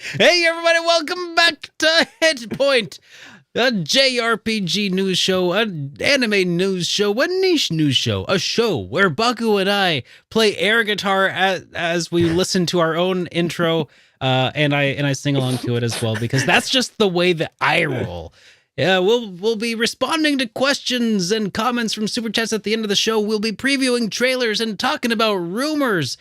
Hey everybody, welcome back to HitPoint, a JRPG news show, an anime news show, a niche news show, a show where Baku and I play air guitar as we listen to our own intro, and I sing along to it as well because that's just the way that I roll. Yeah, we'll be responding to questions and comments from super chats at the end of the show. We'll be previewing trailers and talking about rumors.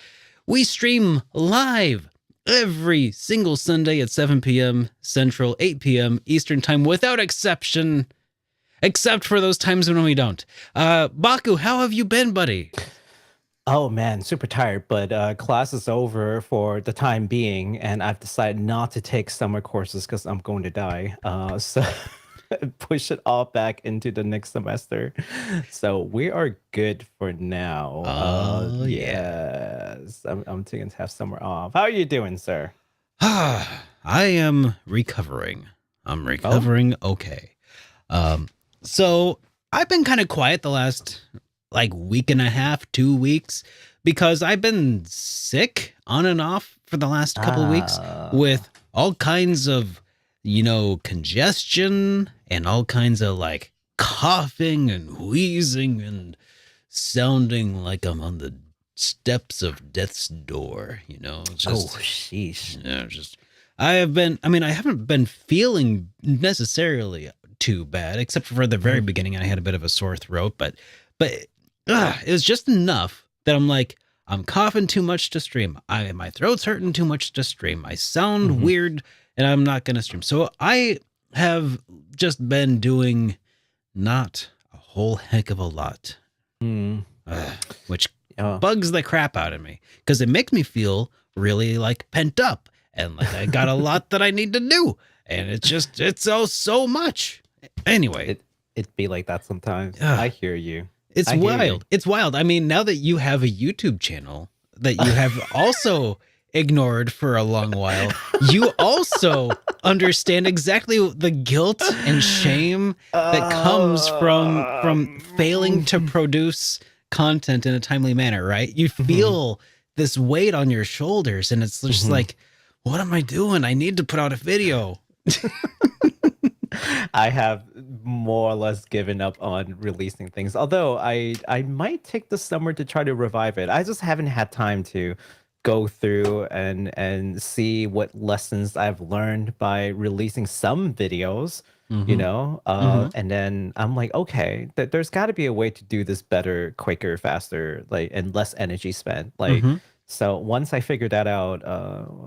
We stream live every single Sunday at 7 p.m. Central, 8 p.m. Eastern Time, without exception, except for those times when we don't. Baku, how have you been, buddy? Oh man, super tired, but class is over for the time being, and I've decided not to take summer courses because I'm going to die. So push it all back into the next semester. So we are good for now. Yes, I'm taking to have summer off. How are you doing, sir? I am recovering. I'm recovering okay. So I've been kind of quiet the last week and a half, 2 weeks, because I've been sick on and off for the last couple weeks with all kinds of, congestion and all kinds of coughing and wheezing and sounding like I'm on the steps of death's door, Sheesh. I haven't been feeling necessarily too bad, except for the very beginning. I had a bit of a sore throat, but it was just enough that I'm coughing too much to stream. My throat's hurting too much to stream. I sound weird, and I'm not going to stream. So I have just been doing not a whole heck of a lot, which bugs the crap out of me because it makes me feel really pent up and I got a lot that I need to do. And it's so much. Anyway, It'd be like that sometimes. I hear you. It's wild. It's wild. I mean, now that you have a YouTube channel that you have also ignored for a long while, you also understand exactly the guilt and shame that comes from failing to produce content in a timely manner, right? You feel this weight on your shoulders and it's just what am I doing? I need to put out a video. I have more or less given up on releasing things, although I might take the summer to try to revive it. I just haven't had time to go through and see what lessons I've learned by releasing some videos, and then I'm like, okay, there's got to be a way to do this better, quicker, faster, and less energy spent. So once I figure that out,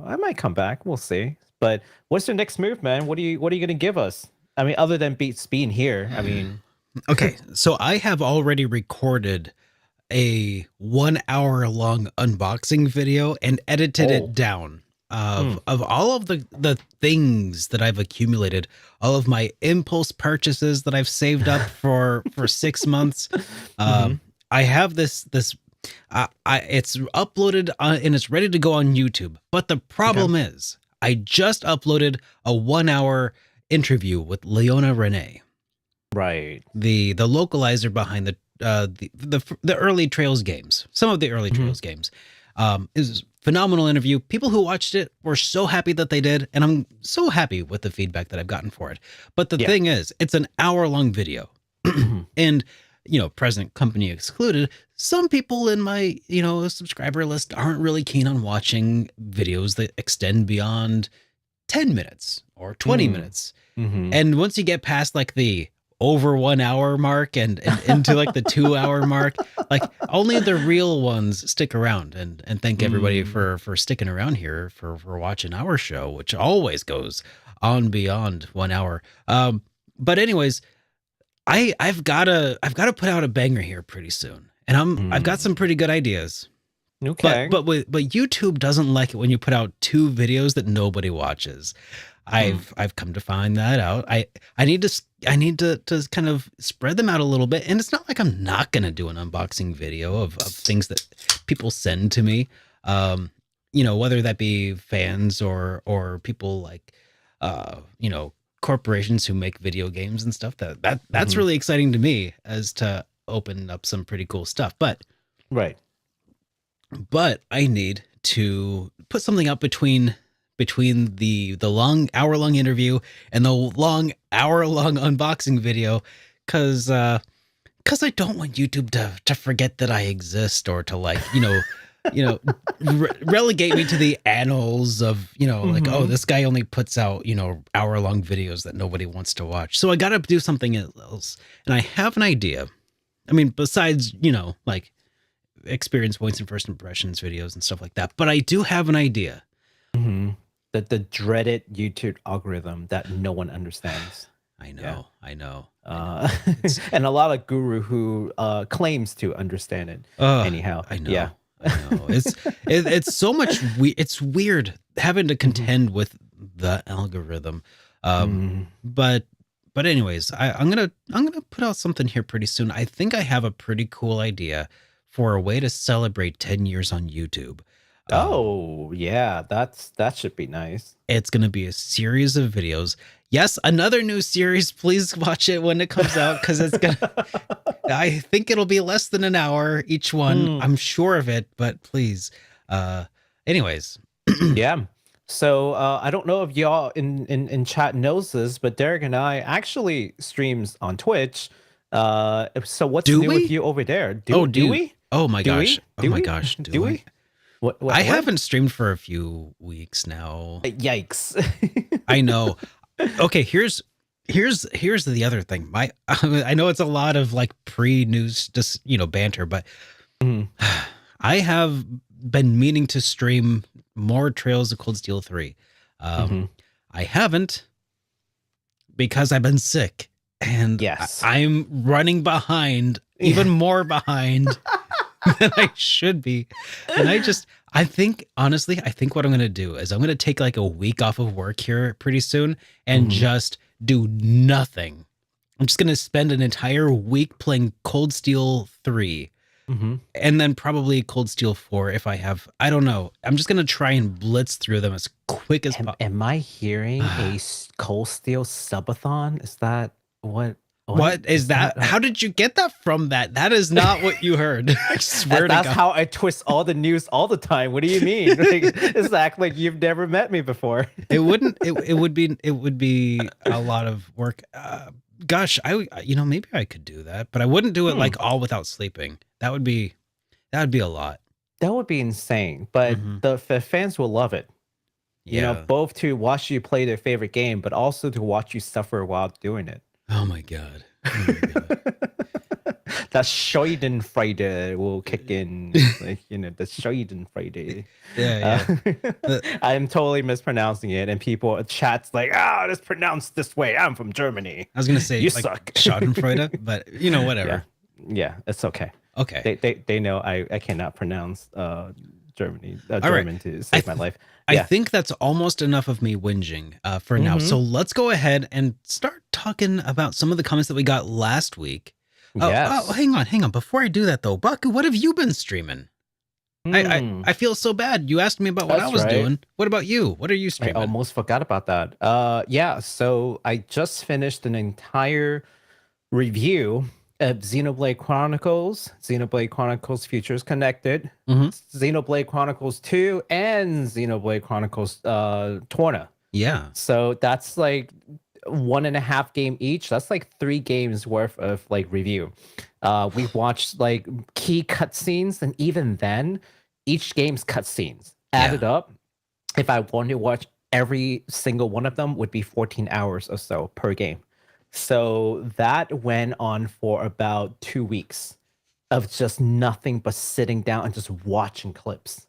I might come back. We'll see. But what's your next move, man? What are you gonna give us? I mean, other than Beats being here, I mean. Okay, so I have already recorded a 1 hour long unboxing video and edited it down of all of the things that I've accumulated, all of my impulse purchases that I've saved up for 6 months. I have this it's uploaded and it's ready to go on YouTube. But the problem is I just uploaded a 1 hour interview with Leona Renee, right? The localizer behind the early Trails games, some of the early Trails games. It was a phenomenal interview. People who watched it were so happy that they did, and I'm so happy with the feedback that I've gotten for it. But the thing is, it's an hour-long video, and present company excluded, some people in my subscriber list aren't really keen on watching videos that extend beyond 10 minutes or 20 minutes. And once you get past the over 1 hour mark and into the 2 hour mark, only the real ones stick around, and thank everybody for sticking around here for watching our show, which always goes on beyond 1 hour. But anyways, I've got to put out a banger here pretty soon, and I've got some pretty good ideas. Okay. But YouTube doesn't like it when you put out 2 videos that nobody watches. I've come to find that out. I need to kind of spread them out a little bit, and it's not like I'm not gonna do an unboxing video of things that people send to me. Whether that be fans or people corporations who make video games and stuff. That's really exciting to me as to open up some pretty cool stuff. But I need to put something up between between the long hour-long interview and the long hour-long unboxing video, because I don't want YouTube to forget that I exist, or to like, relegate me to the annals of, like, oh, this guy only puts out, hour-long videos that nobody wants to watch. So I got to do something else. And I have an idea. I mean, besides, like experience points and first impressions videos and stuff like that. But I do have an idea. The dreaded YouTube algorithm that no one understands. I know. And a lot of guru who claims to understand it. Anyhow, I know. Yeah. I know. It's so much. It's weird having to contend with the algorithm. But anyways, I'm gonna put out something here pretty soon. I think I have a pretty cool idea for a way to celebrate 10 years on YouTube. Oh yeah, that should be nice. It's gonna be a series of videos. Yes, another new series. Please watch it when it comes out, because it's gonna. I think it'll be less than an hour each one. I'm sure of it, but please. Anyways. Yeah. So I don't know if y'all in chat knows this, but Derek and I actually streams on Twitch. So what's new with you over there? Do we? Oh my gosh. Do oh my we? gosh. Do we? What, I haven't streamed for a few weeks now. Yikes. I know. Okay, here's the other thing. I know it's a lot of like pre-news, just banter, but I have been meaning to stream more Trails of Cold Steel 3. I haven't, because I've been sick, and yes, I'm running behind, even more behind than I should be. And I think what I'm going to do is I'm going to take like a week off of work here pretty soon and just do nothing. I'm just going to spend an entire week playing Cold Steel 3 and then probably Cold Steel 4 if I have. I don't know. I'm just going to try and blitz through them as quick as possible. Am I hearing a Cold Steel subathon? Is that what? What is that? How did you get that from that? That is not what you heard. I swear to God. That's how I twist all the news all the time. What do you mean? Like, it's act like you've never met me before. It would be a lot of work. Gosh, maybe I could do that, but I wouldn't do it like all without sleeping. That would be a lot. That would be insane. But the fans will love it. Yeah. Both to watch you play their favorite game, but also to watch you suffer while doing it. Oh my God. That Schadenfreude will kick in, like, the Schadenfreude. Yeah. I'm totally mispronouncing it, and people chat's like, it's pronounced this way. I'm from Germany. I was gonna say you like suck, Schadenfreude, but whatever. Yeah, it's okay. Okay. They know I cannot pronounce German to save my life. I think that's almost enough of me whinging for now. So let's go ahead and start talking about some of the comments that we got last week. Yes. Hang on. Before I do that though, Baku, what have you been streaming? I feel so bad. You asked me about what I was doing. What about you? What are you streaming? I almost forgot about that. So I just finished an entire review of Xenoblade Chronicles, Xenoblade Chronicles Futures Connected, Xenoblade Chronicles 2, and Xenoblade Chronicles Torna. Yeah. So that's like 1.5 game each. That's like 3 games worth of like review. We watched like key cutscenes, and even then, each game's cutscenes added up. If I wanted to watch every single one of them, would be 14 hours or so per game. So that went on for about 2 weeks of just nothing but sitting down and just watching clips,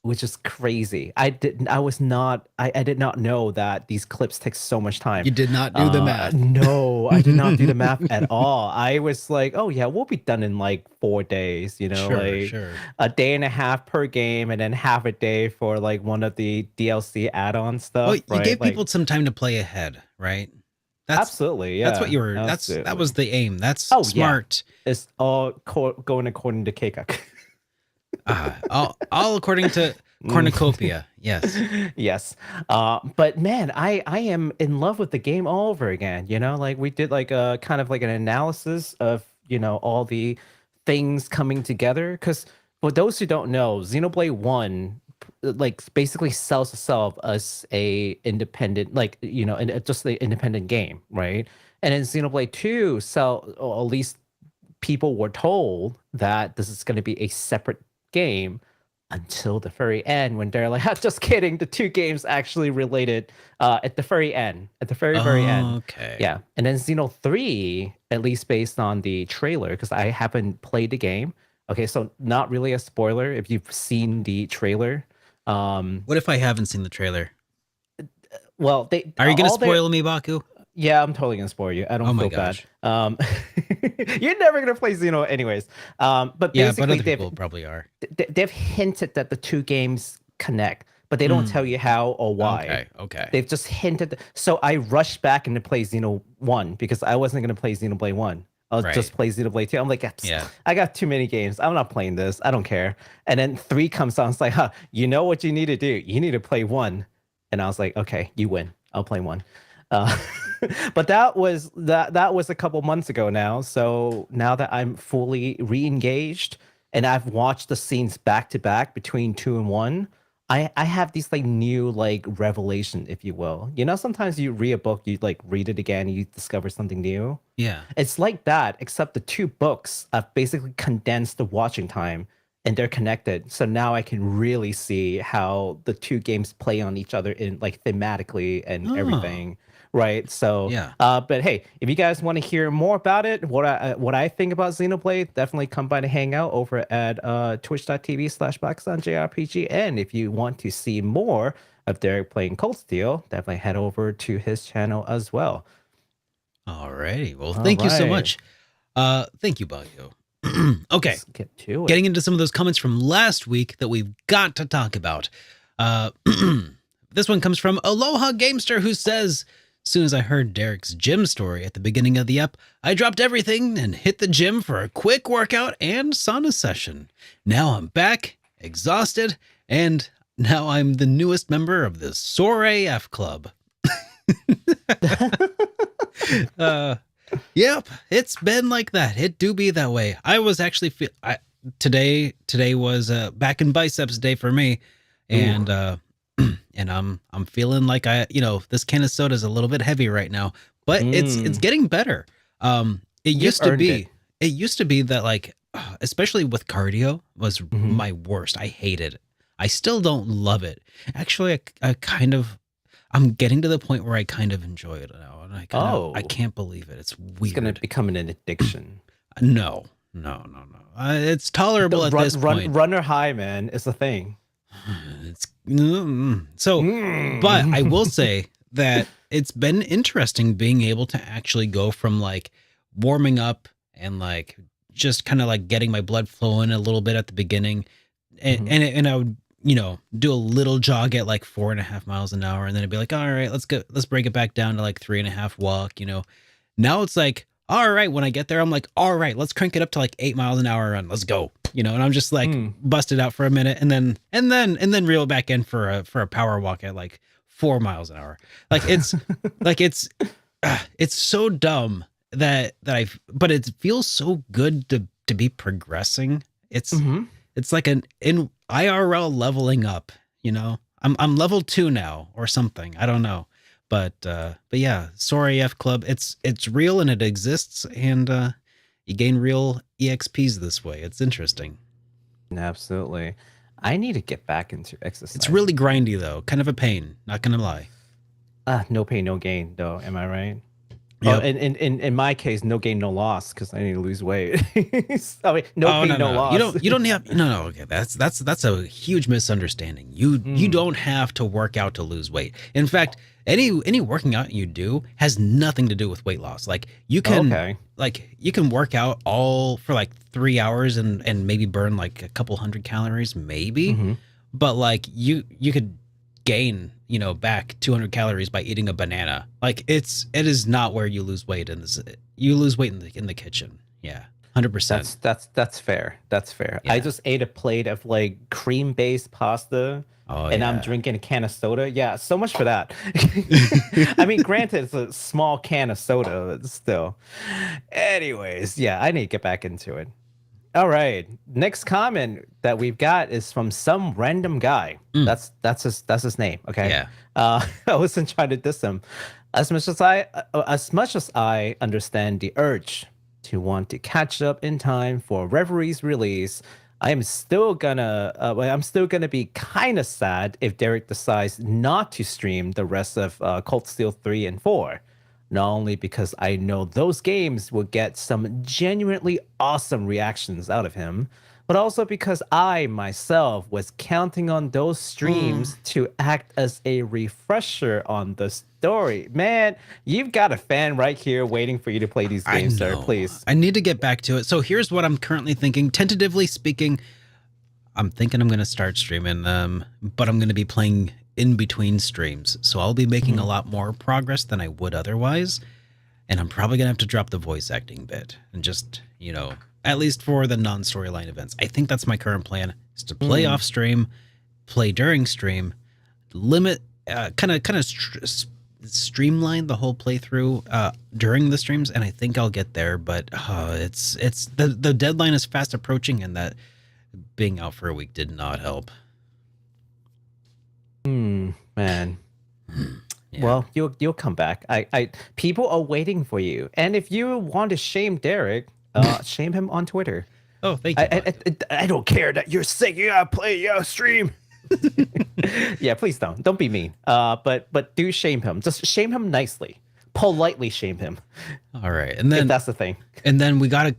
which is crazy. I did not know that these clips take so much time. You did not do the math. No, I did not do the math at all. I was like, oh yeah, we'll be done in like 4 days, Sure. A day and a half per game, and then half a day for like one of the DLC add-on stuff. Well, you gave people some time to play ahead, right? Absolutely, yeah. That's what you were. That was the aim. That's smart. Yeah. It's all going according to Keikak. All according to Cornucopia. Yes. Yes. But man, I am in love with the game all over again. Like we did like a kind of like an analysis of all the things coming together. Because for those who don't know, Xenoblade 1 like basically sells itself as a independent, like, you know, and just the independent game, right? And then Xenoblade 2 sell, or at least people were told that this is going to be a separate game until the very end, when they're like, just kidding, the two games actually related at the very end, at the very end. Okay. Yeah. And then Xeno 3, at least based on the trailer, because I haven't played the game. Okay, so not really a spoiler if you've seen the trailer. What if I haven't seen the trailer? Well, they are you gonna spoil me, Baku? Yeah, I'm totally gonna spoil you. I don't feel bad. You're never gonna play Xeno anyways. But yeah, basically, but other people probably are. They've hinted that the two games connect, but they don't tell you how or why. Okay. They've just hinted. So I rushed back into play Xeno 1 because I wasn't gonna play Xenoblade 1. I'll just play Xenoblade 2. I'm like, I got too many games. I'm not playing this. I don't care. And then 3 comes out. It's like, you know what you need to do? You need to play 1. And I was like, okay, you win. I'll play 1. But that was a couple months ago now. So now that I'm fully re-engaged and I've watched the scenes back to back between 2 and 1, I have these like new like revelation, if you will. You know, sometimes you read a book, you like read it again, you discover something new. Yeah. It's like that, except the 2 books have basically condensed the watching time and they're connected. So now I can really see how the 2 games play on each other in like thematically and everything. Right. So, yeah. But hey, if you guys want to hear more about it, what I think about Xenoblade, definitely come by to hang out over at twitch.tv/BakusanJRPG. And if you want to see more of Derek playing Cold Steel, definitely head over to his channel as well. Alrighty. Well, thank you so much. Thank you, Baku. Okay. Let's get to it. Getting into some of those comments from last week that we've got to talk about. This one comes from Aloha Gamester, who says, as soon as I heard Derek's gym story at the beginning of the ep, I dropped everything and hit the gym for a quick workout and sauna session. Now I'm back, exhausted, and now I'm the newest member of the Soar AF Club. Yep, it's been like that. It do be that way. I was actually today was back in biceps day for me, and and I'm feeling like this can of soda is a little bit heavy right now, but it's getting better. It used to be that like, especially with cardio was my worst. I hated it. I still don't love it. Actually, I'm getting to the point where I kind of enjoy it now, and I can't believe it. It's weird. It's gonna become an addiction. No. It's tolerable at this point. Runner high, man, is the thing. But I will say that it's been interesting being able to actually go from like warming up and like just kind of like getting my blood flowing a little bit at the beginning, and I would do a little jog at like 4.5 miles an hour, and then it'd be like, all right, let's break it back down to like 3.5 walk. Now it's like, all right, when I get there, I'm like, all right, let's crank it up to like 8 miles an hour run. Let's go. And I'm just like busted out for a minute and then reel back in for a power walk at like 4 miles an hour. Like it's it's so dumb but it feels so good to be progressing. It's like an in IRL leveling up, I'm level 2 now or something. I don't know. But yeah, Soar AF Club, it's real and it exists, and you gain real EXPs this way. It's interesting. Absolutely. I need to get back into exercise. It's really grindy though, kind of a pain, not gonna lie. No pain, no gain though, am I right? Yep. Well, in my case, no gain, no loss, because I need to lose weight. No pain, no loss. You don't have no. Okay, that's a huge misunderstanding. You don't have to work out to lose weight. In fact, any working out you do has nothing to do with weight loss. Like you can you can work out all for like 3 hours and maybe burn like a couple hundred calories, maybe. But like you could gain back 200 calories by eating a banana. Like it is not where you lose weight in this. You lose weight in the kitchen. Yeah, 100%. That's fair. Yeah. I just ate a plate of like cream-based pasta. And I'm drinking a can of soda. Yeah, so much for that. I mean, granted, it's a small can of soda, but still. Anyways, yeah, I need to get back into it. All right. Next comment that we've got is from some random guy. That's his name. Okay. Yeah. I wasn't trying to diss him. As much as I understand the urge to want to catch up in time for Revelry's release, I'm still gonna be kind of sad if Derek decides not to stream the rest of Cold Steel 3 and 4. Not only because I know those games will get some genuinely awesome reactions out of him, but also because I myself was counting on those streams to act as a refresher on the story. Man, you've got a fan right here waiting for you to play these games, sir. Please. I need to get back to it. So here's what I'm currently thinking. Tentatively speaking, I'm thinking I'm going to start streaming, but I'm going to be playing in between streams. So I'll be making a lot more progress than I would otherwise. And I'm probably going to have to drop the voice acting bit and just, at least for the non-storyline events. I think that's my current plan, is to play off stream, play during stream, limit, kind of streamline the whole playthrough during the streams. And I think I'll get there, but it's the deadline is fast approaching, and that being out for a week did not help. Man. Yeah. Well, you'll come back. I people are waiting for you. And if you want to shame Derek, shame him on Twitter. Oh, thank you. I don't care that you're sick. You gotta play your stream. Yeah, please don't be mean. But do shame him. Just shame him nicely, politely shame him. All right, and then if that's the thing. And then we got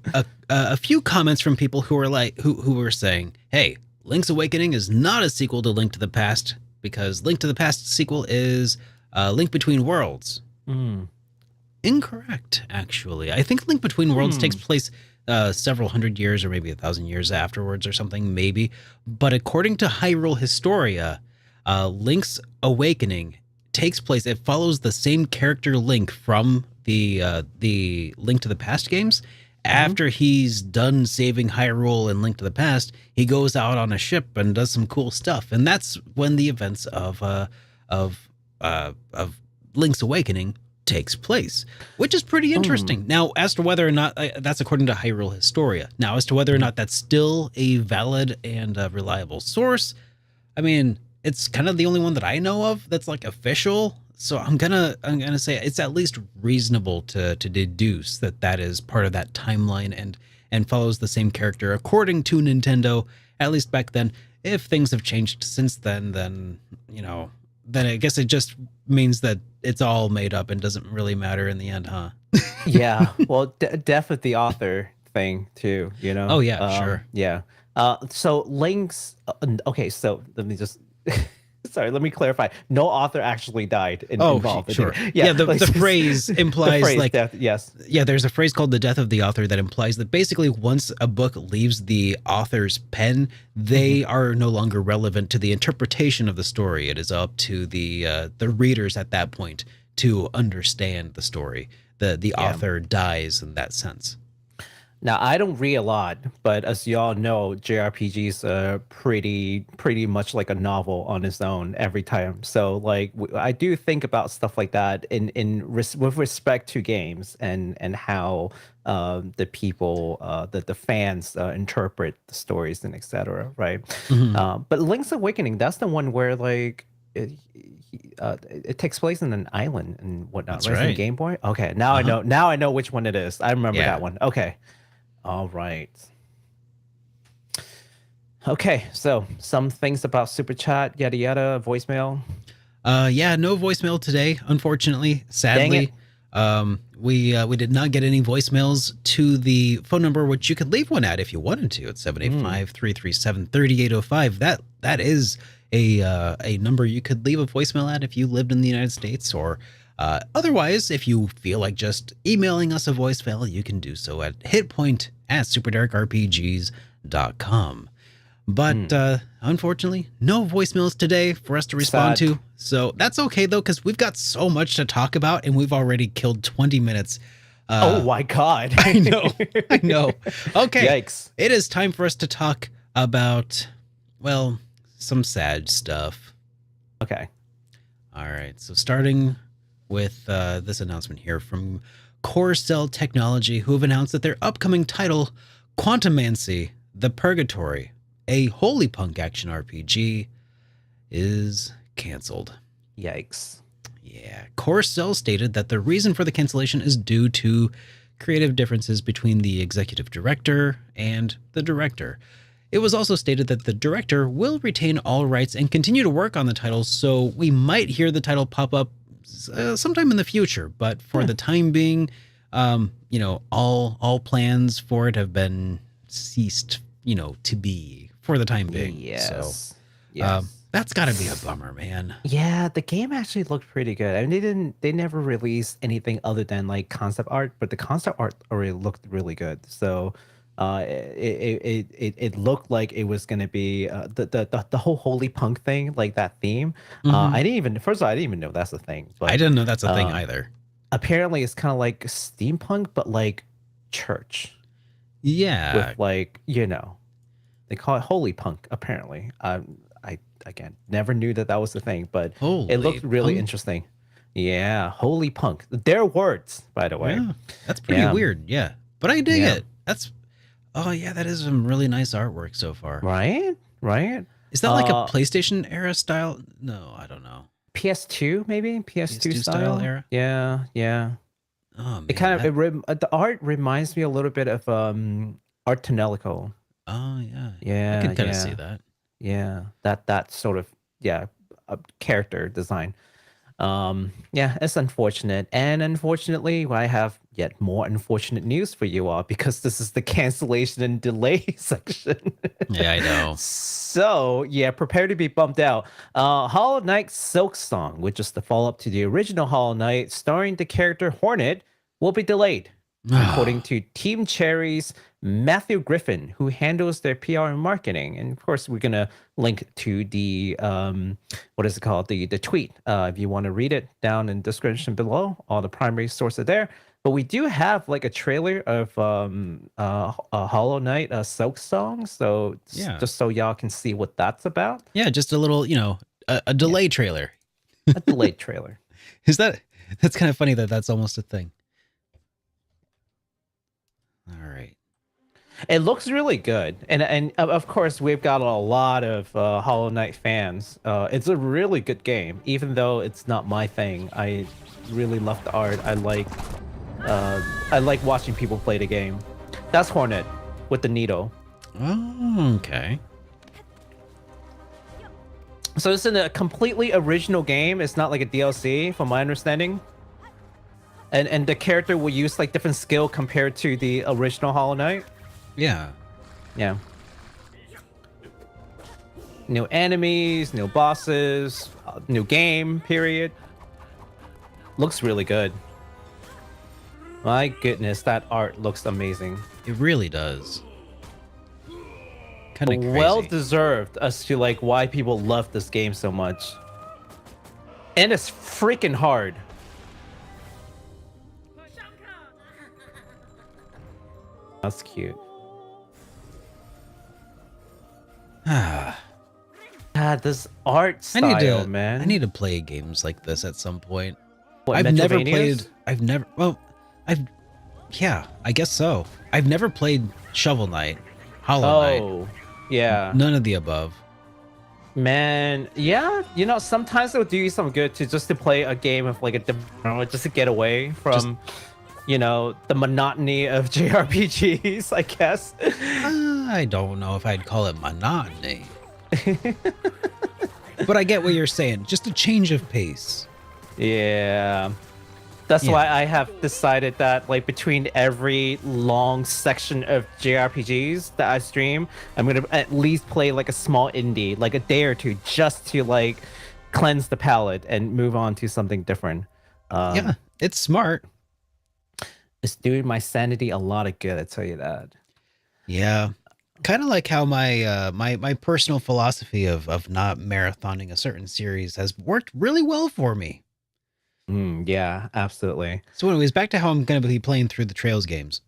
a few comments from people who were like who were saying, "Hey, Link's Awakening is not a sequel to Link to the Past, because Link to the Past sequel is Link Between Worlds." Incorrect, actually. I think Link Between Worlds takes place several hundred years or maybe 1,000 years afterwards or something, maybe. But according to Hyrule Historia, Link's Awakening takes place. It follows the same character Link from the Link to the Past games. After he's done saving Hyrule and Link to the Past, he goes out on a ship and does some cool stuff, and that's when the events of Link's Awakening takes place, which is pretty interesting. Now, as to whether or not that's according to Hyrule Historia. Now, as to whether or not that's still a valid and reliable source, I mean, it's kind of the only one that I know of that's like official. So I'm gonna say it's at least reasonable to deduce that is part of that timeline and follows the same character according to Nintendo, at least back then. If things have changed since then then I guess it just means that it's all made up and doesn't really matter in the end, huh? Yeah. Well, death of the author thing too. Oh yeah, sure. Yeah. So Link's okay. So let me just. Sorry, let me clarify. No author actually died involved. Sure. Yeah, the phrase implies death, yes. Yeah, there's a phrase called the death of the author that implies that basically once a book leaves the author's pen, they are no longer relevant to the interpretation of the story. It is up to the readers at that point to understand the story. The author dies in that sense. Now, I don't read a lot, but as you all know, JRPGs are pretty much like a novel on its own every time. So, like, I do think about stuff like that with respect to games and how the people, the fans interpret the stories and etc. Right? But Link's Awakening, that's the one where like it takes place in an island and whatnot. That's right? right. In Game Boy. Okay, now I know. Now I know which one it is. I remember that one. Okay. All right. Okay, so some things about super chat, yada yada, voicemail. Yeah, no voicemail today, unfortunately. Sadly, we did not get any voicemails to the phone number, which you could leave one at if you wanted to. It's 785-337-3805. That is a number you could leave a voicemail at if you lived in the United States, or otherwise, if you feel like just emailing us a voicemail, you can do so at hitpoint@superdarkrpgs.com. But unfortunately, no voicemails today for us to respond to. So that's okay, though, because we've got so much to talk about, and we've already killed 20 minutes. Oh, my God. I know. Okay. Yikes. It is time for us to talk about, well, some sad stuff. Okay. All right. So starting with this announcement here from Core Cell Technology, who have announced that their upcoming title, Quantamancy, the Purgatory, a holy punk action RPG, is canceled. Yikes. Yeah. Core Cell stated that the reason for the cancellation is due to creative differences between the executive director and the director. It was also stated that the director will retain all rights and continue to work on the title, so we might hear the title pop up sometime in the future. But for the time being, all plans for it have been ceased, to be for the time being. Yes. So, that's got to be a bummer, man. Yeah, the game actually looked pretty good. I mean, they never released anything other than like concept art, but the concept art already looked really good. So, it looked like it was gonna be the whole holy punk thing, like that theme. I didn't even know that's a thing. But I didn't know that's a thing either. Apparently, it's kind of like steampunk, but like church. Yeah, with like they call it holy punk. Apparently, I again never knew that was the thing, but it looked really interesting. Yeah, holy punk. Their words, by the way. Yeah, that's pretty weird. Yeah, but I dig it. That is some really nice artwork so far. Right. Is that like a PlayStation era style? No, I don't know. PS2 maybe PS2 style era. Yeah. Oh man, it kind of the art reminds me a little bit of Art Tonelico. Oh yeah. I can kind of see that. Yeah, that sort of character design. It's unfortunate, and unfortunately, I have yet more unfortunate news for you all because this is the cancellation and delay section. Yeah, I know. So prepare to be bumped out. Hollow Knight Silksong, which is the follow-up to the original Hollow Knight, starring the character Hornet, will be delayed. According to Team Cherry's Matthew Griffin, who handles their PR and marketing. And of course, we're going to link to the, the tweet. If you want to read it down in the description below, all the primary sources there. But we do have like a trailer of a Hollow Knight Silksong. So just so y'all can see what that's about. Yeah, just a little, a delay trailer. A delayed trailer. That's kind of funny that's almost a thing. All right. It looks really good, and of course we've got a lot of Hollow Knight fans. It's a really good game, even though it's not my thing. I really love the art. I like watching people play the game. That's Hornet with the needle. Oh, okay. So it's in a completely original game. It's not like a DLC, from my understanding. And the character will use like different skill compared to the original Hollow Knight. Yeah. New enemies, new bosses, new game, period. Looks really good. My goodness, that art looks amazing. It really does. Kind of crazy. Well deserved as to like why people love this game so much. And it's freaking hard. That's cute. This art style, man. I need to play games like this at some point. What, I guess so. I've never played Shovel Knight, Hollow Knight. Yeah. None of the above. Man, sometimes it'll do you some good to play a game of like just to get away from the monotony of JRPGs, I guess. I don't know if I'd call it monotony. But I get what you're saying. Just a change of pace. Yeah. That's why I have decided that like between every long section of JRPGs that I stream, I'm going to at least play like a small indie, like a day or two, just to like cleanse the palate and move on to something different. Yeah, it's smart. It's doing my sanity a lot of good, I tell you that. Yeah. Kind of like how my my personal philosophy of not marathoning a certain series has worked really well for me. Yeah, absolutely. So anyways, back to how I'm going to be playing through the Trails games.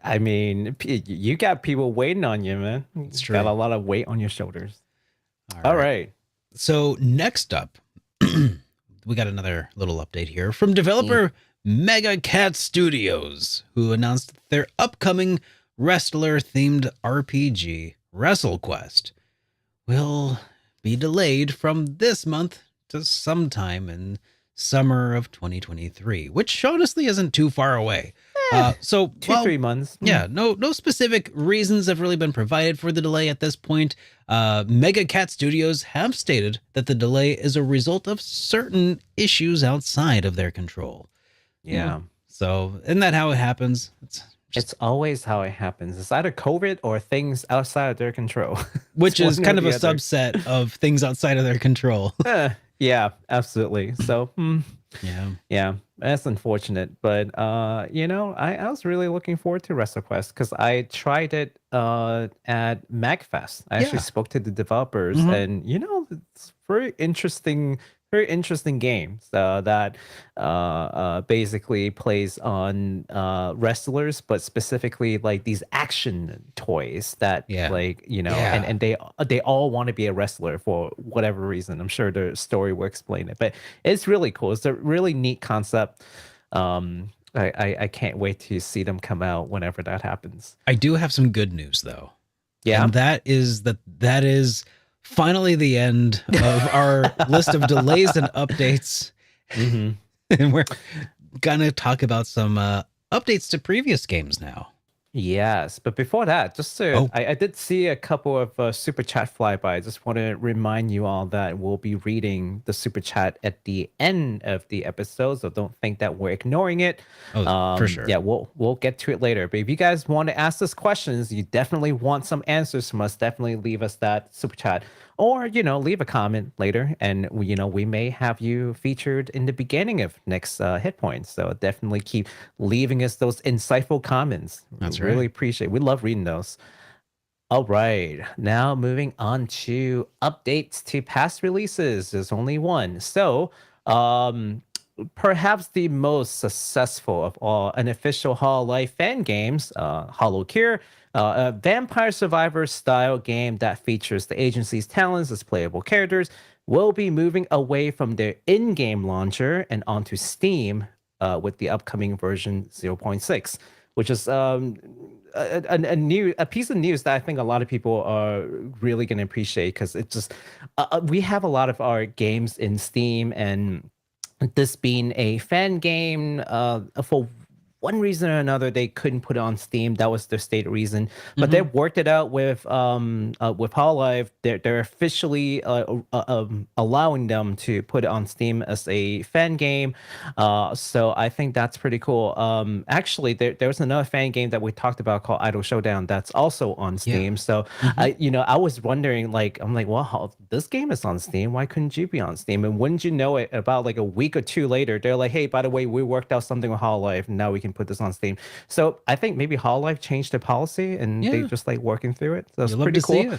I mean, you got people waiting on you, man. It's true. Got a lot of weight on your shoulders. All right. So next up, we got another little update here from developer Mega Cat Studios, who announced their upcoming wrestler-themed RPG, WrestleQuest, will be delayed from this month to sometime in summer of 2023, which honestly isn't too far away. So 2-3 months. Yeah, no specific reasons have really been provided for the delay at this point. Mega Cat Studios have stated that the delay is a result of certain issues outside of their control. Yeah. So isn't that how it happens? It's always how it happens. It's either COVID or things outside of their control. Which is kind of a other. Subset of things outside of their control. Yeah, absolutely. So, yeah, that's unfortunate. But, I was really looking forward to WrestleQuest because I tried it at MagFest. I actually spoke to the developers and, it's very interesting game that basically plays on wrestlers, but specifically like these action toys that and they all want to be a wrestler for whatever reason. I'm sure the story will explain it, but it's really cool. It's a really neat concept. I can't wait to see them come out whenever that happens. I do have some good news though. Yeah. And that is finally the end of our list of delays and updates. And we're gonna talk about some updates to previous games now. Yes, but before that, I did see a couple of super chat flyby. I just want to remind you all that we'll be reading the super chat at the end of the episode, so don't think that we're ignoring it. For sure. Yeah, we'll get to it later. But if you guys want to ask us questions, you definitely want some answers from us, definitely leave us that super chat. Or, leave a comment later, and we may have you featured in the beginning of next HitPoint. So definitely keep leaving us those insightful comments. That's right. Really appreciate it. We love reading those. All right, now moving on to updates to past releases. There's only one. So perhaps the most successful of all unofficial Hololive fan games, HoloCure, a Vampire Survivor style game that features the agency's talents as playable characters, will be moving away from their in-game launcher and onto Steam with the upcoming version 0.6, which is a piece of news that I think a lot of people are really going to appreciate, because it's just we have a lot of our games in Steam, and this being a fan game, for one reason or another, they couldn't put it on Steam. That was their stated reason. But they worked it out with Hololive. They're officially allowing them to put it on Steam as a fan game. So I think that's pretty cool. Actually, there was another fan game that we talked about called Idol Showdown that's also on Steam. So I was wondering, well, this game is on Steam. Why couldn't you be on Steam? And wouldn't you know it, about like a week or two later, they're like, hey, by the way, we worked out something with Hololive, and now we can put this on Steam. So I think maybe Hololive changed their policy, and they just like working through it. So it's pretty cool.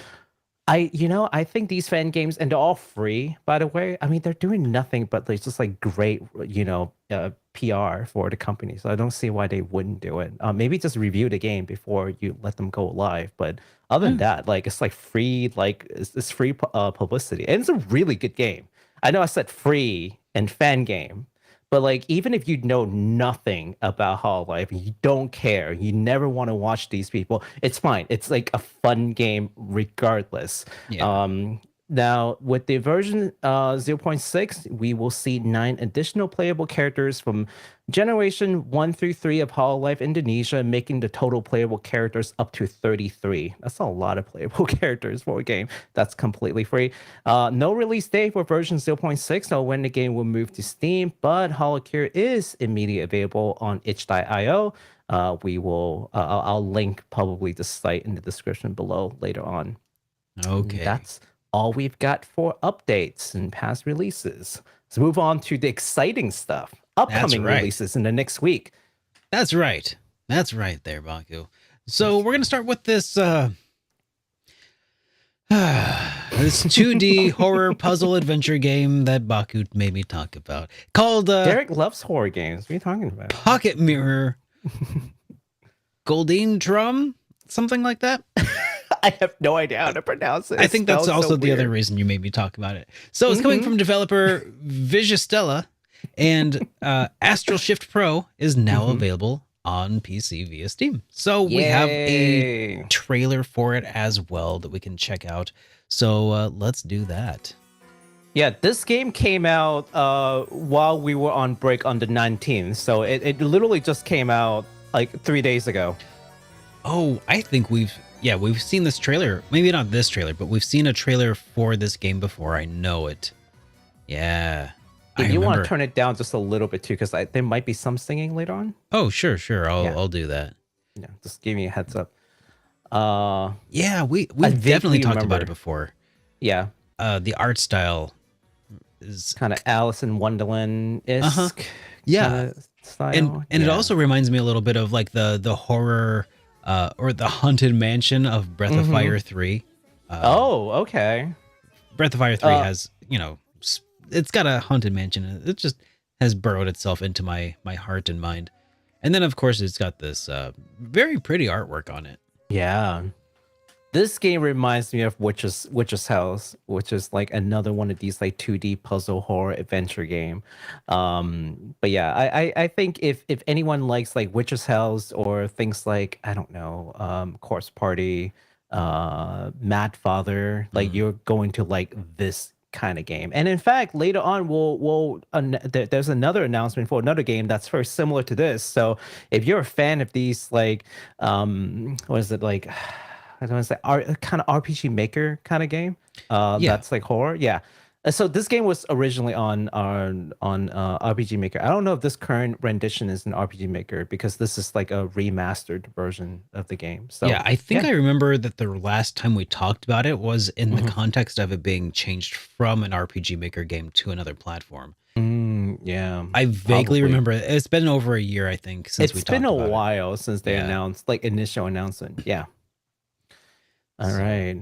I think these fan games, and they're all free, by the way. I mean, they're doing nothing but like just like great, PR for the company. So I don't see why they wouldn't do it. Maybe just review the game before you let them go live. But other than that, like it's like free, like it's free publicity, and it's a really good game. I know I said free and fan game, but like even if you know nothing about Hololive, you don't care, you never want to watch these people, it's fine. It's like a fun game regardless. Now, with the version 0.6, we will see 9 additional playable characters from Generation 1 through 3 of Hololive Indonesia, making the total playable characters up to 33. That's a lot of playable characters for a game that's completely free. No release date for version 0.6 or when the game will move to Steam, but HoloCure is immediately available on itch.io. I'll link probably the site in the description below later on. Okay. That's all we've got for updates and past releases. Let's move on to the exciting stuff. Upcoming releases in the next week. That's right. That's right there, Baku. So we're going to start with this this 2D horror puzzle adventure game that Baku made me talk about, called Derek loves horror games. What are you talking about? Pocket Mirror Goldeen Drum, something like that. I have no idea how to pronounce it. I think that's also the other reason you made me talk about it. So it's coming from developer Vigistella, And Astral Shift Pro is now Mhm. available on PC via Steam. So we have Yay. a trailer for it as well that we can check out. So let's do that. Yeah, this game came out while we were on break on the 19th. So it literally just came out like 3 days ago. Oh, I think we've seen this trailer. Maybe not this trailer, but we've seen a trailer for this game before. I know it. Yeah. If I you want remember. to turn it down just a little bit too, because there might be some singing later on. Oh, sure. Yeah. I'll do that. Yeah, just give me a heads up. Yeah, we've vaguely definitely talked about remember. it before. Yeah, The art style is kind of Alice in Wonderland-esque Yeah. kinda style. and it also reminds me a little bit of like the horror or the haunted mansion of Breath of Fire 3. Oh, okay. Breath of Fire 3 has, it's got a haunted mansion. It just has burrowed itself into my heart and mind. And then of course it's got this very pretty artwork on it. Yeah. This game reminds me of Witch's House, which is like another one of these like 2D puzzle horror adventure game. But yeah, I think if anyone likes like Witch's House or things like, I don't know, Corpse Party, Mad Father, like you're going to like this kind of game. And in fact, later on there's another announcement for another game that's very similar to this. So if you're a fan of these like what is it like, I don't want to say kind of RPG Maker kind of game. That's like horror. Yeah. So this game was originally on RPG Maker. I don't know if this current rendition is an RPG Maker because this is like a remastered version of the game. So yeah, I think I remember that the last time we talked about it was in the context of it being changed from an RPG Maker game to another platform. Yeah, I vaguely remember it. It's been over a year, I think, since we talked about it. It's been a while since they announced like initial announcement. Yeah. All right.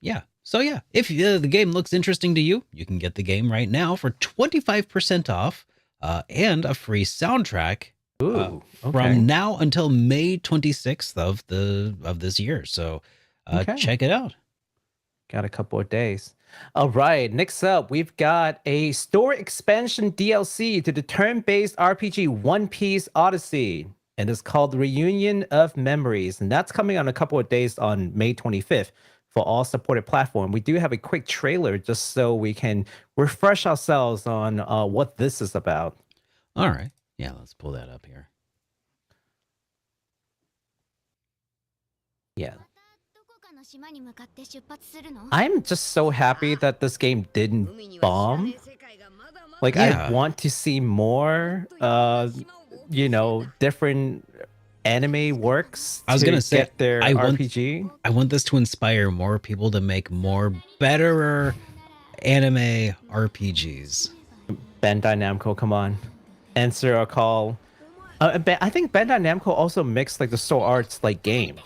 Yeah. So yeah, if the game looks interesting to you, you can get the game right now for 25% off and a free soundtrack from now until May 26th of this year. So check it out. Got a couple of days. All right, next up, we've got a story expansion DLC to the turn-based RPG One Piece Odyssey. And it's called Reunion of Memories. And that's coming on a couple of days on May 25th for all supported platform. We do have a quick trailer just so we can refresh ourselves on what this is about. All right. Yeah, let's pull that up here. Yeah. I'm just so happy that this game didn't bomb. Like, I want to see more, different anime works. I was gonna say, get their RPG. I want this to inspire more people to make more betterer anime RPGs. Bandai Namco, come on, answer our call. I think Bandai Namco also mixed like the Soul Arts like game,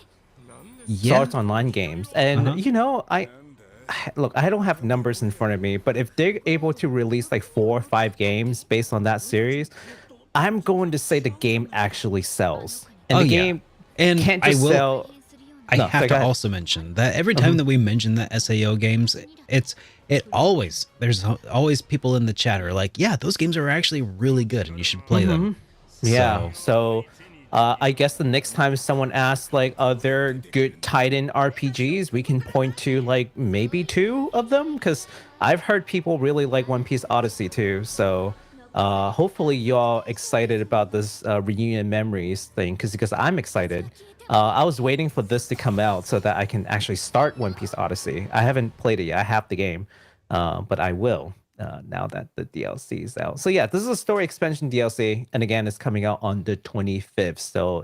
Soul Arts Online games, and I don't have numbers in front of me, but if they're able to release like 4 or 5 games based on that series, I'm going to say the game actually sells. And the game can't just sell. I have to also mention that every time that we mention the SAO games, there's always people in the chat who are like, yeah, those games are actually really good and you should play them. Yeah. So I guess the next time someone asks like, are there good tied-in RPGs, we can point to like maybe 2 of them, because I've heard people really like One Piece Odyssey too. So hopefully y'all excited about this Reunion Memories thing, because I'm excited. I was waiting for this to come out so that I can actually start One Piece Odyssey. I haven't played it yet. I have the game, but I will now that the DLC is out. So yeah, this is a story expansion DLC, and again, it's coming out on the 25th. So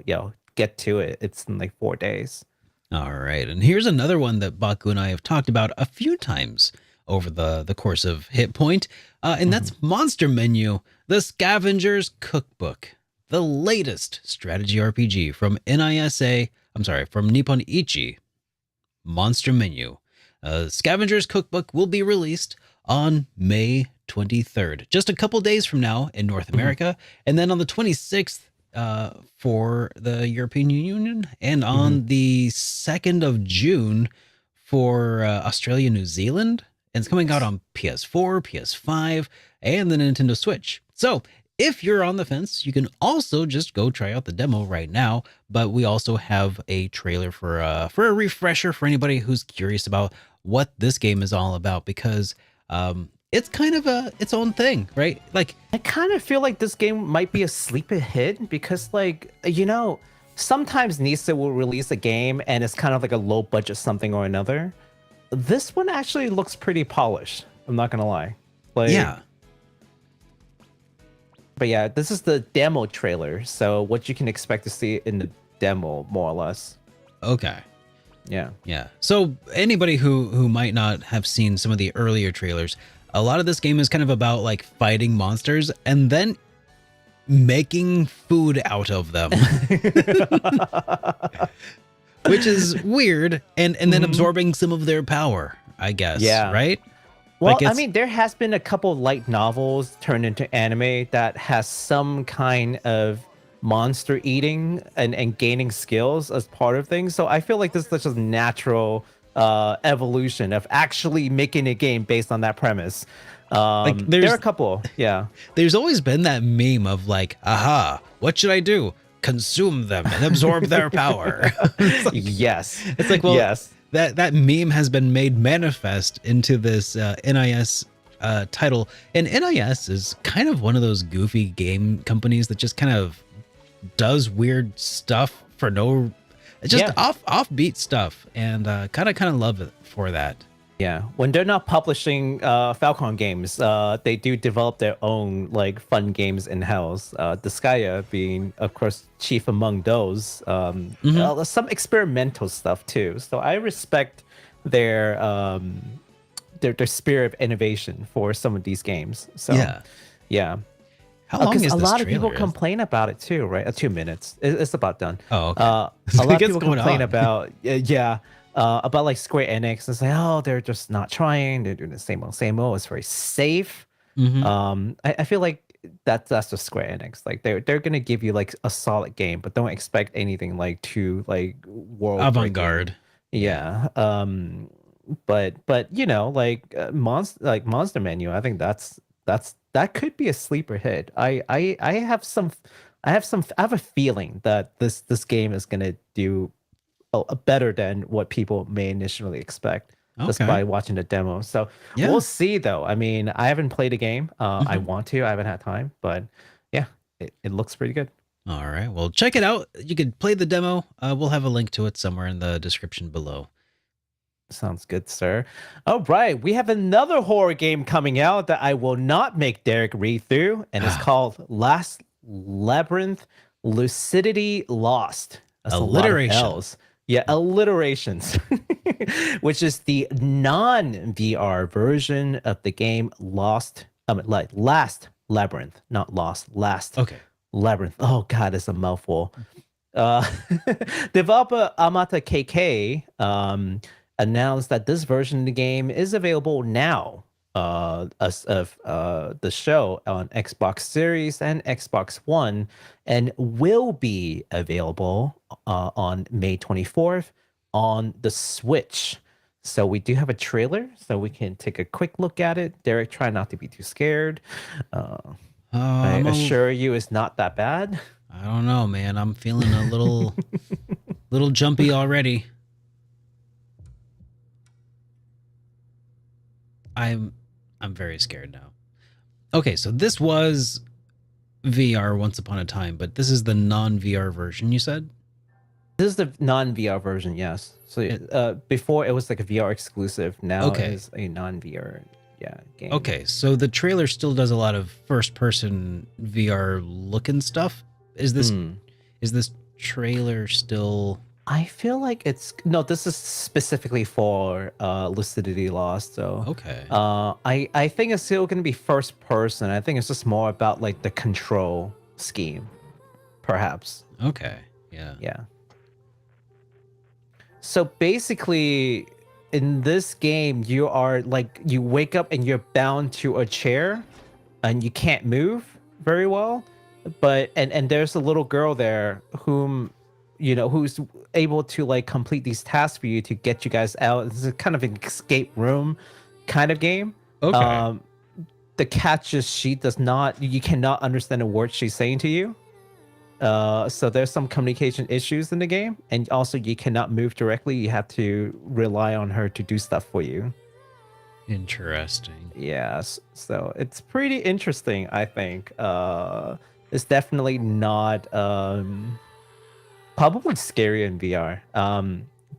get to it. It's in like 4 days. All right, and here's another one that Baku and I have talked about a few times over the course of HitPoint, and that's Monster Menu, the Scavenger's Cookbook, the latest strategy RPG from from Nippon Ichi. Monster Menu. Scavenger's Cookbook will be released on May 23rd, just a couple days from now in North America, and then on the 26th for the European Union, and on the 2nd of June for Australia, New Zealand. And it's coming out on PS4, PS5, and the Nintendo Switch. So if you're on the fence, you can also just go try out the demo right now. But we also have a trailer for a refresher for anybody who's curious about what this game is all about, because it's kind of its own thing, right? Like, I kind of feel like this game might be a sleeper hit because, like, you know, sometimes Nisa will release a game and it's kind of like a low budget something or another. This one actually looks pretty polished. I'm not gonna lie. Like, yeah. But yeah, this is the demo trailer, so what you can expect to see in the demo, more or less. Okay. Yeah. Yeah. So anybody who might not have seen some of the earlier trailers, a lot of this game is kind of about like fighting monsters and then making food out of them. Which is weird, and then absorbing some of their power, I guess. Yeah. Right? Well, Like, I mean, there has been a couple light novels turned into anime that has some kind of monster eating and gaining skills as part of things. So I feel like this is just a natural evolution of actually making a game based on that premise. Like, there are a couple, yeah. There's always been that meme of like, aha, what should I do? Consume them and absorb their power. Yes. It's like, well, yes. That meme has been made manifest into this NIS title. And NIS is kind of one of those goofy game companies that just kind of does weird stuff for offbeat stuff. And kind of love it for that. Yeah, when they're not publishing Falcon games, they do develop their own like fun games in house. Disgaea being, of course, chief among those. Some experimental stuff too. So I respect their spirit of innovation for some of these games. So yeah. How long is this? A lot of trailer? people complain about it too, right? 2 minutes. It's about done. Oh, okay. A lot of people complain about about like Square Enix and say, oh, they're just not trying. They're doing the same old. It's very safe. I feel like that's just Square Enix. Like they're gonna give you like a solid game, but don't expect anything like too like world avant-garde. Yeah. But you know, like Monster Menu, I think that could be a sleeper hit. I have a feeling that this game is gonna do better than what people may initially expect just by watching the demo. So we'll see, though. I mean, I haven't played the game. I want to. I haven't had time, but yeah, it looks pretty good. All right. Well, check it out. You can play the demo. We'll have a link to it somewhere in the description below. Sounds good, sir. All right. We have another horror game coming out that I will not make Derek read through, and it's called Last Labyrinth Lucidity Lost. That's alliteration. Yeah, alliterations, which is the non-VR version of the game Last Labyrinth, not Lost, Last Labyrinth. Oh, God, it's a mouthful. Developer Amata KK announced that this version of the game is available now as of the show on Xbox Series and Xbox One, and will be available on May 24th on the Switch. So we do have a trailer, so we can take a quick look at it. Derek, try not to be too scared. I assure you it's not that bad. I don't know, man. I'm feeling a little jumpy already. I'm very scared now. Okay, so this was VR once upon a time, but this is the non-VR version, you said? This is the non-VR version, yes. So before it was like a VR exclusive. Now it is a non-VR game. Okay, so the trailer still does a lot of first-person VR looking stuff. Is this trailer still... I feel like this is specifically for Lucidity Lost. So I think it's still going to be first person. I think it's just more about like the control scheme, perhaps. Okay. Yeah. So basically, in this game, you wake up and you're bound to a chair, and you can't move very well. But and there's a little girl there who's able to like complete these tasks for you to get you guys out. This is kind of an escape room kind of game. the catch is you cannot understand a word she's saying to you. So there's some communication issues in the game, and also you cannot move directly. You have to rely on her to do stuff for you. Interesting. Yes, so it's pretty interesting, I think. It's definitely not probably scary in VR.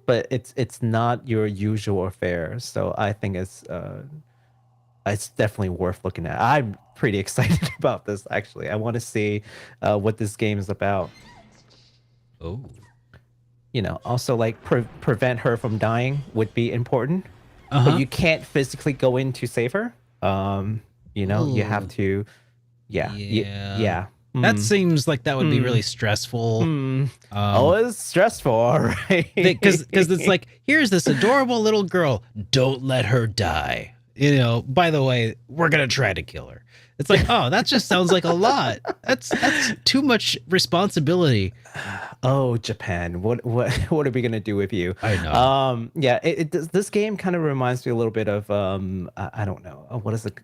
But it's not your usual affair. So I think it's definitely worth looking at. I'm pretty excited about this, actually. I want to see what this game is about. Oh. You know, also like prevent her from dying would be important. Uh-huh. But you can't physically go in to save her. You know, you have to. Yeah. Yeah. That seems like that would be really stressful. It's stressful, all right. Because it's like, here's this adorable little girl. Don't let her die. You know, by the way, we're going to try to kill her. It's like, oh, that just sounds like a lot. That's too much responsibility. Oh, Japan, what are we gonna do with you? I know. Yeah, this game kind of reminds me a little bit of I don't know, what is it?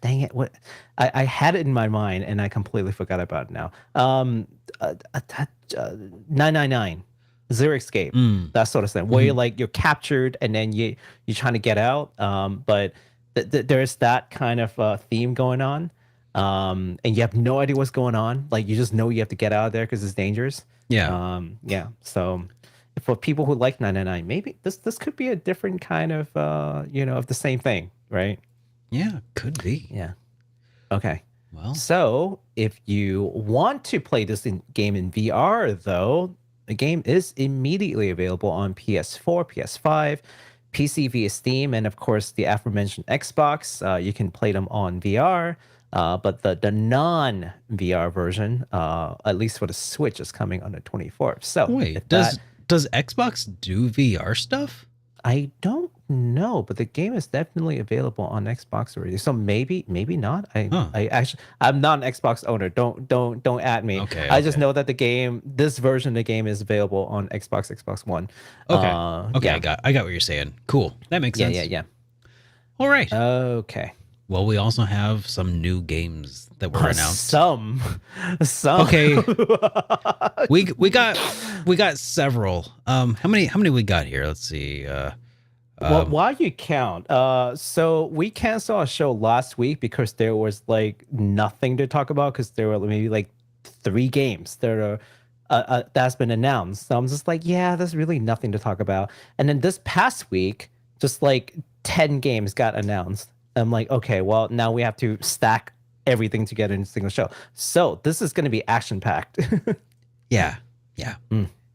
Dang it! What I had it in my mind and I completely forgot about it now. 999, Zero Escape, that sort of thing, where you're captured and then you're trying to get out. But there's that kind of theme going on. And you have no idea what's going on. Like, you just know you have to get out of there because it's dangerous. Yeah. Yeah. So for people who like 999, maybe this could be a different kind of of the same thing, right? Yeah, could be. Yeah. Okay. Well, so if you want to play this game in VR, though, the game is immediately available on PS4, PS5, PC via Steam, and of course the aforementioned Xbox. You can play them on VR. But the non-VR version, at least for the Switch, is coming on the 24th. So wait, does Xbox do VR stuff? I don't know, but the game is definitely available on Xbox already. So maybe not. I'm not an Xbox owner. Don't at me. Okay. I just know that this version of the game is available on Xbox One. Okay. Okay, Yeah. I got what you're saying. Cool. That makes sense. Yeah. All right. Okay. Well, we also have some new games that were announced. Some. Okay. we got several. How many we got here? Let's see. Well, while you count, so we canceled our show last week because there was like nothing to talk about because there were maybe like 3 games that are that's been announced. So I'm just like, yeah, there's really nothing to talk about. And then this past week, just like 10 games got announced. I'm like, okay, well, now we have to stack everything together in a single show. So this is going to be action-packed. Yeah.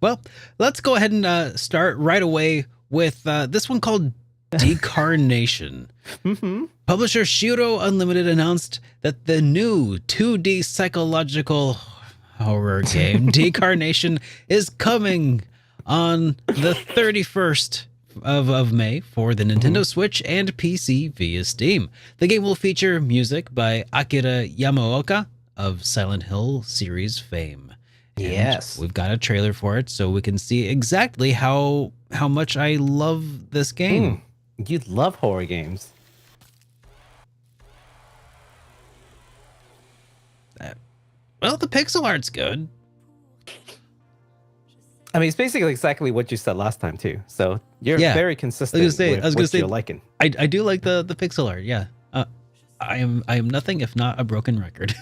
Well, let's go ahead and start right away with this one called Decarnation. Publisher Shiro Unlimited announced that the new 2D psychological horror game, Decarnation, is coming on the 31st of May for the Nintendo Switch and PC via Steam. The game will feature music by Akira Yamaoka of Silent Hill series fame. And yes, we've got a trailer for it, so we can see exactly how much I love this game. You love horror games. Well, the pixel art's good. I mean, it's basically exactly what you said last time too. So you're very consistent. I was gonna say, you're liking. I do like the pixel art. Yeah, I am nothing if not a broken record.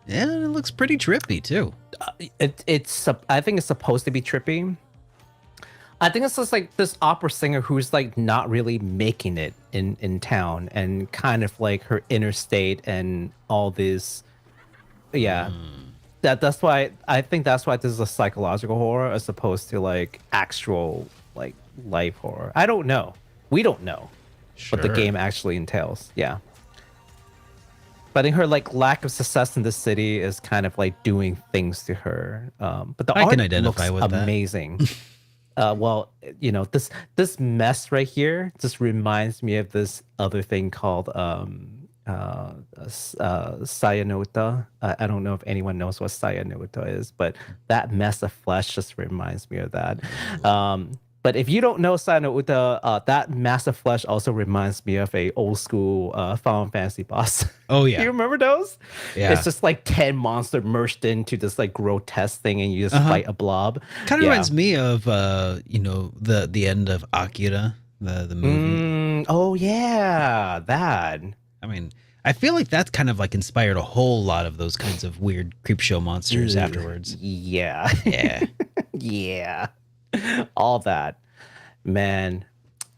Yeah, it looks pretty trippy too. I think it's supposed to be trippy. I think it's just like this opera singer who's like not really making it in town, and kind of like her inner state and all this. Yeah, that's why I think that's why this is a psychological horror as opposed to like actual like life horror. I don't know. We don't know what the game actually entails. Yeah. But I think her like lack of success in the city is kind of like doing things to her. But the art can identify looks with that. amazing. Well, you know, this mess right here just reminds me of this other thing called Cyanota. I don't know if anyone knows what Cyanota is, but that mess of flesh just reminds me of that. But if you don't know Nayuta, that massive flesh also reminds me of a old school Final Fantasy boss. Oh Do you yeah, remember those? It's yeah. just like 10 monster merged into this like grotesque thing and you just Uh-huh. fight a blob. Kind of Yeah. reminds me of the end of Akira, the movie. Oh yeah, that. I mean, I feel like that's kind of like inspired a whole lot of those kinds of weird creep show monsters Ugh, afterwards. yeah. Yeah. Yeah. All that. Man.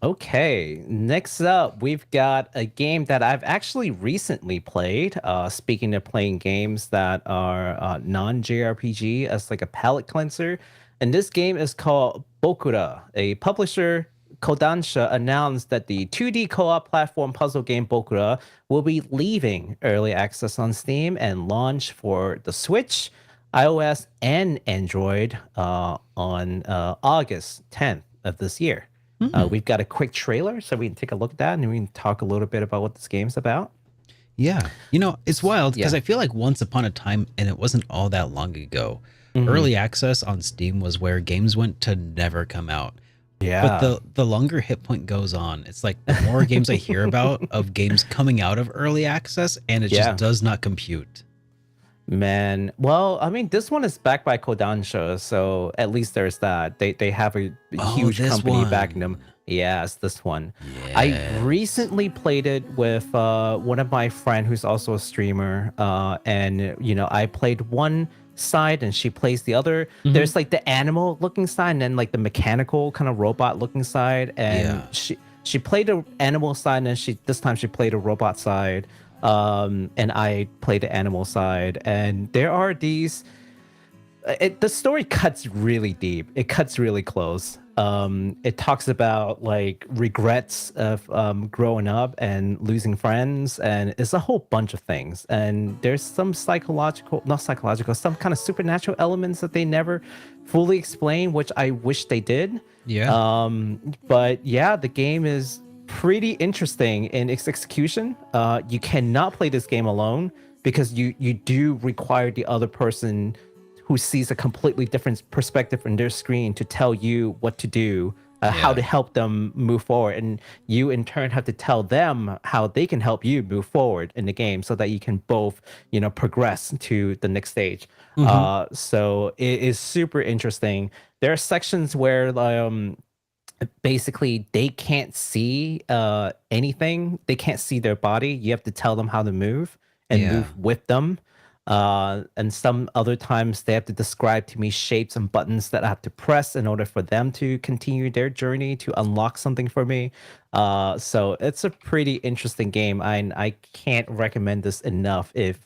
Okay, next up, we've got a game that I've actually recently played. Speaking of playing games that are non-JRPG as like a palate cleanser, and this game is called BOKURA. A publisher, Kodansha, announced that the 2D co-op platform puzzle game BOKURA will be leaving early access on Steam and launch for the Switch, iOS, and Android on August 10th of this year. We've got a quick trailer, so we can take a look at that and we can talk a little bit about what this game's about. Yeah. It's wild because Yeah. I feel like once upon a time, and it wasn't all that long ago, early access on Steam was where games went to never come out. But Yeah. the longer HitPoint goes on, it's like the more games I hear about of games coming out of early access, and it just Yeah. does not compute. Man, well, I mean, this one is backed by Kodansha, so at least there's that. They have a huge this company backing them. one. Yes, this one. I Yes. recently played it with one of my friend who's also a streamer, and I played one side and she plays the other. There's like the animal looking side and then like the mechanical kind of robot looking side, and Yeah. she played the animal side and this time she played a robot side. And I play the animal side, and there are these. The story cuts really deep. It cuts really close. It talks about like regrets of growing up and losing friends, and it's a whole bunch of things. And there's some not psychological, some kind of supernatural elements that they never fully explain, which I wish they did. Yeah. But yeah, the game is pretty interesting in its execution. You cannot play this game alone because you do require the other person who sees a completely different perspective in their screen to tell you what to do, how Yeah. to help them move forward, and you in turn have to tell them how they can help you move forward in the game so that you can both progress to the next stage. So it is super interesting. There are sections where basically they can't see anything. They can't see their body. You have to tell them how to move and Yeah. move with them. And some other times they have to describe to me shapes and buttons that I have to press in order for them to continue their journey to unlock something for me. So it's a pretty interesting game. I can't recommend this enough if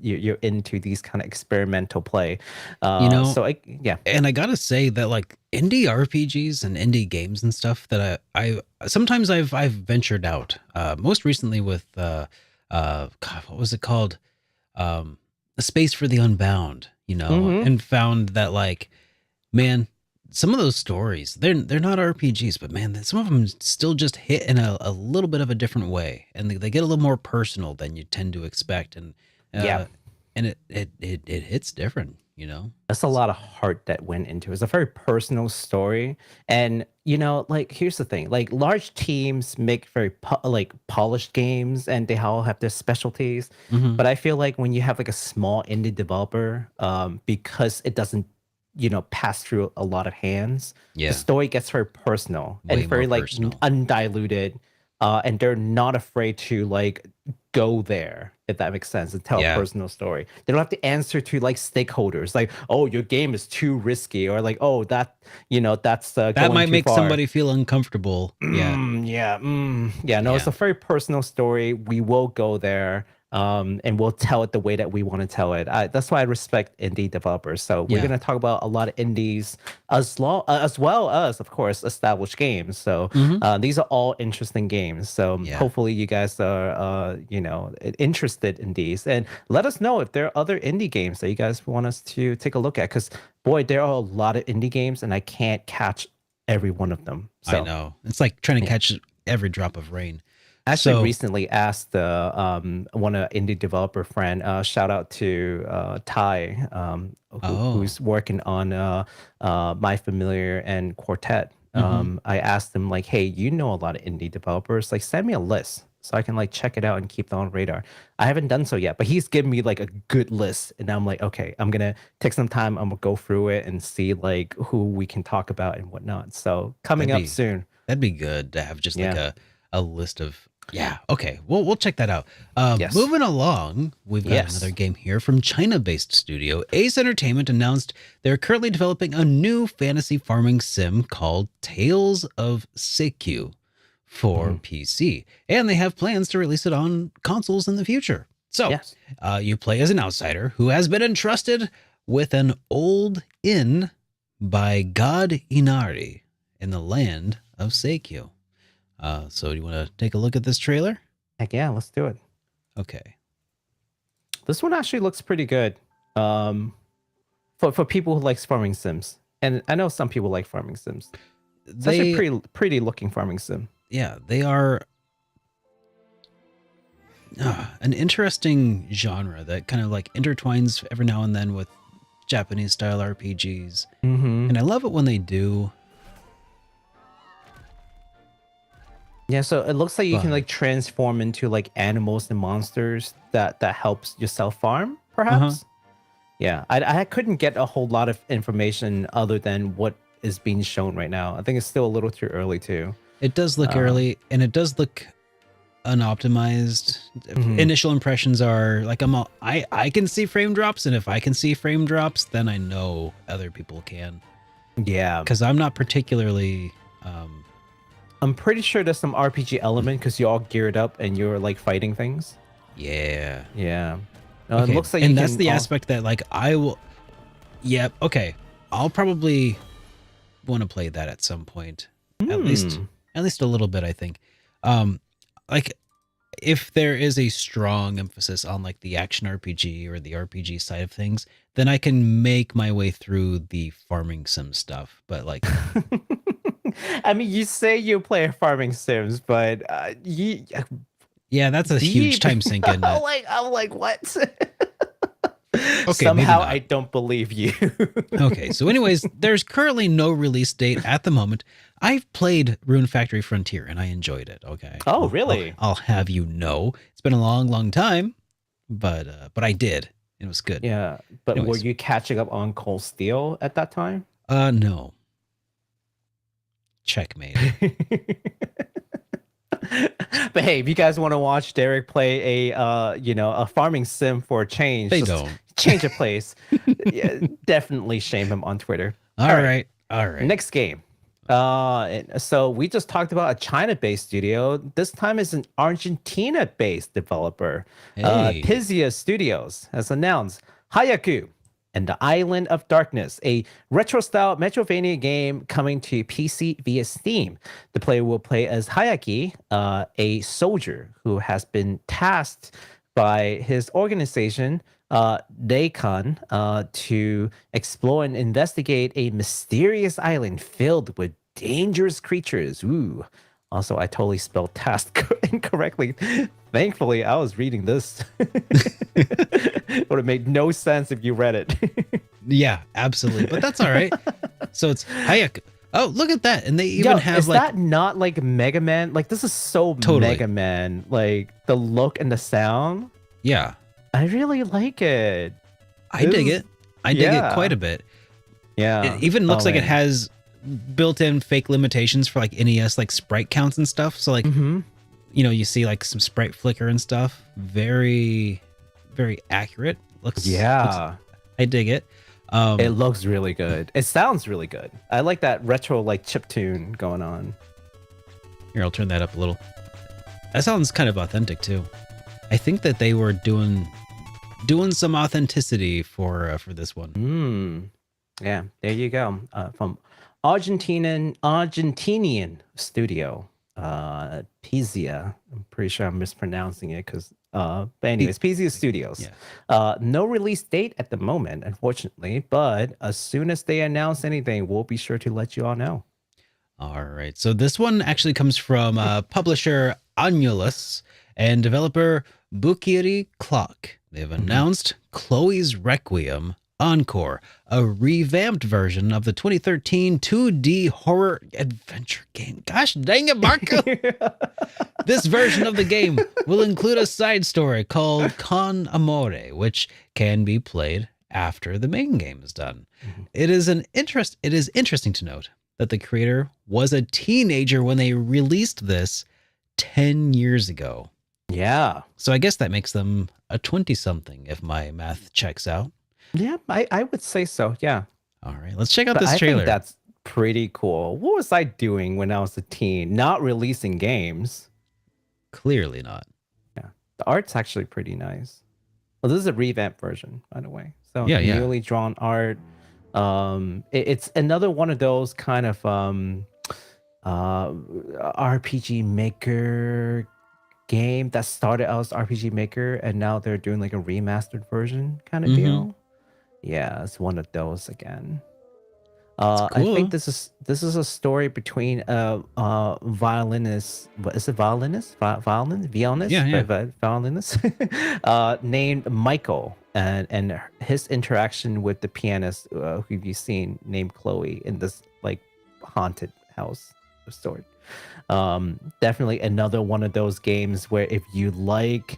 you're into these kind of experimental play. Yeah. And I gotta say that like indie RPGs and indie games and stuff that I sometimes I've ventured out. Most recently with God, what was it called? A Space for the Unbound, and found that like, man, some of those stories, they're not RPGs, but man, some of them still just hit in a little bit of a different way, and they get a little more personal than you tend to expect, and Yeah. and it hits different, That's a lot of heart that went into it. It's a very personal story. And, like, here's the thing. Like, large teams make very, polished games, and they all have their specialties. Mhm. But I feel like when you have, like, a small indie developer, because it doesn't, pass through a lot of hands, Yeah, the story gets very personal way and very, more like, personal. undiluted. And they're not afraid to, like, go there, if that makes sense, and tell a Yeah. personal story. They don't have to answer to like stakeholders, like, oh, your game is too risky, or like, oh, that's That going might too make far. somebody feel uncomfortable. Yeah. Yeah. No, it's Yeah. a very personal story. We will go there, and we'll tell it the way that we want to tell it. That's why I respect indie developers. So we're Yeah. gonna talk about a lot of indies as well as, of course, established games. So Mhm. these are all interesting games. So Yeah. hopefully you guys are interested in these, and let us know if there are other indie games that you guys want us to take a look at. Because boy, there are a lot of indie games, and I can't catch every one of them. So I know. It's like trying to catch every drop of rain. I actually So- recently asked one indie developer friend, shout out to Ty, who's working on My Familiar and Quartet. I asked him like, hey, you know a lot of indie developers, like send me a list so I can like check it out and keep them on radar. I haven't done so yet, but he's given me like a good list, and I'm like, okay, I'm gonna take some time, I'm gonna go through it and see like who we can talk about and whatnot. So coming up soon. That'd be good to have just like Yeah. a list of. Yeah. Okay. We'll check that out. Yes. Moving along, we've got another game here from China-based studio. Ace Entertainment announced they're currently developing a new fantasy farming sim called Tales of Seikyu for PC, and they have plans to release it on consoles in the future. So, Yes. You play as an outsider who has been entrusted with an old inn by God Inari in the land of Seikyu. So do you want to take a look at this trailer? Heck yeah, let's do it. Okay. This one actually looks pretty good. For people who likes farming sims, and I know some people like farming sims. It's actually pretty looking farming sim. Yeah, they are an interesting genre that kind of like intertwines every now and then with Japanese style RPGs, and I love it when they do. Yeah, so it looks like you can like transform into like animals and monsters that helps yourself farm, perhaps. Yeah, I couldn't get a whole lot of information other than what is being shown right now. I think it's still a little too early too. It does look early, and it does look unoptimized. Initial impressions are like I can see frame drops, and if I can see frame drops, then I know other people can. Yeah, because I'm not particularly. I'm pretty sure there's some RPG element because you're all geared up and you're like fighting things. Yeah. Yeah. Okay. It looks like and that's the aspect that like I will. Yep. Yeah, okay. I'll probably want to play that at some point. At least a little bit, I think. Like if there is a strong emphasis on like the action RPG or the RPG side of things, then I can make my way through the farming sim stuff. But like. I mean, you say you play farming sims, but yeah, that's a huge time sink in it. I'm like, what? Okay, somehow I don't believe you. Okay, so anyways, there's currently no release date at the moment. I've played Rune Factory Frontier and I enjoyed it. Okay. Oh, really? I'll have you know, it's been a long time, but I did. It was good. Yeah, but anyways. Were you catching up on Cold Steel at that time? No. Checkmate. But hey, if you guys want to watch Derek play a farming sim for a change, they don't change of place. Yeah, definitely shame him on Twitter. All right. Next game. So we just talked about a China-based studio. This time it's an Argentina-based developer. Hey. Pizia Studios has announced Hayaku and the Island of Darkness, a retro-style Metroidvania game coming to PC via Steam. The player will play as Hayaku, a soldier who has been tasked by his organization, Daikon, to explore and investigate a mysterious island filled with dangerous creatures. Ooh. Also, I totally spelled task incorrectly. Thankfully, I was reading this. It would have made no sense if you read it. Yeah, absolutely. But that's all right. So it's Hayaku. Oh, look at that. And they even have is that not like Mega Man? Like, this is so totally Mega Man. Like, the look and the sound. Yeah. I really like it. I dig it. I dig it quite a bit. Yeah. It even looks like it has built-in fake limitations for like NES like sprite counts and stuff. So like you see like some sprite flicker and stuff. Very, very accurate. Looks I dig it. It looks really good. It sounds really good. I like that retro like chiptune going on. Here, I'll turn that up a little. That sounds kind of authentic too. I think that they were doing some authenticity for this one. Yeah, there you go. From Argentinian studio, Pizia. I'm pretty sure I'm mispronouncing it because, but anyways, Pizia Studios. Yeah. No release date at the moment, unfortunately, but as soon as they announce anything, we'll be sure to let you all know. All right. So this one actually comes from publisher Annulus and developer BOKURA. They've announced Chloe's Requiem, Encore, a revamped version of the 2013 2D horror adventure game. Gosh dang it, Marco! This version of the game will include a side story called Con Amore, which can be played after the main game is done. It is interesting to note that the creator was a teenager when they released this 10 years ago. Yeah. So I guess that makes them a 20-something if my math checks out. Yeah, I would say so. Yeah. All right, let's check out But this I trailer. think that's pretty cool. What was I doing when I was a teen? Not releasing games. Clearly not. Yeah. The art's actually pretty nice. Well, this is a revamped version, by the way. So Yeah. newly drawn art. It's another one of those kind of RPG Maker game that started out as RPG Maker and now they're doing like a remastered version kind of deal. Yeah, it's one of those again. Cool. I think this is a story between a violinist. What is it? Violinist? Violinist? Yeah. Violinist. Named Michael, and his interaction with the pianist who you've seen named Chloe in this like haunted house of sort. Definitely another one of those games where if you like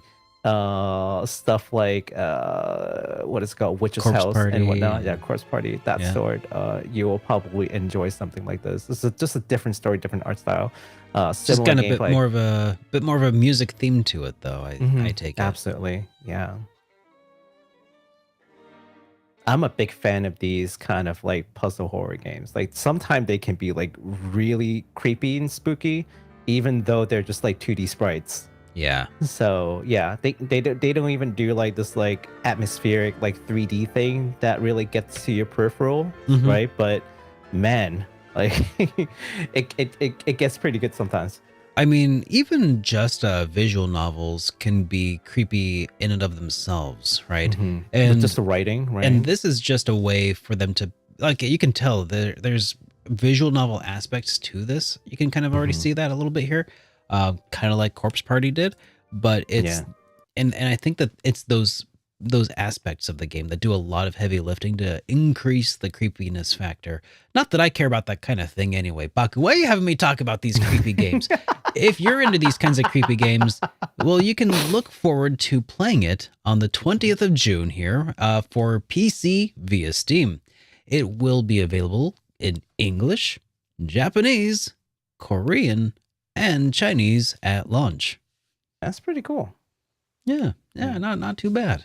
stuff like what is it called, Witch's Corpse House Party. and whatnot, Corpse Party, that Yeah. sort, you will probably enjoy something like this. This is just a different story, different art style, Just similar kind of gameplay. bit more of a music theme to it, though. I take it. Absolutely, yeah. I'm a big fan of these kind of like puzzle horror games. Like sometimes they can be like really creepy and spooky, even though they're just like 2D sprites. Yeah. So yeah, they don't even do like this like atmospheric like 3D thing that really gets to your peripheral, Mhm. right? But man, like it gets pretty good sometimes. I mean, even just visual novels can be creepy in and of themselves, right? With And just the writing, right? and this is just a way for them to, like, you can tell there's visual novel aspects to this. You can kind of already see that a little bit here, kind of like Corpse Party did, but it's and I think that it's those aspects of the game that do a lot of heavy lifting to increase the creepiness factor. Not that I care about that kind of thing anyway. Baku, why are you having me talk about these creepy games? If you're into these kinds of creepy games, well, you can look forward to playing it on the 20th of June here for PC via Steam. It will be available in English, Japanese, Korean, and Chinese at launch. That's pretty cool. Yeah, not too bad.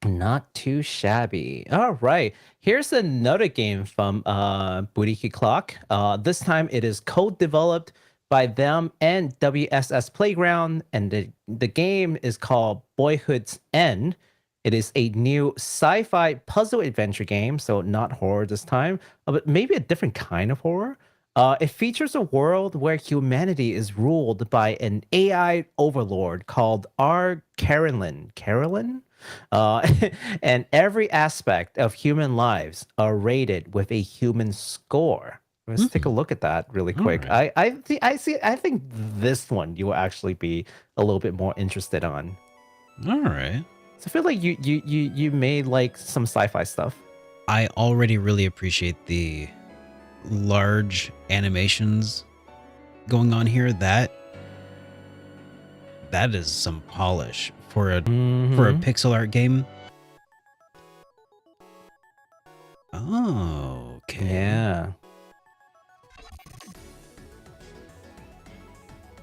Not too shabby. All right. Here's another game from Buriki Clock. This time it is co-developed by them and WSS Playground, and the game is called Boyhood's End. It is a new sci-fi puzzle adventure game, so not horror this time, but maybe a different kind of horror. It features a world where humanity is ruled by an AI overlord called R. Carolyn. Carolyn? And every aspect of human lives are rated with a human score. Let's take a look at that really quick. Right. I think this one you will actually be a little bit more interested on. All right. So I feel like you made like some sci-fi stuff. I already really appreciate the large animations going on here. That is some polish for a pixel art game. Oh, okay. Yeah.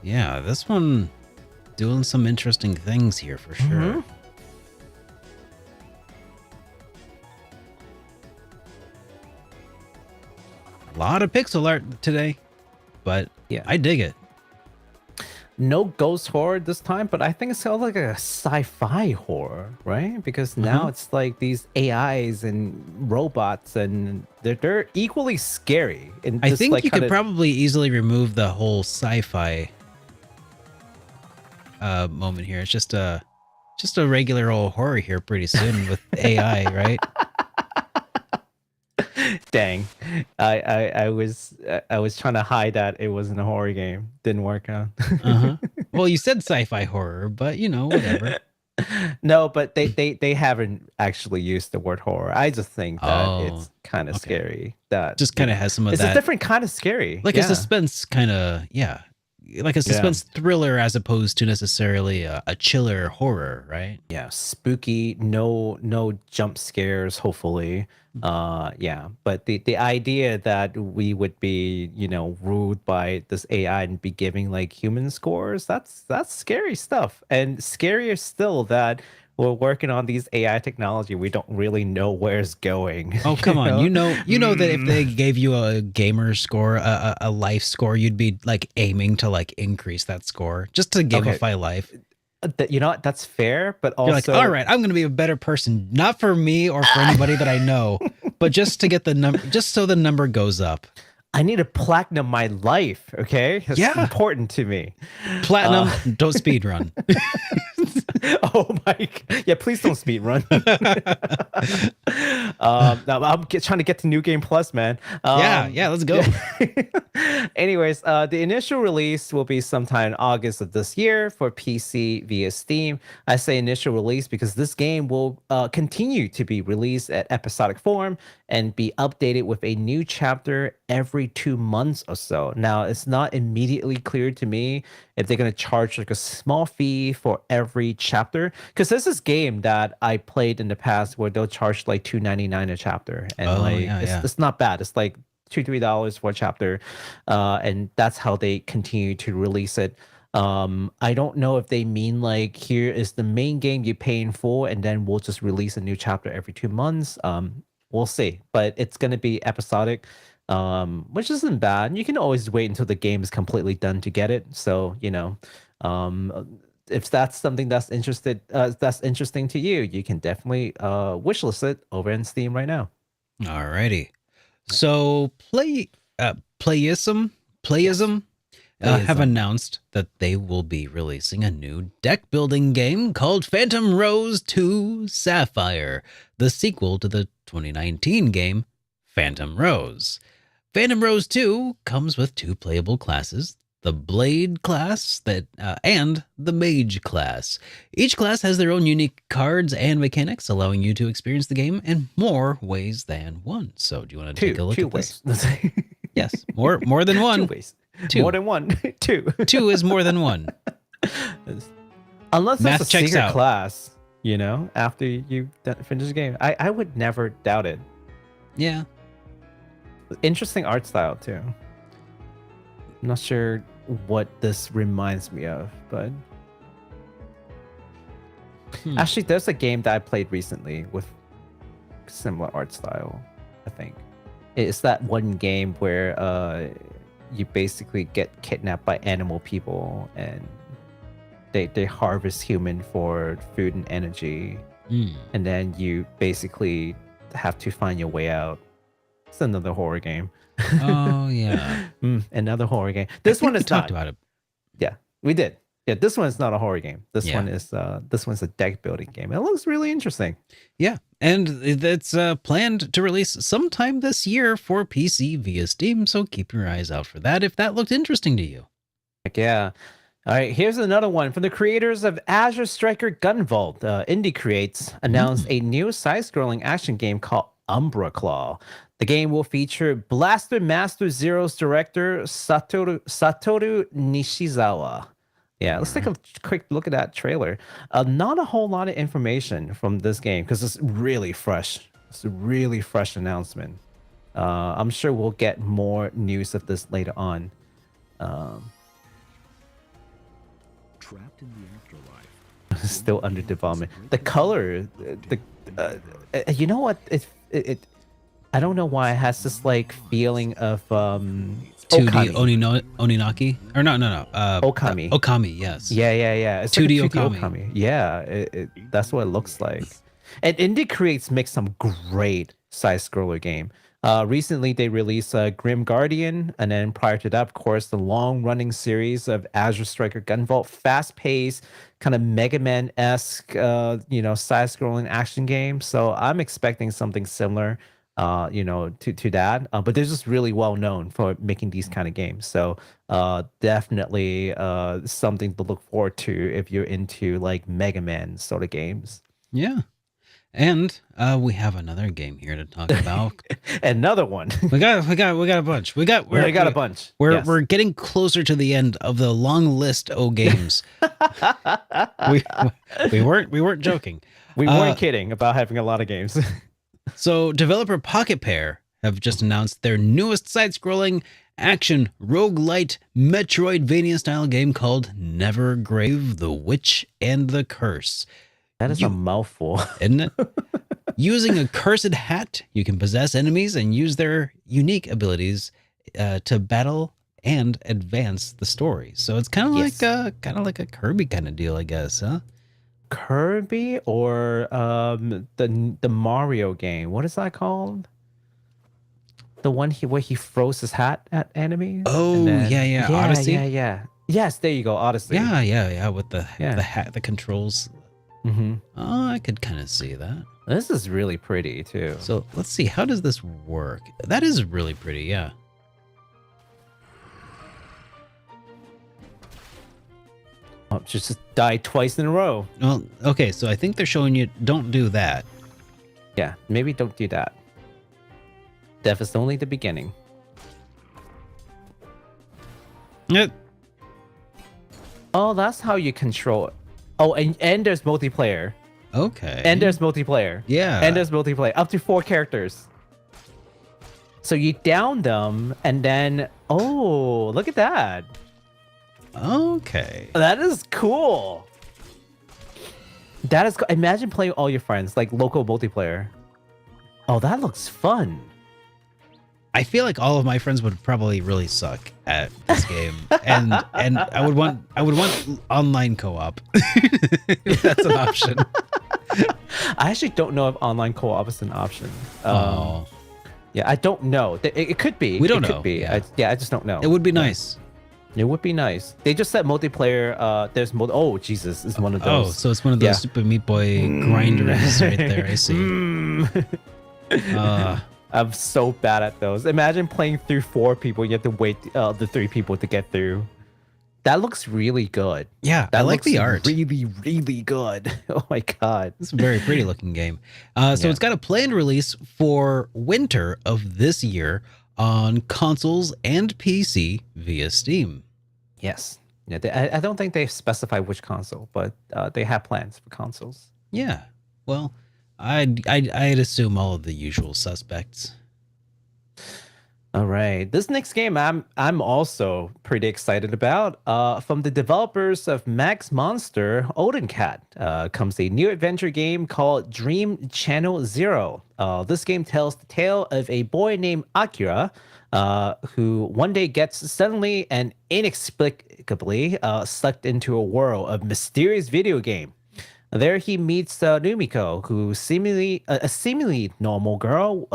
Yeah, this one doing some interesting things here for sure. A lot of pixel art today, but Yeah. I dig it. No ghost horror this time, but I think it's sort of like a sci-fi horror, right? Because now it's like these AIs and robots, and they're equally scary. And I just, think like, you could kinda- probably easily remove the whole sci-fi moment here. It's just a regular old horror here pretty soon with AI, right? Dang, I was trying to hide that it wasn't a horror game. Didn't work out. Well, you said sci-fi horror, but you know, whatever. No, but they haven't actually used the word horror. I just think that Oh, it's kind of okay. scary. That Just kind of has some of it's a that, different kind of scary. like a Yeah, suspense kind of, yeah, like a yeah, suspense thriller as opposed to necessarily a chiller horror, right? yeah. Spooky. No jump scares. Hopefully. Yeah. But the idea that we would be ruled by this AI and be giving like human scores, that's scary stuff. And scarier still that we're working on these AI technology. We don't really know where it's going. Oh, come on. You know that if Mm. they gave you a gamer score, a life score, you'd be like aiming to like increase that score just to Okay. gamify life. You know what? That's fair, but You're like, all also right, I'm going to be a better person, not for me or for anybody that I know, but just to get the number, just so the number goes up. I need to platinum my life. Okay, it's Yeah. important to me. Platinum, don't speed run. Oh my! Yeah, please don't speed run. Now I'm trying to get to New Game Plus, man. Yeah, let's go. Anyways, the initial release will be sometime in August of this year for PC via Steam. I say initial release because this game will continue to be released at episodic form and be updated with a new chapter every 2 months or so. Now, it's not immediately clear to me if they're going to charge like a small fee for every chapter, because there's this game that I played in the past where they'll charge like $2.99 a chapter, and Oh, like yeah. it's not bad. It's like $2-3 for a chapter, and that's how they continue to release it. I don't know if they mean like here is the main game you pay in full, and then we'll just release a new chapter every 2 months. We'll see, but it's going to be episodic, which isn't bad. You can always wait until the game is completely done to get it. So if that's something that's interesting to you, you can definitely wishlist it over in Steam right now. Alrighty. So Playism Yes. have Playism. announced that they will be releasing a new deck building game called Phantom Rose 2 Sapphire, the sequel to the 2019 game Phantom Rose. Phantom Rose 2 comes with 2 playable classes, the Blade class and the Mage class. Each class has their own unique cards and mechanics, allowing you to experience the game in more ways than one. So do you want to take a look at this? Ways. Yes, more than one. 2 ways. Two. More than one. 2. 2 is more than 1. Unless Math it's a checks secret out. class, after you finish the game. I would never doubt it. Yeah. Interesting art style too. I'm not sure what this reminds me of, but actually there's a game that I played recently with similar art style. I think it's that one game where you basically get kidnapped by animal people and they harvest human for food and energy, and then you basically have to find your way out. It's another horror game. Oh yeah. Another horror game. This one is talked not. about it. Yeah, we did. Yeah, this one is not a horror game. This Yeah. one's a deck building game. It looks really interesting. Yeah, and it's planned to release sometime this year for PC via Steam, so keep your eyes out for that if that looked interesting to you. Heck yeah. All right, here's another one from the creators of Azure Striker Gunvolt. Indie Creates announced a new side-scrolling action game called Umbraclaw. The game will feature Blaster Master Zero's director Satoru Nishizawa. Yeah, let's take a quick look at that trailer. Not a whole lot of information from this game because it's really fresh. It's a really fresh announcement. I'm sure we'll get more news of this later on. Trapped in the afterlife. Still under development. The color, you know what? It I don't know why it has this like feeling of 2D Oninaki? Or no. Okami. Okami, yes. Yeah. It's 2D like a Okami. Yeah, that's what it looks like. And Indie Creates makes some great side-scroller game. Recently, they released Grim Guardian, and then prior to that, of course, the long-running series of Azure Striker Gunvolt, fast-paced, kind of Mega Man-esque, side-scrolling action game. So I'm expecting something similar. to that. But they're just really well known for making these kind of games. So definitely something to look forward to if you're into like Mega Man sort of games. Yeah. And we have another game here to talk about. Another one. we got a bunch. We got a bunch. We're getting closer to the end of the long list of games. we weren't joking. We weren't kidding about having a lot of games. So developer Pocket Pair have just announced their newest side-scrolling action roguelite Metroidvania style game called Nevergrave: The Witch and the Curse. That is a mouthful. Isn't it? Using a cursed hat, you can possess enemies and use their unique abilities to battle and advance the story. So it's kind of like a Kirby kind of deal, I guess, huh? Kirby or the Mario game. What is that called? The one where he throws his hat at enemies. Oh, yeah. Odyssey. Yeah. Yes, there you go. Odyssey. Yeah. With the hat, the controls. Mm-hmm. Oh, I could kind of see that. This is really pretty too. So let's see. How does this work? That is really pretty. Yeah. Oh, just died twice in a row. Well, okay. So I think they're showing you don't do that. Yeah, maybe don't do that. Death is only the beginning. Yep. Oh, that's how you control it. Oh, and there's multiplayer. Okay. And there's multiplayer. Yeah. And there's multiplayer. Up to 4 characters. So you down them, and then... Oh, look at that. Okay. That is cool. That is... Imagine playing all your friends, like local multiplayer. Oh, that looks fun. I feel like all of my friends would probably really suck at this game, and I would want online co-op. If that's an option. I actually don't know if online co-op is an option. Oh, yeah, I don't know. It could be. We don't it know. Could be. Yeah. I just don't know. it would be nice. It would be nice. They just said multiplayer. There's Oh Jesus, it's one of Oh, those. so it's one of those Super Meat Boy grinders right there. I see. I'm so bad at those. Imagine playing through 4 people. You have to wait the 3 people to get through. That looks really good. Yeah, I like the art. Really, really good. Oh my god. It's a very pretty looking game. So it's got a planned release for winter of this year on consoles and PC via Steam. Yes. Yeah. I don't think they specify which console, but they have plans for consoles. Yeah. Well, I'd assume all of the usual suspects. All right, this next game I'm also pretty excited about. From the developers of Max Monster, Olden Cat, comes a new adventure game called Dream Channel Zero. This game tells the tale of a boy named Akira, who one day gets suddenly and inexplicably sucked into a world of mysterious video game. There he meets Numiko, who seemingly a seemingly normal girl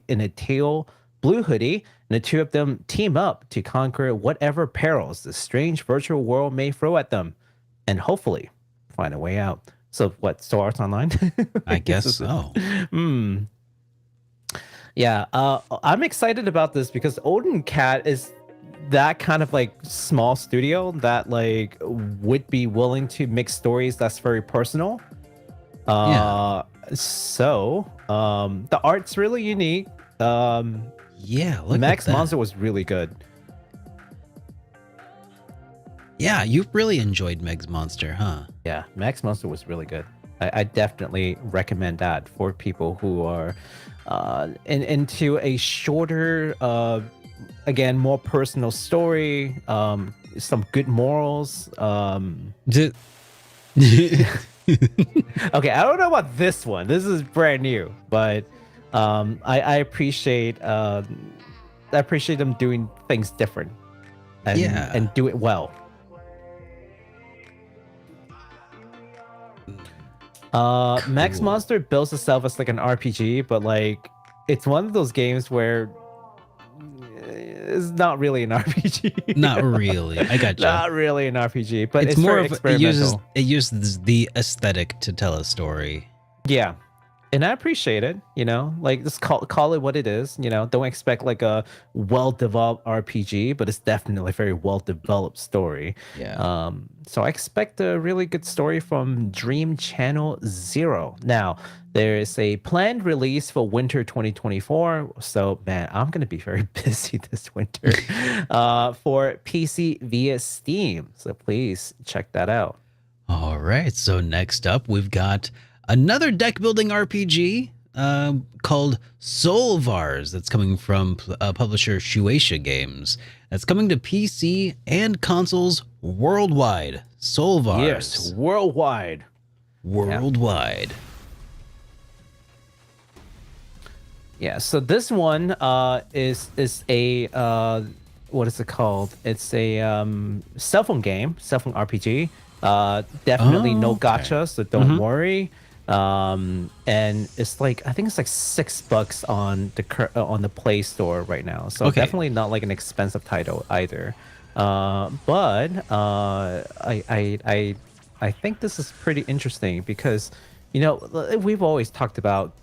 in a teal blue hoodie, and the two of them team up to conquer whatever perils the strange virtual world may throw at them, and hopefully find a way out. So what, Sword Arts Online? I guess so. Yeah, I'm excited about this because Olden Cat is that kind of like small studio that like would be willing to make stories that's very personal. So the art's really unique. Yeah, look Max at that. Monster was really good. Yeah, you really enjoyed Meg's Monster, huh? Yeah, Max Monster was really good. I definitely recommend that for people who are into a shorter, again, more personal story, some good morals. Okay, I don't know about this one. This is brand new, but I appreciate them doing things different and do it well. Cool. Max Monster builds itself as like an RPG, but like it's one of those games where it's not really an RPG. Not really. I got you. Not really an RPG, but it's more very of experimental. it uses the aesthetic to tell a story. Yeah, and I appreciate it. You know, like just call it what it is. You know, don't expect like a well-developed RPG, but it's definitely a very well-developed story. Yeah. So I expect a really good story from Dream Channel Zero. Now, there is a planned release for winter 2024. So, man, I'm going to be very busy this winter for PC via Steam. So please check that out. All right. So next up, we've got another deck building RPG called SOULVARS that's coming from publisher Shueisha Games. That's coming to PC and consoles worldwide. SOULVARS. Yes, worldwide. Worldwide. Yeah, so this one is a what is it called? It's a cell phone game, cell phone RPG. Definitely no gacha, so don't worry. And it's like I think it's like $6 on the Play Store right now. So definitely not like an expensive title either. But I think this is pretty interesting because we've always talked about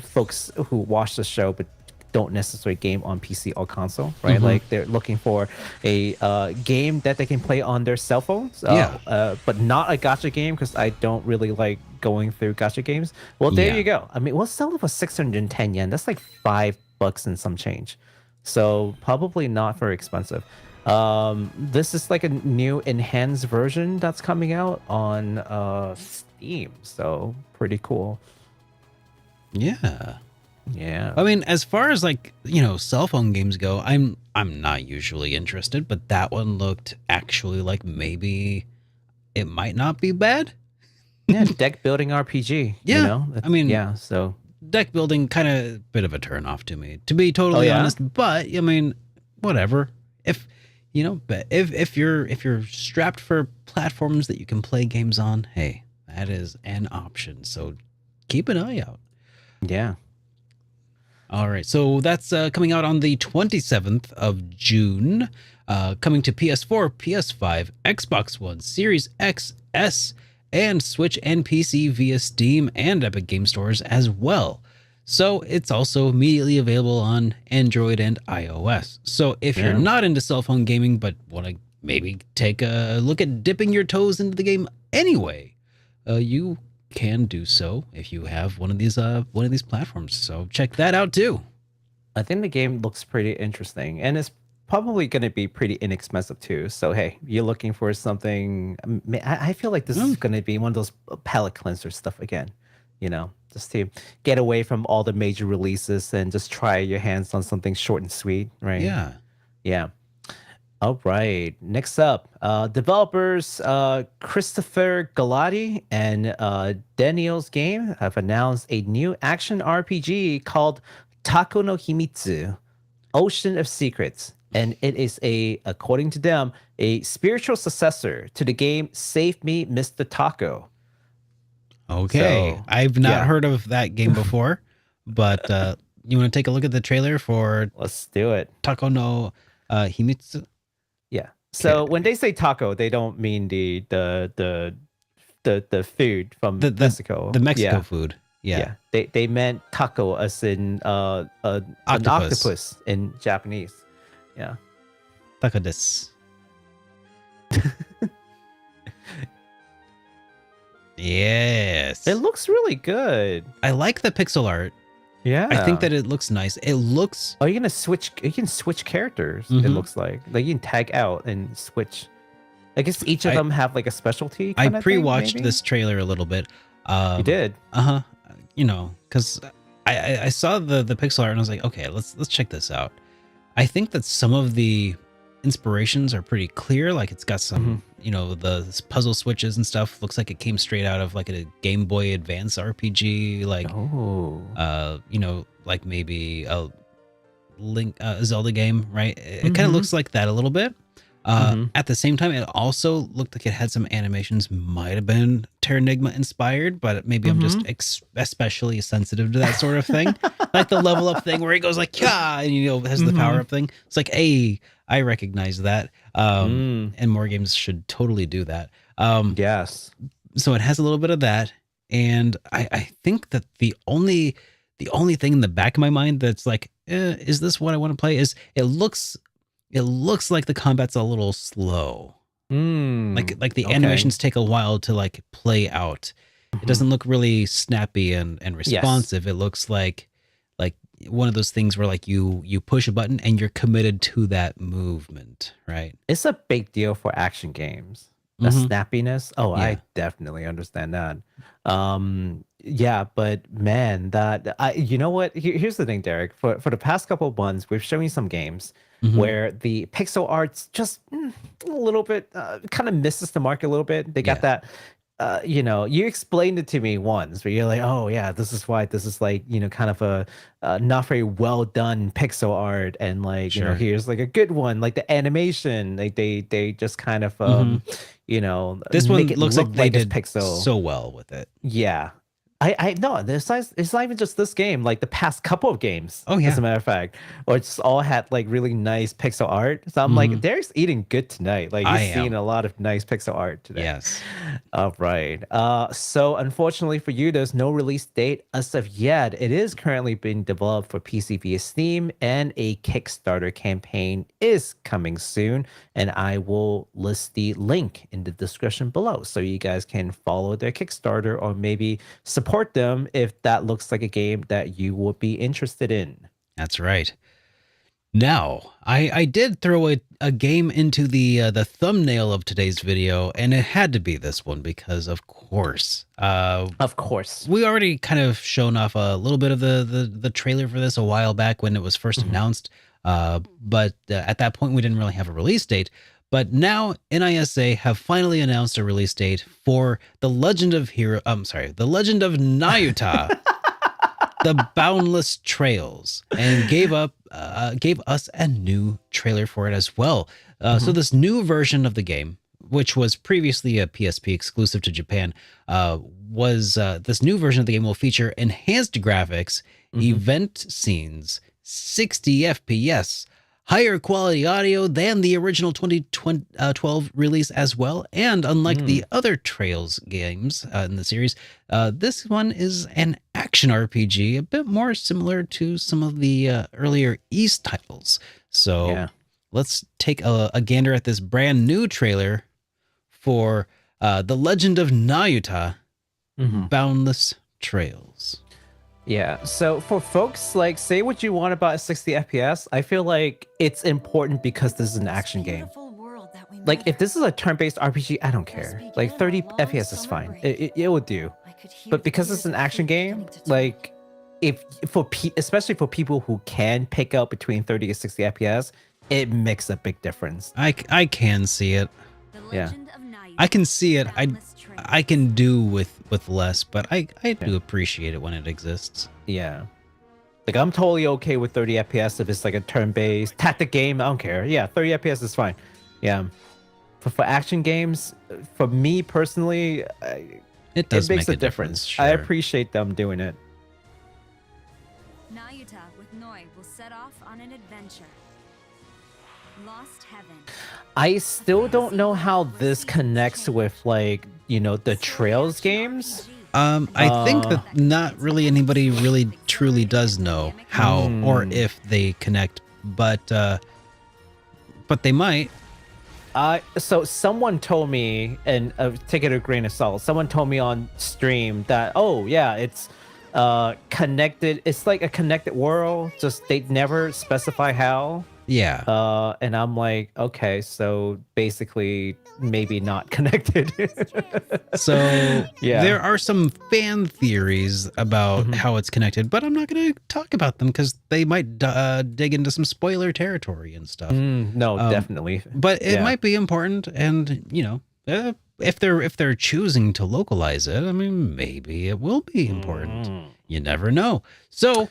folks who watch the show but don't necessarily game on PC or console, right? Like they're looking for a game that they can play on their cell phones, but not a gacha game because I don't really like going through gacha games. Well, there you go. I mean, we'll sell it for 610 yen. That's like $5 and some change. So probably not very expensive. This is like a new enhanced version that's coming out on Steam. So pretty cool. Yeah. Yeah. I mean, as far as like, cell phone games go, I'm not usually interested, but that one looked actually like maybe it might not be bad. Yeah, deck building RPG. Yeah. I mean, so deck building kind of bit of a turn off to me, to be totally honest, but I mean, whatever. If you're strapped for platforms that you can play games on, hey, that is an option. So keep an eye out. Yeah. All right, so that's coming out on the 27th of June, coming to PS4, PS5, Xbox One, Series X, S, and Switch and PC via Steam and Epic Game Stores as well. So it's also immediately available on Android and iOS. So if you're not into cell phone gaming but want to maybe take a look at dipping your toes into the game anyway, you can do so if you have one of these platforms. So check that out too. I think the game looks pretty interesting, and it's probably going to be pretty inexpensive too. So hey, you're looking for something. I feel like this is going to be one of those palate cleanser stuff again. Just to get away from all the major releases and just try your hands on something short and sweet, right? Yeah. All right. Next up, developers Christopher Galati and Daniel's Game have announced a new action RPG called Tako no Himitsu, Ocean of Secrets. And it is according to them, a spiritual successor to the game Save Me, Mr. Tako. Okay. So, I've not heard of that game before, but you want to take a look at the trailer for Let's do it. Tako no Himitsu? Yeah. So when they say taco, they don't mean the food from Mexico. The Mexico food. Yeah. They meant taco as in an octopus in Japanese. Yeah. Tako desu. Yes. It looks really good. I like the pixel art. Yeah. I think that it looks nice. It looks... Oh, you can switch characters, it looks like. Like you can tag out and switch. I guess each of them have like a specialty. I pre-watched this trailer a little bit. You did? Uh-huh. Because I saw the pixel art and I was like, okay, let's check this out. I think that some of the inspirations are pretty clear. Like it's got some, the puzzle switches and stuff. Looks like it came straight out of like a Game Boy Advance RPG. Like, like maybe a Zelda game, right? It kind of looks like that a little bit. At the same time, it also looked like it had some animations, might have been Terranigma inspired, but maybe I'm just especially sensitive to that sort of thing. Like the level up thing where he goes like, yeah, and has the power up thing. It's like, hey, I recognize that. And more games should totally do that. Yes. So it has a little bit of that. and I think that the only thing in the back of my mind that's like, is this what I want to play? Is it looks like the combat's a little slow. Like the animations take a while to like play out. It doesn't look really snappy and responsive. It looks like one of those things where like you push a button and you're committed to that movement, right? It's a big deal for action games. The snappiness. Oh, yeah. I definitely understand that. Yeah, but man, you know what? Here's the thing, Derek. For the past couple of months, we've shown you some games where the pixel art's just a little bit kind of misses the mark a little bit. They got that. You know, you explained it to me once where you're like, oh yeah, this is why this is like, you know, kind of a not very well done pixel art, and like, you know, here's like a good one, like the animation, like they just kind of you know, this one looks like they did pixel so well with it. Yeah. I know it's not even just this game, like the past couple of games. Oh yeah, as a matter of fact, or it's all had like really nice pixel art. So I'm like, Derek's eating good tonight. Like he's seen a lot of nice pixel art today. Yes. All right. So unfortunately for you, there's no release date as of yet. It is currently being developed for PC via Steam, and a Kickstarter campaign is coming soon. And I will list the link in the description below so you guys can follow their Kickstarter or maybe support them if that looks like a game that you would be interested in. That's right. Now, I did throw a game into the thumbnail of today's video, and it had to be this one because, of course, we already kind of shown off a little bit of the trailer for this a while back when it was first announced. But at that point, we didn't really have a release date. But now NISA have finally announced a release date for The Legend of Nayuta, The Boundless Trails, and gave us a new trailer for it as well. So this new version of the game, which was previously a PSP exclusive to Japan, this new version of the game will feature enhanced graphics, event scenes, 60 FPS, higher quality audio than the original 2012 release as well. And unlike the other Trails games in the series, this one is an action RPG, a bit more similar to some of the earlier East titles. So let's take a gander at this brand new trailer for The Legend of Nayuta, Boundless Trails. Yeah, so for folks, like, say what you want about 60 FPS, I feel like it's important because this is an action game. Like, if this is a turn-based RPG, I don't care. Like, 30 FPS is fine. It will do. But because it's an action game, like, especially for people who can pick up between 30 and 60 FPS, it makes a big difference. I can see it. Yeah. I can see it. I can do with less, but I do appreciate it when it exists. Yeah. Like, I'm totally okay with 30 FPS if it's like a turn-based tactic game. I don't care. Yeah, 30 FPS is fine. Yeah. For action games, for me personally, it does makes make a difference. Sure. I appreciate them doing it. Nayuta with Noi will set off on an adventure. Lost Heaven. I still don't know how this connects with, like, you know, the Trails games. I think that not really anybody really truly does know how or if they connect, but they might. So someone told me, and take it with a grain of salt, someone told me on stream that, oh yeah, it's connected. It's like a connected world, just they never specify how. Yeah. And I'm like, okay, so basically maybe not connected. So yeah, there are some fan theories about how it's connected, but I'm not going to talk about them because they might dig into some spoiler territory and stuff. No, definitely. But it might be important, and you know, if they're choosing to localize it, I mean, maybe it will be important. You never know. So,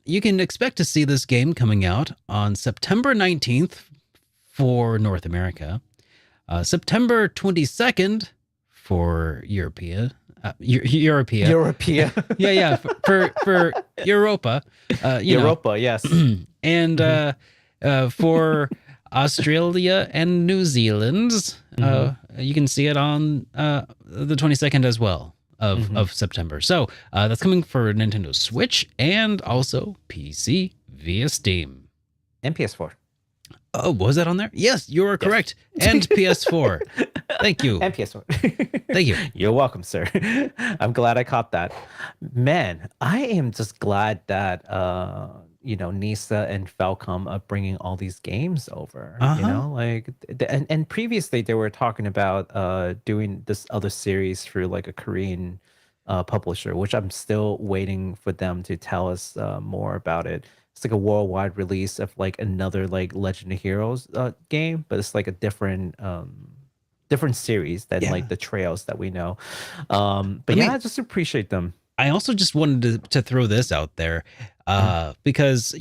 you can expect to see this game coming out on September 19th for North America, September 22nd for Europea. Europea. Yeah, for Europa. Europa, yes. And for Australia and New Zealand, you can see it on the 22nd as well. of September. So that's coming for Nintendo Switch and also PC via Steam. And PS4. Oh, was that on there? Yes, you are correct. And PS4. Thank you. And PS4. Thank you. You're welcome, sir. I'm glad I caught that. Man, I am just glad that Nisa and Falcom are bringing all these games over. Like, and previously they were talking about doing this other series through like a Korean publisher, which I'm still waiting for them to tell us more about it. It's like a worldwide release of like another like Legend of Heroes game, but it's like a different series than like the Trails that we know. But I just appreciate them. I also just wanted to throw this out there because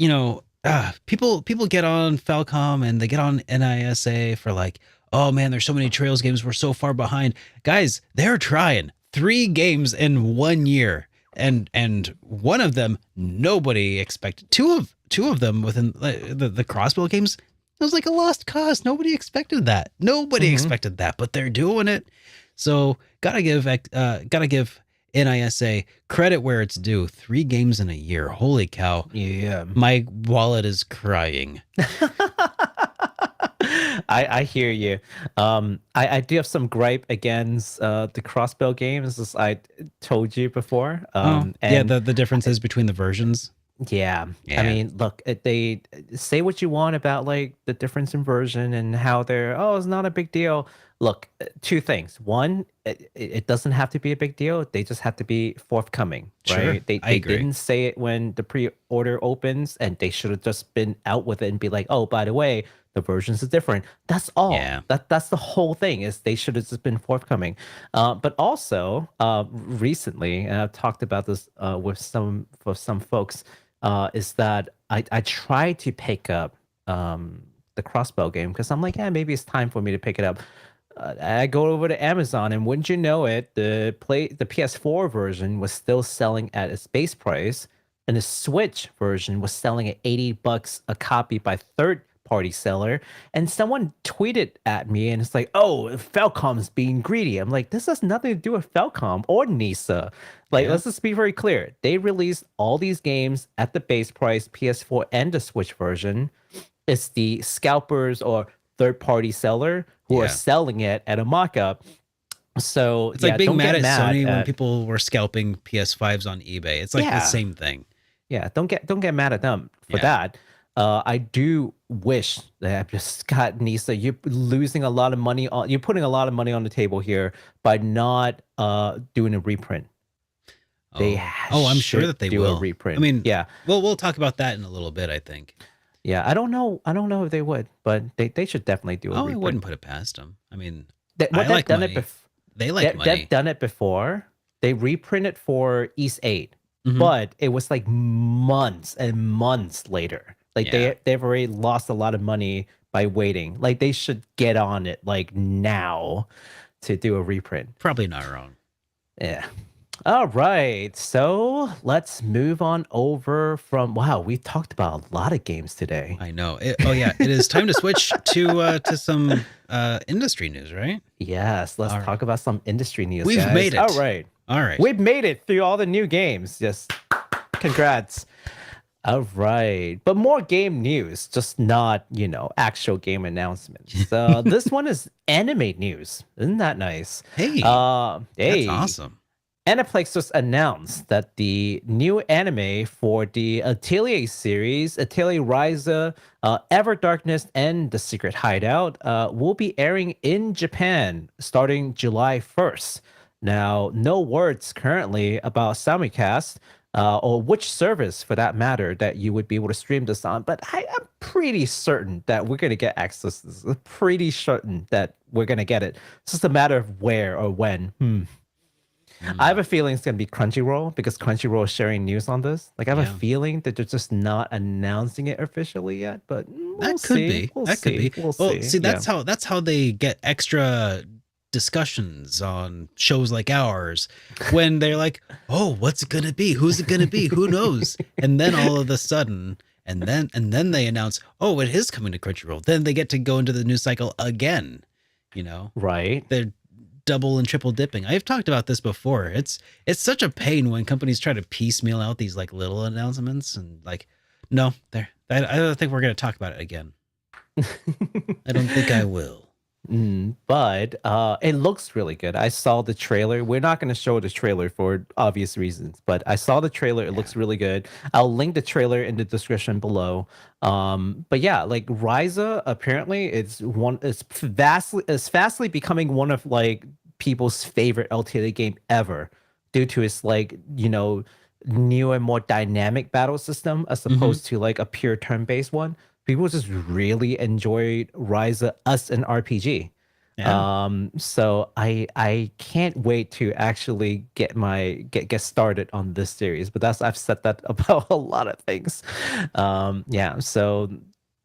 people get on Falcom and they get on NISA for like, oh man, there's so many Trails games, we're so far behind. Guys, they're trying 3 games in 1 year. And one of them nobody expected. Two of them within the Crossbow games, it was like a lost cause. Nobody expected that. Nobody expected that, but they're doing it. So gotta give NISA credit where it's due. 3 games in a year. Holy cow! Yeah, my wallet is crying. I hear you. I do have some gripe against the Crossbow games, as I told you before. The differences between the versions. Yeah. I mean, look, they say what you want about like the difference in version and how it's not a big deal. Look, 2 things. One, it doesn't have to be a big deal. They just have to be forthcoming, right? Sure, They didn't say it when the pre-order opens, and they should have just been out with it and be like, oh, by the way, the versions are different. That's all. Yeah. That's the whole thing, is they should have just been forthcoming. But also, recently, and I've talked about this with some folks, is that I tried to pick up the Crossbow game because I'm like, maybe it's time for me to pick it up. I go over to Amazon, and wouldn't you know it, the PS4 version was still selling at its base price, and the Switch version was selling at $80 a copy by third-party seller. And someone tweeted at me, and it's like, oh, Falcom's being greedy. I'm like, this has nothing to do with Falcom or Nisa. Like, let's just be very clear. They released all these games at the base price, PS4 and the Switch version. It's the scalpers or third-party seller who are selling it at a mock-up. So it's like being mad at Sony when people were scalping PS5s on eBay. It's like the same thing. Yeah, don't get mad at them for that. I do wish that I've just got Nisa. You're putting a lot of money on the table here by not doing a reprint. I'm sure that they do will a reprint. I mean, we'll talk about that in a little bit, I think. Yeah, I don't know if they would, but they should definitely do a reprint. I wouldn't put it past them. I mean, they like money. They've done it before. They reprinted for East 8, but it was like months and months later. Like they've already lost a lot of money by waiting. Like they should get on it like now to do a reprint. Probably not wrong. Yeah. All right, so let's move on over from. Wow, we talked about a lot of games today. I know. It is time to switch to some industry news, right? Yes, let's talk about some industry news. We've made it. All right, we've made it through all the new games. Just congrats. All right, but more game news, just not actual game announcements. So this one is anime news. Isn't that nice? Hey, that's awesome. Aniplex just announced that the new anime for the Atelier series, Atelier Ryza, Ever Darkness, and The Secret Hideout, will be airing in Japan starting July 1st. Now, no words currently about simulcast or which service, for that matter, that you would be able to stream this on, but I am pretty certain that we're going to get access to this. I'm pretty certain that we're going to get it. It's just a matter of where or when. I have a feeling it's going to be Crunchyroll because Crunchyroll is sharing news on this. Like, I have a feeling that they're just not announcing it officially yet, but that could be. That could be. We'll see. That's how they get extra discussions on shows like ours when they're like, oh, what's it going to be? Who's it going to be? Who knows? And then all of a sudden, and then they announce, oh, it is coming to Crunchyroll. Then they get to go into the news cycle again, Right. They're double and triple dipping. I've talked about this before. It's such a pain when companies try to piecemeal out these like little announcements and like, no, there. I don't think we're gonna talk about it again. I don't think I will. But it looks really good. I saw the trailer. We're not going to show the trailer for obvious reasons, but I saw the trailer. It looks really good. I'll link the trailer in the description below. But yeah, like Ryza apparently it's fastly becoming one of like people's favorite LTA game ever due to its like, you know, new and more dynamic battle system as opposed to like a pure turn-based one. People just really enjoyed Ryza as an RPG. Yeah. So I can't wait to actually get started on this series. But I've said that about a lot of things. Yeah, so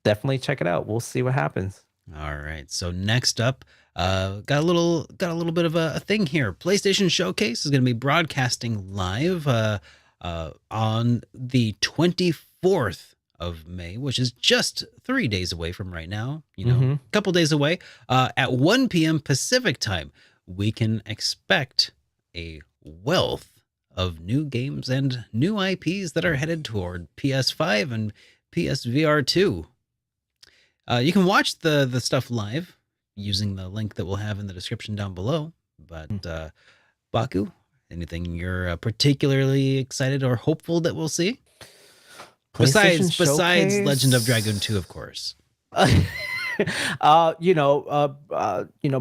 definitely check it out. We'll see what happens. All right. So next up, got a little bit of a thing here. PlayStation Showcase is going to be broadcasting live on the 24th of May, which is just 3 days away from right now, you know, a couple days away, at 1 p.m. Pacific time. We can expect a wealth of new games and new IPs that are headed toward PS5 and PSVR 2. You can watch the stuff live using the link that we'll have in the description down below. But Baku, anything you're particularly excited or hopeful that we'll see? Besides Legend of Dragoon 2, of course. You know,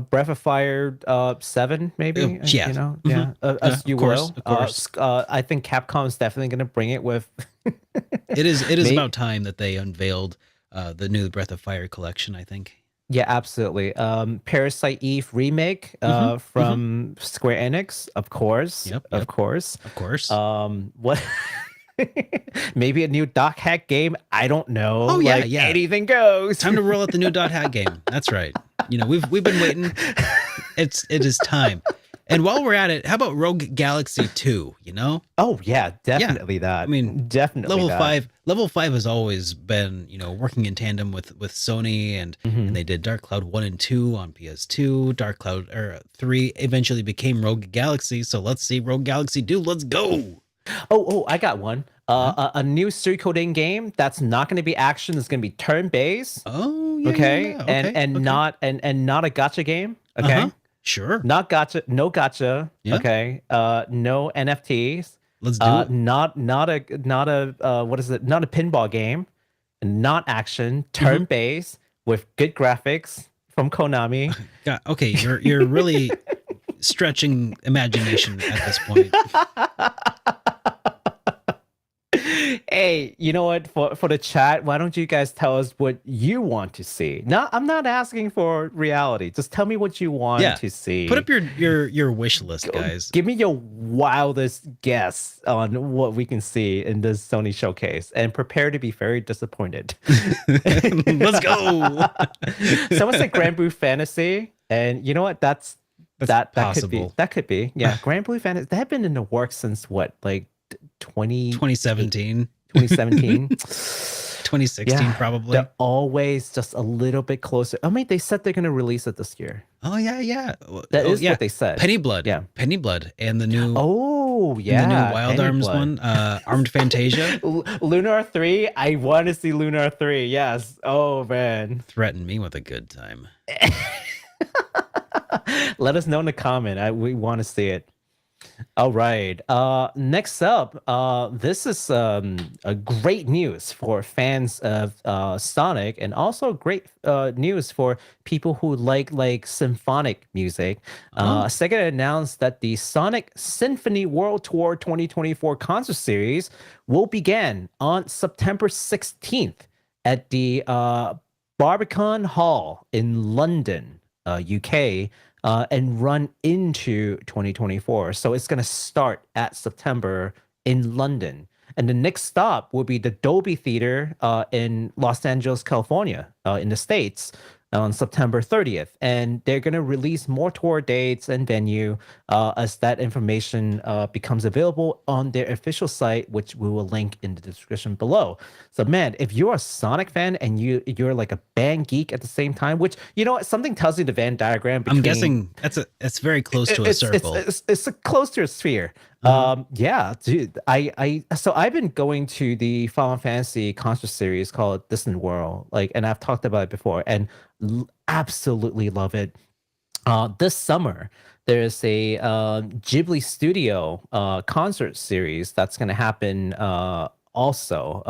Breath of Fire 7, maybe. Yeah. You know, as you will. Of course. I think Capcom is definitely going to bring it with. It is about time that they unveiled the new Breath of Fire collection, I think. Yeah, absolutely. Parasite Eve remake from Square Enix, of course. Yep. Of course. Of course. What? Maybe a new Dot Hack game. I don't know. Oh yeah, yeah. Anything goes. Time to roll out the new Dot Hack game. That's right. You know, we've been waiting. It is time. And while we're at it, how about Rogue Galaxy 2? You know? Oh yeah, definitely that. I mean, definitely Level 5 has always been, you know, working in tandem with Sony, and they did Dark Cloud 1 and 2 on PS2. Dark Cloud 3 eventually became Rogue Galaxy. So let's see Rogue Galaxy 2. Let's go. Oh, I got one. A new Suikoden game that's not going to be action. It's going to be turn-based. Oh, yeah. Okay, yeah. and not a gacha game. Okay, sure. Not gacha. No gacha. Yeah. Okay. No NFTs. Let's do it. Not a what is it? Not a pinball game. Not action. Turn-based with good graphics from Konami. God, okay, you're really stretching imagination at this point. Hey, you know what? For the chat, why don't you guys tell us what you want to see? No, I'm not asking for reality. Just tell me what you want to see. Put up your wish list, guys. Give me your wildest guess on what we can see in this Sony showcase, and prepare to be very disappointed. Let's go. Someone said Grand Blue Fantasy, and you know what? That's that possible. Could be. Yeah, Grand Blue Fantasy. That had been in the works since what, like 2017. 2016 probably. They're always just a little bit closer. I mean, they said they're going to release it this year. Oh yeah. That is what they said. Penny Blood. Yeah. Penny Blood and the new the new Wild Penny Arms Blood. one, Armed Fantasia. Lunar 3. I want to see Lunar 3. Yes. Oh man. Threaten me with a good time. Let us know in the comment. We want to see it. All right. Next up, this is a great news for fans of Sonic, and also great news for people who like symphonic music. Sega announced that the Sonic Symphony World Tour 2024 concert series will begin on September 16th at the Barbican Hall in London, UK. And run into 2024. So it's going to start at September in London. And the next stop will be the Dolby Theater in Los Angeles, California, in the States, on September 30th, and they're going to release more tour dates and venue as that information becomes available on their official site, which we will link in the description below. So, man, if you're a Sonic fan and you're like a band geek at the same time, which, you know what, something tells you the Venn diagram. I'm guessing it's very close to a circle. It's close to a sphere. Yeah, dude. So I've been going to the Final Fantasy concert series called Distant World, and I've talked about it before, and absolutely love it. This summer there's a Ghibli Studio concert series that's going to happen. Also,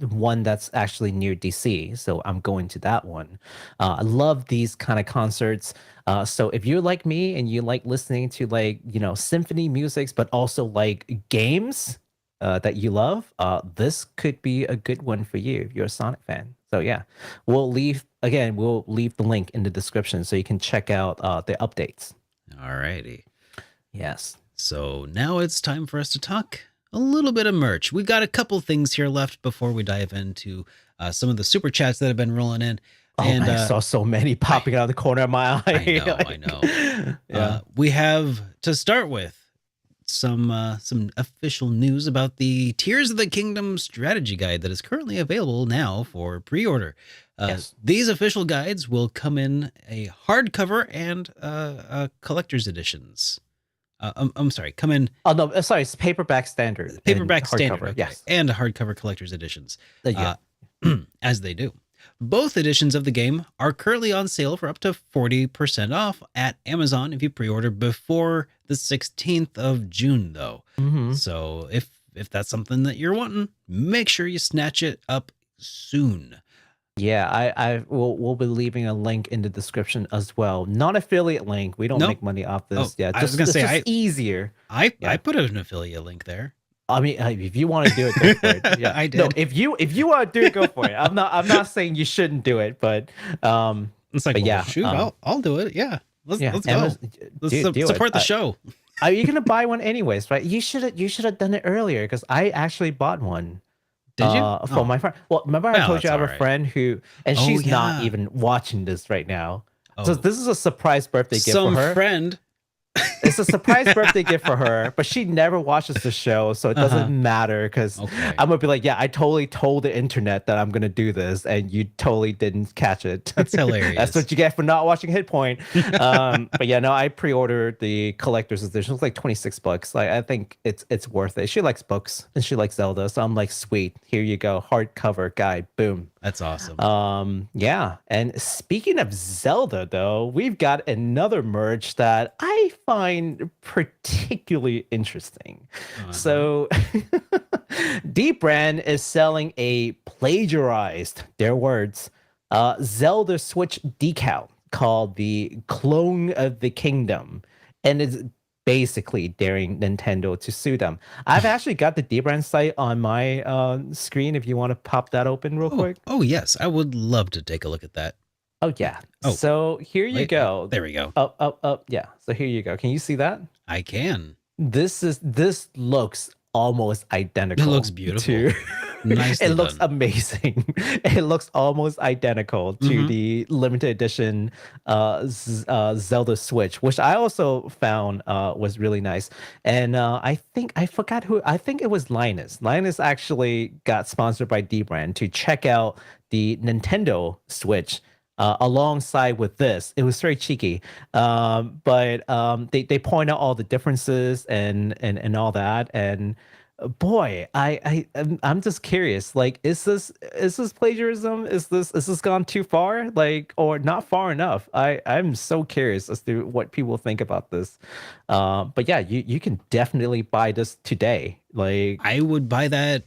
one that's actually near DC, so I'm going to that one. I love these kind of concerts. So if you're like me and you like listening to symphony musics, but also like games that you love, this could be a good one for you if you're a Sonic fan. So yeah, we'll leave the link in the description so you can check out the updates. Alrighty. Yes. So now it's time for us to talk a little bit of merch. We got a couple things here left before we dive into some of the super chats that have been rolling in. And I saw so many popping out of the corner of my eye. I know. Yeah. We have, to start with, some official news about the Tears of the Kingdom strategy guide that is currently available now for pre-order. Yes. These official guides will come in a hardcover and collector's editions. I'm sorry, come in. Oh no, sorry, it's paperback standard. Paperback standard, okay. Yes, and hardcover collector's editions. Yeah. As they do. Both editions of the game are currently on sale for up to 40% off at Amazon if you pre-order before the 16th of June, though. Mm-hmm. So if that's something that you're wanting, make sure you snatch it up soon. Yeah, we'll be leaving a link in the description as well. Non-affiliate link. We don't make money off this. Yeah, I was gonna say it's easier. I put an affiliate link there. I mean, if you want to do it, go for it. Yeah, I did. No, if you want to do it, go for it. I'm not saying you shouldn't do it, but it's like, but yeah, shoot, I'll do it. Yeah, let's go. Let's support the show. You're gonna buy one anyways, right? You should have done it earlier because I actually bought one. Did you? For my friend. Well, remember I told you I have a friend who, and she's not even watching this right now. So this is a surprise birthday gift for her. Some friend. It's a surprise birthday gift for her, but she never watches the show, so it doesn't matter because I'm gonna be like, yeah, I totally told the internet that I'm gonna do this, and you totally didn't catch it. That's hilarious. That's what you get for not watching HitPoint. But yeah, no, I pre-ordered the collector's edition. It's like $26. Like, I think it's worth it. She likes books and she likes Zelda, so I'm like, sweet, here you go, hardcover guide, boom. That's awesome. Yeah. And speaking of Zelda, though, we've got another merch that I find particularly interesting. So Dbrand is selling a plagiarized, their words, Zelda Switch decal called the Clone of the Kingdom. And it's basically daring Nintendo to sue them. I've actually got the Dbrand site on my screen if you want to pop that open real quick. Oh, yes. I would love to take a look at that. Oh, yeah. So here you go. There we go. Up. Yeah. So here you go. Can you see that? I can. This looks almost identical. It looks beautiful. Nicely It looks done. amazing. It looks almost identical to the limited edition Zelda Switch, which I also found was really nice. And I think it was Linus. Linus actually got sponsored by Dbrand to check out the Nintendo Switch alongside with this. It was very cheeky, but they point out all the differences and all that. And boy, I'm just curious. Like, is this plagiarism? Is this gone too far? Like, or not far enough? I'm so curious as to what people think about this. But yeah, you can definitely buy this today. Like, I would buy that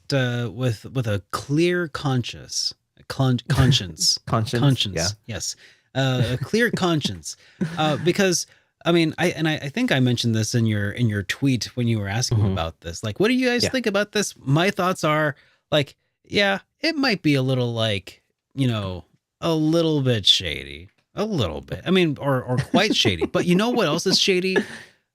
with a clear conscience. Conscience. Yeah. Yes. A clear conscience. Because I mean, I think I mentioned this in your tweet when you were asking about this. Like, what do you guys think about this? My thoughts are like, yeah, it might be a little like, a little bit shady. A little bit. I mean, or quite shady. But you know what else is shady?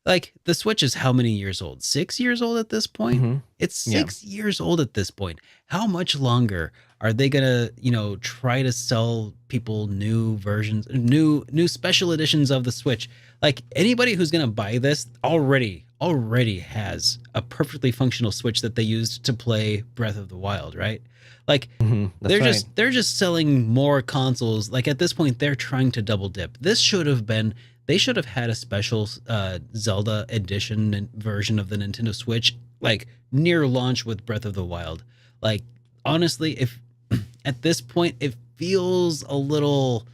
Like, the Switch is how many years old? 6 years old at this point? It's 6 years old at this point. How much longer Are they gonna, try to sell people new versions, new special editions of the Switch? Like anybody who's gonna buy this already has a perfectly functional Switch that they used to play Breath of the Wild, right? Like they're just selling more consoles. Like at this point, they're trying to double dip. They should have had a special Zelda edition and version of the Nintendo Switch, like near launch with Breath of the Wild. Like honestly, if at this point it feels a little,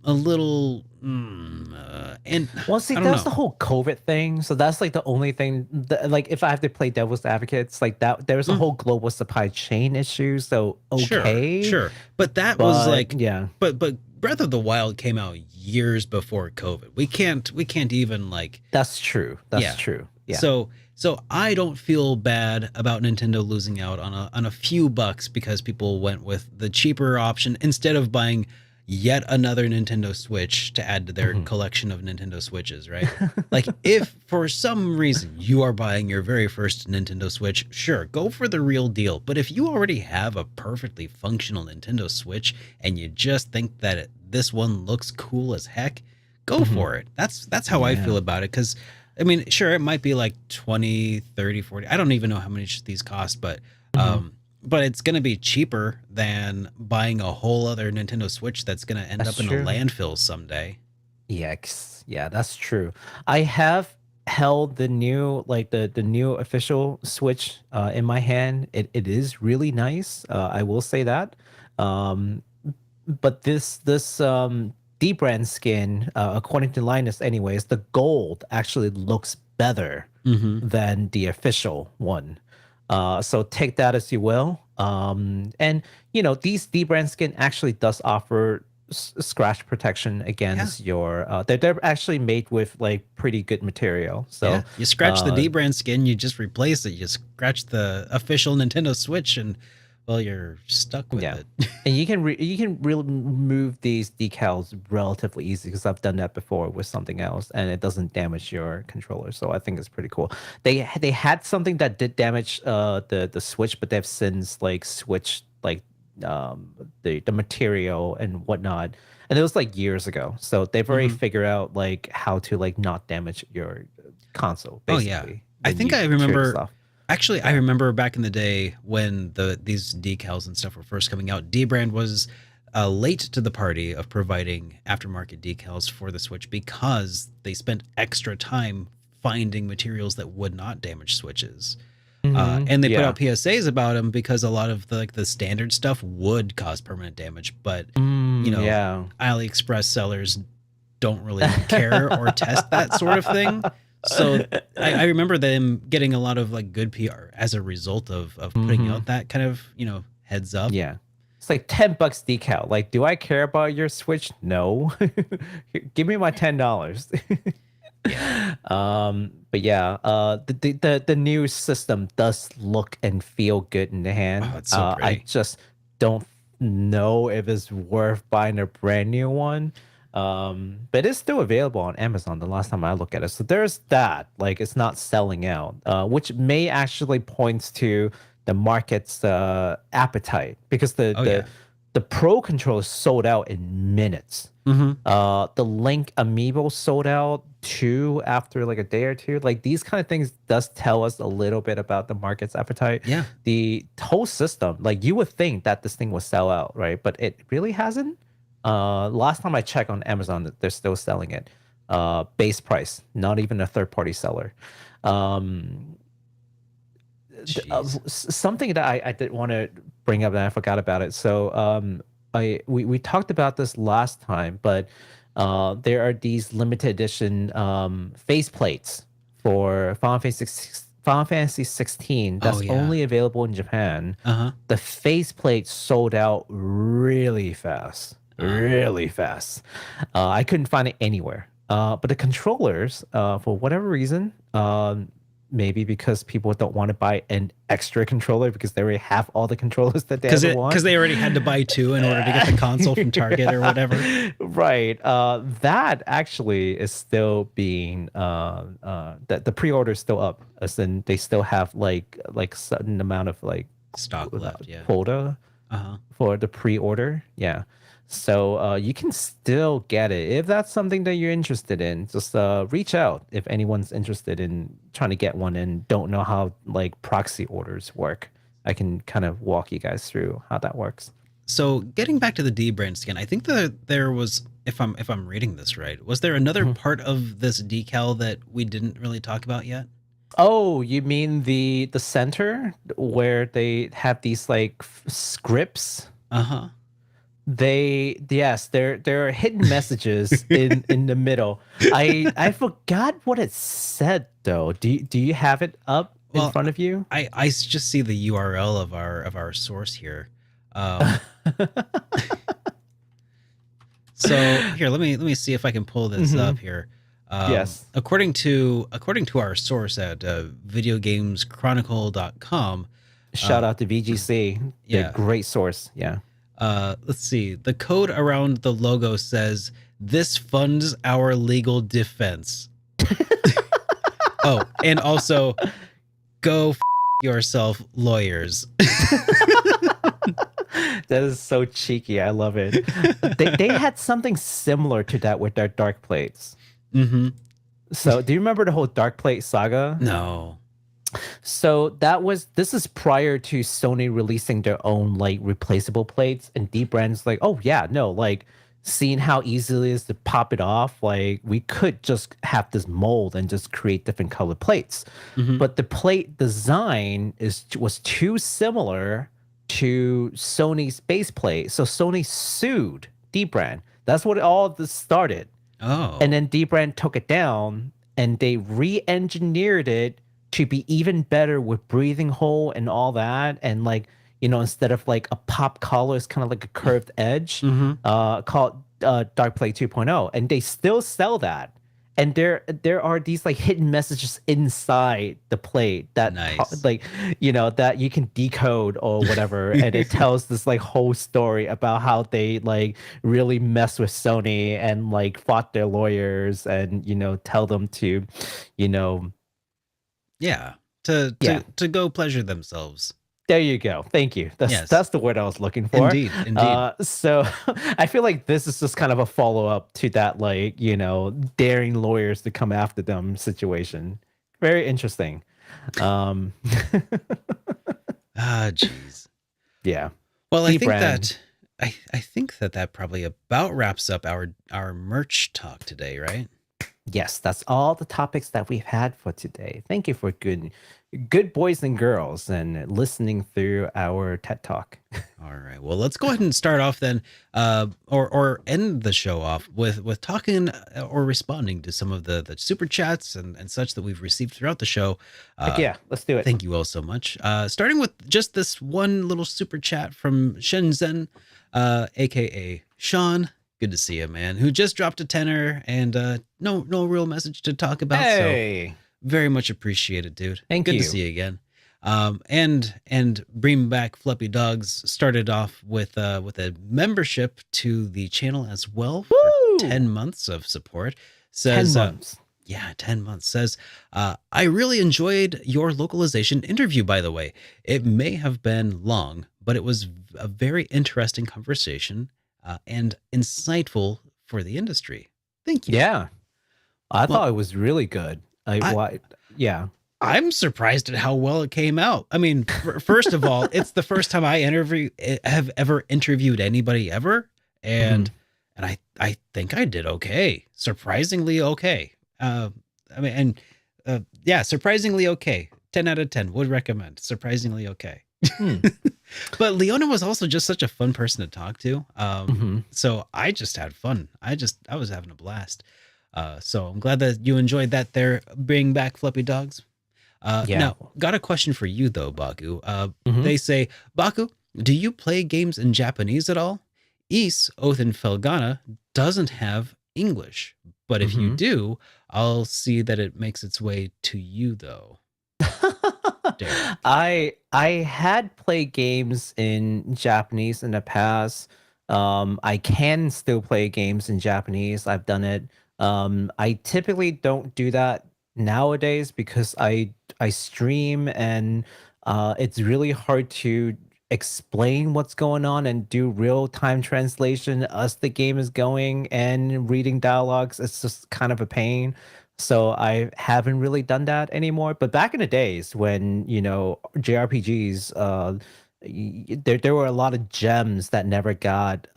and well, see, that's the whole COVID thing. So that's like the only thing. Like, if I have to play devil's advocate, it's like that. There's a whole global supply chain issue. So okay, sure, but was like, yeah, but Breath of the Wild came out years before COVID. We can't even like. That's true. That's true. Yeah. So I don't feel bad about Nintendo losing out on a few bucks because people went with the cheaper option instead of buying yet another Nintendo Switch to add to their collection of Nintendo Switches, right? Like if for some reason you are buying your very first Nintendo Switch, sure, go for the real deal. But if you already have a perfectly functional Nintendo Switch and you just think that this one looks cool as heck, go for it. That's how I feel about it. Because I mean, sure, it might be like 20, 30, 40. I don't even know how much these cost, but it's going to be cheaper than buying a whole other Nintendo Switch that's going to end up in a landfill someday. Yeah, that's true. I have held the new, like the new official Switch in my hand. It is really nice. I will say that. But this Dbrand skin, according to Linus, anyways, the gold actually looks better than the official one. So take that as you will. And these Dbrand skin actually does offer scratch protection against your. They're actually made with like pretty good material. So you scratch the Dbrand skin, you just replace it. You scratch the official Nintendo Switch, and well, you're stuck with it. And you can remove these decals relatively easy because I've done that before with something else, and it doesn't damage your controller. So I think it's pretty cool. They had something that did damage the Switch, but they've since like switched like the material and whatnot, and it was like years ago. So they've already figured out like how to like not damage your console. Basically. I think I remember. Actually, I remember back in the day when these decals and stuff were first coming out, Dbrand was late to the party of providing aftermarket decals for the Switch because they spent extra time finding materials that would not damage Switches. And they put out PSAs about them because a lot of the standard stuff would cause permanent damage. But, AliExpress sellers don't really care or test that sort of thing. So I remember them getting a lot of like good PR as a result of putting out that kind of, heads up. Yeah. It's like $10 decal. Like, do I care about your Switch? No. Give me my $10. Yeah. But yeah, the new system does look and feel good in the hand. Oh, it's so pretty. I just don't know if it's worth buying a brand new one. But it's still available on Amazon the last time I looked at it. So there's that. Like, it's not selling out, which may actually points to the market's appetite, because the Pro controller sold out in minutes. The Link Amiibo sold out too after like a day or two. Like, these kind of things does tell us a little bit about the market's appetite. Yeah. The whole system, like, you would think that this thing would sell out, right? But it really hasn't. Last time I checked on Amazon, they're still selling it base price, not even a third-party seller. Something that I did want to bring up and I forgot about it. So we talked about this last time, but there are these limited edition faceplates for Final Fantasy 16 that's only available in Japan. The faceplate sold out really fast. I couldn't find it anywhere. But the controllers, for whatever reason, maybe because people don't want to buy an extra controller because they already have all the controllers that they ever want. Because they already had to buy two in order to get the console from Target or whatever. Right. That actually is still being the pre-order is still up, as in they still have like certain amount of like stock left, quota for the pre-order. Yeah. So you can still get it if that's something that you're interested in. Just reach out if anyone's interested in trying to get one and don't know how like proxy orders work. I can kind of walk you guys through how that works. So getting back to the Dbrand skin, I think that there was, if I'm reading this right, was there another part of this decal that we didn't really talk about yet? Oh, you mean the center where they have these like scripts? Yes, there are hidden messages in the middle. I forgot what it said though. Do you have it up in front of you? I just see the URL of our source here. So here, let me see if I can pull this up here. Yes. According to our source at videogameschronicle.com. Shout out to VGC. Yeah, great source. Yeah. Let's see. The code around the logo says, "This funds our legal defense." Oh, and also, go yourself, lawyers. That is so cheeky. I love it. They had something similar to that with their Dark Plates. So do you remember the whole Dark Plate saga? No. So this is prior to Sony releasing their own like replaceable plates, and Dbrand's like, oh yeah, no, like seeing how easy it is to pop it off, like we could just have this mold and just create different color plates. But the plate design was too similar to Sony's base plate. So Sony sued Dbrand. That's what all this started. Oh. And then Dbrand took it down and they re-engineered it to be even better with breathing hole and all that. And like, you know, instead of like a pop collar, it's kind of like a curved edge, called Dark Plate 2.0. And they still sell that. And there are these like hidden messages inside the plate that like, you know, that you can decode or whatever. And it tells this like whole story about how they like really mess with Sony and like fought their lawyers and, you know, tell them to, you know. Yeah. To go pleasure themselves. There you go. Thank you. That's the word I was looking for. Indeed. So I feel like this is just kind of a follow-up to that, like, you know, daring lawyers to come after them situation. Very interesting. Jeez. Yeah. Well, I think that probably about wraps up our merch talk today, right? Yes, that's all the topics that we've had for today. Thank you for good boys and girls and listening through our TED Talk. All right. Well, let's go ahead and start off then, or end the show off with talking or responding to some of the super chats and such that we've received throughout the show. Yeah, let's do it. Thank you all so much. Starting with just this one little super chat from Shenzhen, aka Sean. Good to see you, man. Who just dropped a tenner and no real message to talk about. Hey. So very much appreciated, dude. Thank you. Good to see you again. And bring back Fluffy Dogs started off with a membership to the channel as well for 10 months of support. Says 10 months. 10 months. Says, I really enjoyed your localization interview, by the way. It may have been long, but it was a very interesting conversation and insightful for the industry. Thank you. Yeah. I thought it was really good. Yeah. I'm surprised at how well it came out. I mean, first of all, it's the first time I have ever interviewed anybody ever. And I think I did okay. Surprisingly okay. Surprisingly okay. 10 out of 10 would recommend. Surprisingly okay. But Leona was also just such a fun person to talk to. So I just had fun. I was having a blast. So I'm glad that you enjoyed that there, bringing back Fluffy Dogs. Now, got a question for you though, Baku. They say, Baku, do you play games in Japanese at all? Is Othen Felgana doesn't have English, but if you do, I'll see that it makes its way to you though. I had played games in Japanese in the past. I can still play games in Japanese. I've done it. I typically don't do that nowadays because I stream and it's really hard to explain what's going on and do real-time translation as the game is going and reading dialogues. It's just kind of a pain. So I haven't really done that anymore. But back in the days when, JRPGs, there were a lot of gems that never got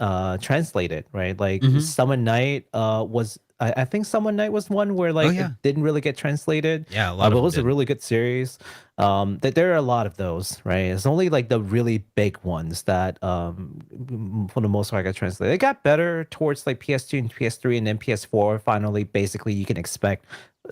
translated, right? Like Summon Night was I think Summon Night was one where like it didn't really get translated. Yeah, a lot of but it them was a did. really good series. That there are a lot of those, right? It's only like the really big ones that for the most part got translated. It got better towards like PS2 and PS3, and then PS4 finally basically you can expect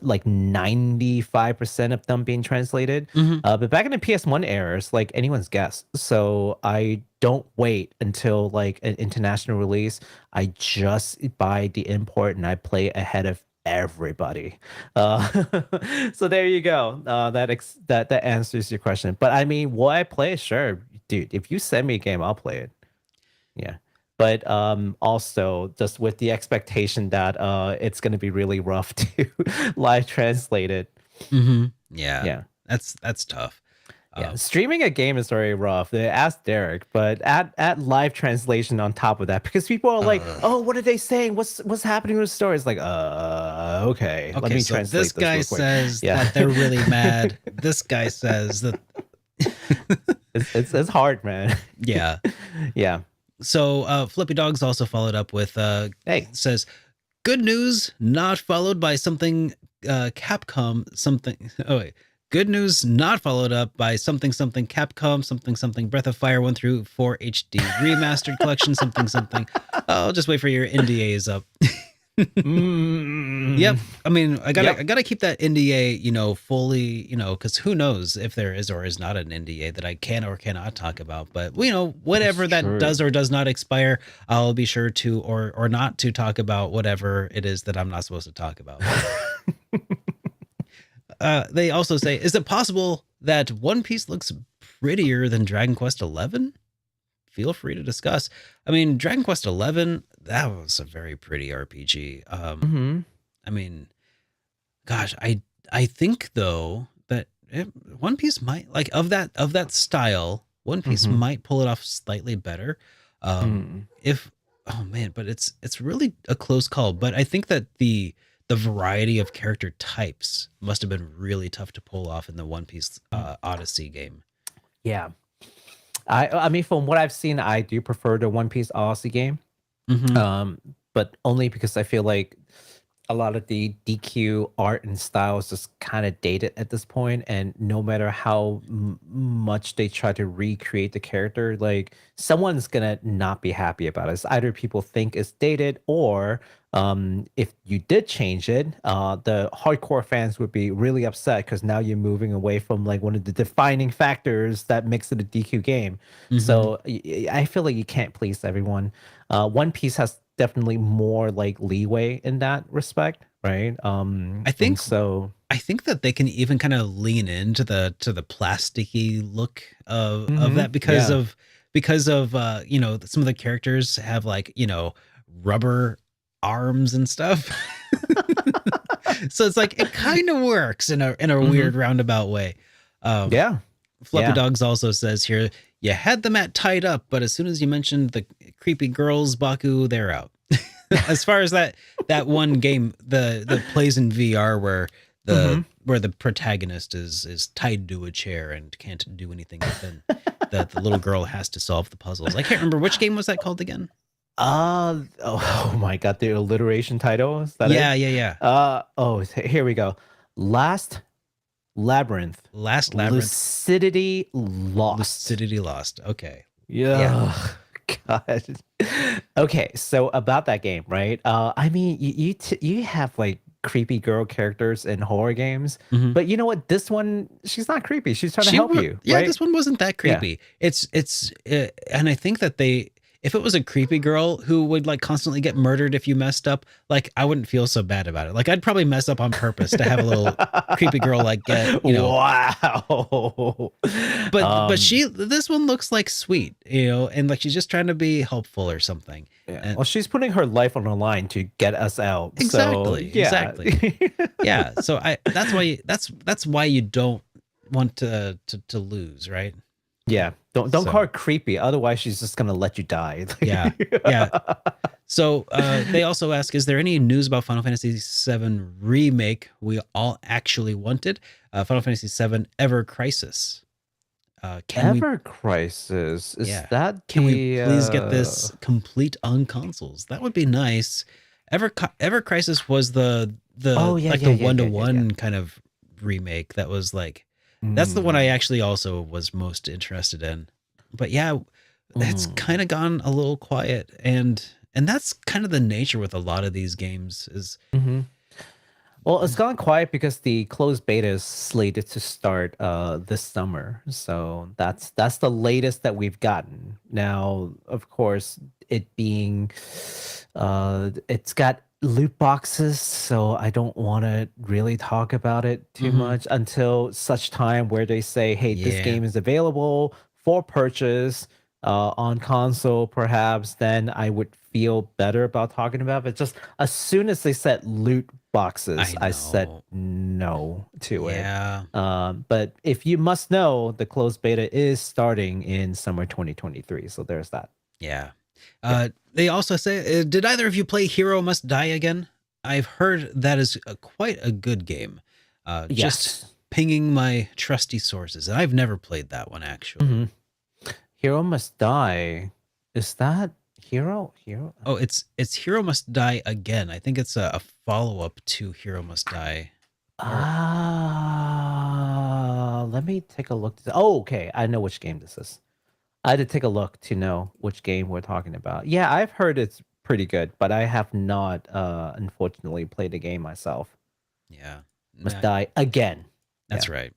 like 95% of them being translated. But back in the PS1 era, it's like anyone's guess. So I don't wait until like an international release. I just buy the import and I play ahead of everybody. So there you go. That answers your question. But I mean, will I play it? Sure, dude. If you send me a game, I'll play it. Yeah. But also just with the expectation that it's going to be really rough to live translate it. Yeah. That's tough. Yeah, streaming a game is very rough. They asked Derek, but add live translation on top of that because people are like, "Oh, what are they saying? What's happening with the story?" It's like, okay, let me so translate this guy real quick. says that they're really mad. This guy says that it's hard, man. Yeah. Yeah. So Flippy Dogs also followed up with says, good news not followed by something Capcom something. Oh wait. Good news not followed up by something Capcom something Breath of Fire 1 through 4 HD remastered collection something. I'll just wait for your NDAs up. Yep. I mean, I gotta keep that NDA, fully, because who knows if there is or is not an NDA that I can or cannot talk about. But whatever that does or does not expire, I'll be sure to or not to talk about whatever it is that I'm not supposed to talk about. They also say, is it possible that One Piece looks prettier than Dragon Quest XI? Feel free to discuss. I mean, Dragon Quest XI, that was a very pretty RPG. I mean, gosh, I think though that One Piece might like of that style. One Piece might pull it off slightly better. If but it's really a close call. But I think that the variety of character types must have been really tough to pull off in the One Piece Odyssey game. Yeah. I mean, from what I've seen, I do prefer the One Piece Odyssey game. But only because I feel like a lot of the DQ art and style is just kind of dated at this point, and no matter how much they try to recreate the character, like someone's gonna not be happy about it. It's either people think it's dated, or if you did change it, the hardcore fans would be really upset because now you're moving away from like one of the defining factors that makes it a DQ game. So I feel like you can't please everyone. One Piece has definitely more like leeway in that respect, right? I think so. I think that they can even kind of lean into the plasticky look of that because of some of the characters have like rubber arms and stuff. So it's like it kind of works in a weird roundabout way. Fluffy Dogs also says here, you had the mat tied up, but as soon as you mentioned the creepy girls, Baku, they're out. As far as that one game, the plays in VR where the protagonist is tied to a chair and can't do anything, but then the little girl has to solve the puzzles. I can't remember which game was that called again. Oh my god, the alliteration title, is that it? Yeah. Here we go. Last Labyrinth. Lucidity Lost. Okay. Yeah. God. Okay, so about that game, right? I mean, you have like creepy girl characters in horror games, but you know what? This one, she's not creepy. She's trying to help you. Yeah, right? This one wasn't that creepy. Yeah. It's and I think that if it was a creepy girl who would like constantly get murdered if you messed up, like I wouldn't feel so bad about it. Like I'd probably mess up on purpose to have a little creepy girl like get, Wow. But this one looks like sweet, and like she's just trying to be helpful or something. Yeah. And, well, she's putting her life on the line to get us out. Exactly. So, yeah. Exactly. Yeah. So that's why you don't want to lose, right? Yeah, don't So- call her creepy. Otherwise, she's just gonna let you die. Yeah, yeah. So they also ask, is there any news about Final Fantasy VII Remake we all actually wanted? Final Fantasy VII Ever Crisis. Can we Ever Crisis, is Yeah. that Can we the, please get this complete on consoles? That would be nice. Ever Crisis was the Oh, yeah, like yeah, the yeah, yeah, one-to-one kind of remake that was like that's the one I Mm, actually also was most interested in. But yeah, it's mm. kind of gone a little quiet, and that's kind of the nature with a lot of these games is Mhm. Well, it's gone quiet because the closed beta is slated to start this summer. So that's the latest that we've gotten. Now, of course, it being it's got loot boxes, so I don't want to really talk about it too Mhm. much until such time where they say, "Hey, this Yeah. game is available for purchase on console," perhaps, then I would feel better about talking about it. But just as soon as they said loot boxes, I said know. no to it. Yeah. But if you must know, the closed beta is starting in summer 2023. So there's that. Yeah. They also say, did either of you play Hero Must Die Again? I've heard that is quite a good game. Just Yes. pinging my trusty sources. And I've never played that one, actually. Mhm. Hero Must Die. Is that Hero? Hero? Oh, it's Hero Must Die Again. I think it's a follow-up to Hero Must Die. Let me take a look. Oh, okay. I know which game this is. I had to take a look to know which game we're talking about. Yeah, I've heard it's pretty good, but I have not, unfortunately, played the game myself. Yeah. Must Nah, Die Again. that's right.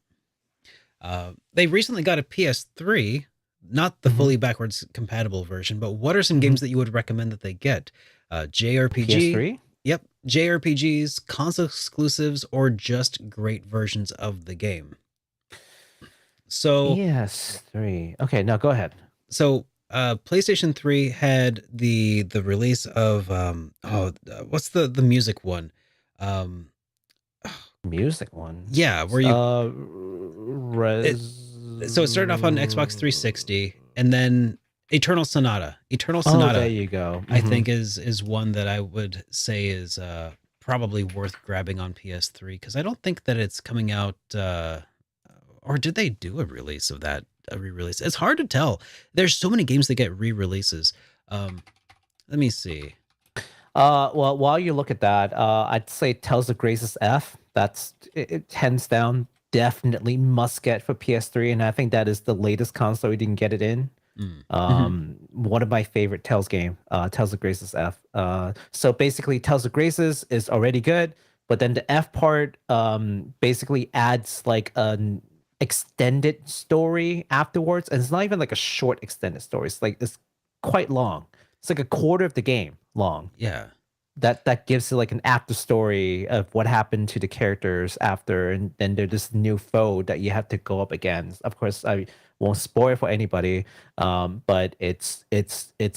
They recently got a PS3, not the Mhm. fully backwards compatible version, but what are some Mhm. games that you would recommend that they get? JRPG? PS3? Yep, JRPGs, console exclusives, or just great versions of the game. So, PS3. Okay, now go ahead. PlayStation 3 had the release of what's the music one? Um, Music one. yeah, where you it, Res. so it started off on Xbox 360, and then Eternal Sonata. Eternal Oh, there Sonata, you go. I Mhm. think is one that I would say is probably worth grabbing on PS3 because I don't think that it's coming out. Or did they do a release of that? A re-release? It's hard to tell. There's so many games that get re-releases. Let me see. Well, while you look at that, I'd say Tales of Graces F. That's it, hands down, definitely must get for PS3, and I think that is the latest console we didn't get it in. One of my favorite Tales game, Tales of Graces F. So basically, Tales of Graces is already good, but then the F part basically adds like an extended story afterwards, and it's not even like a short extended story. It's quite long. It's like a quarter of the game long. Yeah. That gives you like an after story of what happened to the characters after, and then there's this new foe that you have to go up against. Of course, I won't spoil for anybody, but it's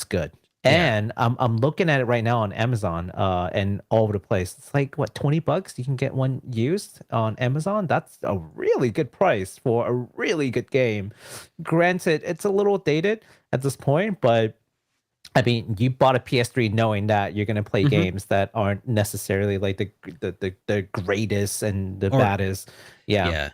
good. Yeah. And I'm looking at it right now on Amazon, and all over the place. It's like what, $20 you can get one used on Amazon. That's a really good price for a really good game. Granted, it's a little dated at this point, but I mean, you bought a PS3 knowing that you're gonna play Mhm. games that aren't necessarily like the greatest and the Or- baddest. Yeah, Yeah.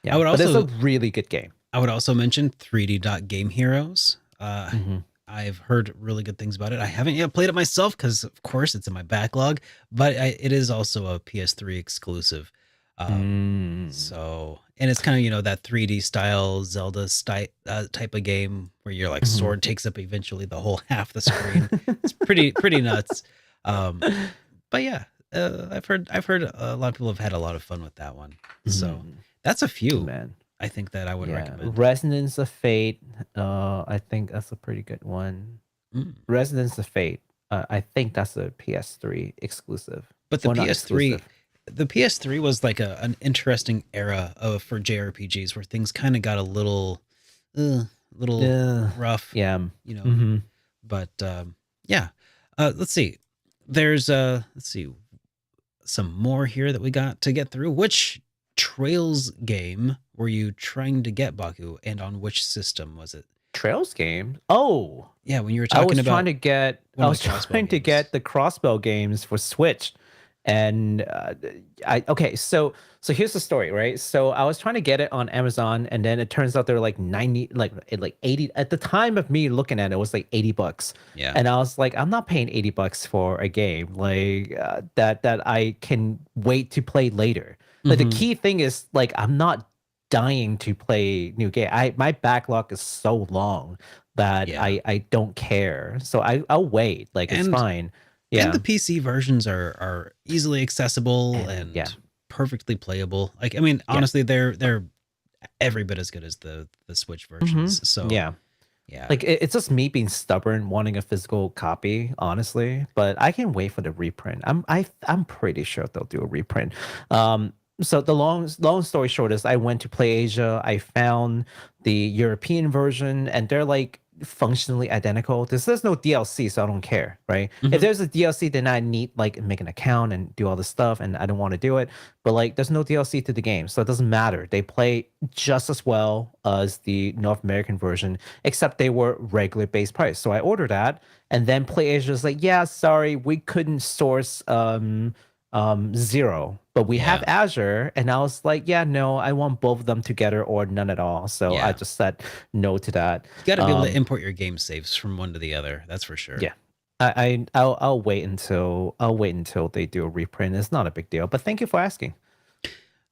yeah. I would But it's a also really good game. I would also mention 3D Dot Game Heroes. Mhm. I've heard really good things about it. I haven't yet played it myself because, of course, it's in my backlog, but it is also a PS3 exclusive. So, and it's kind of, that 3D style Zelda type of game where your like Mhm. sword takes up eventually the whole half the screen. It's pretty nuts. But yeah, I've heard a lot of people have had a lot of fun with that one. So Mhm. that's a few Man, I think that I would yeah. recommend. Resonance of Fate. I think that's a pretty good one. Mm. Resonance of Fate. I think that's a PS3 exclusive. But the Well, not PS3, exclusive. the PS3 was like an interesting era for JRPGs where things kind of got a little Yeah. rough, Yeah. you know. Mhm. But yeah, let's see. There's let's see some more here that we got to get through. Which Trails game were you trying to get Baku, and on which system was it? Trails game. Oh, Yeah, when you were I talking was about trying to get one I of was the crossbow trying to games. get the crossbow games for Switch, and okay. So here's the story, right? So I was trying to get it on Amazon, and then it turns out they're like 90, like 80 at the time of me looking at it, it was like $80. Yeah. And I was like, I'm not paying $80 for a game like that I can wait to play later. Like the Mhm. key thing is like I'm not dying to play new game. My backlog is so long that Yeah. I don't care. So I'll wait. Like it's And fine. And Yeah. the PC versions are easily accessible And and yeah. perfectly playable. Like, I mean, Yeah. honestly, they're every bit as good as the Switch versions. So Yeah. yeah. Like it's just me being stubborn, wanting a physical copy, honestly. But I can wait for the reprint. I'm pretty sure they'll do a reprint. So the long story short is I went to Play Asia. I found the European version, and they're like functionally identical. There's no DLC, so I don't care, right? If Mhm. there's a DLC, then I need like make an account and do all this stuff, and I don't want to do it. But like, there's no DLC to the game, so it doesn't matter. They play just as well as the North American version, except they were regular base price. So I ordered that, and then Play Asia is like, yeah, sorry, we couldn't source Zero, but we have Yeah. Azure. And I was like, yeah, no, I want both of them together or none at all. So Yeah. I just said no to that. You got to be able to import your game saves from one to the other. That's for sure. Yeah. I'll wait until they do a reprint. It's not a big deal, but thank you for asking.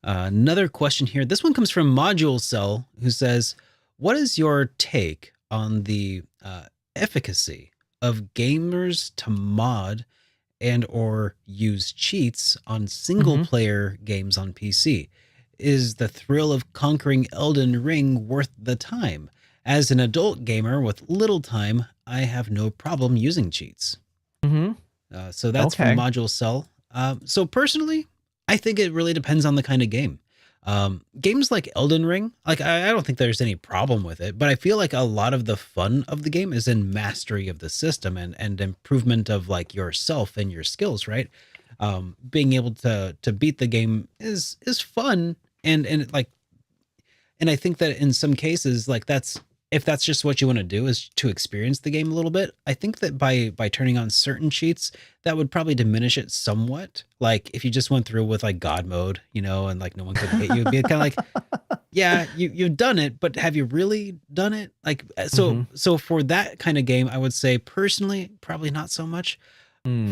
Another question here. This one comes from Module Cell, who says, "What is your take on the efficacy of gamers to mod and or use cheats on single player games on PC? Is the thrill of conquering Elden Ring worth the time? As an adult gamer with little time, I have no problem using cheats." So that's from Okay. Module Cell. So personally, I think it really depends on the kind of game. Games like Elden Ring, like I don't think there's any problem with it, but I feel like a lot of the fun of the game is in mastery of the system and improvement of like yourself and your skills, right? Being able to beat the game is fun and like, and I think that in some cases, like that's, if that's just what you want to do is to experience the game a little bit, I think that by turning on certain cheats, that would probably diminish it somewhat. Like if you just went through with like God mode, you know, and like no one could hit you, it'd be kind of like, yeah, you've done it, but have you really done it? Like so for that kind of game, I would say personally, probably not so much.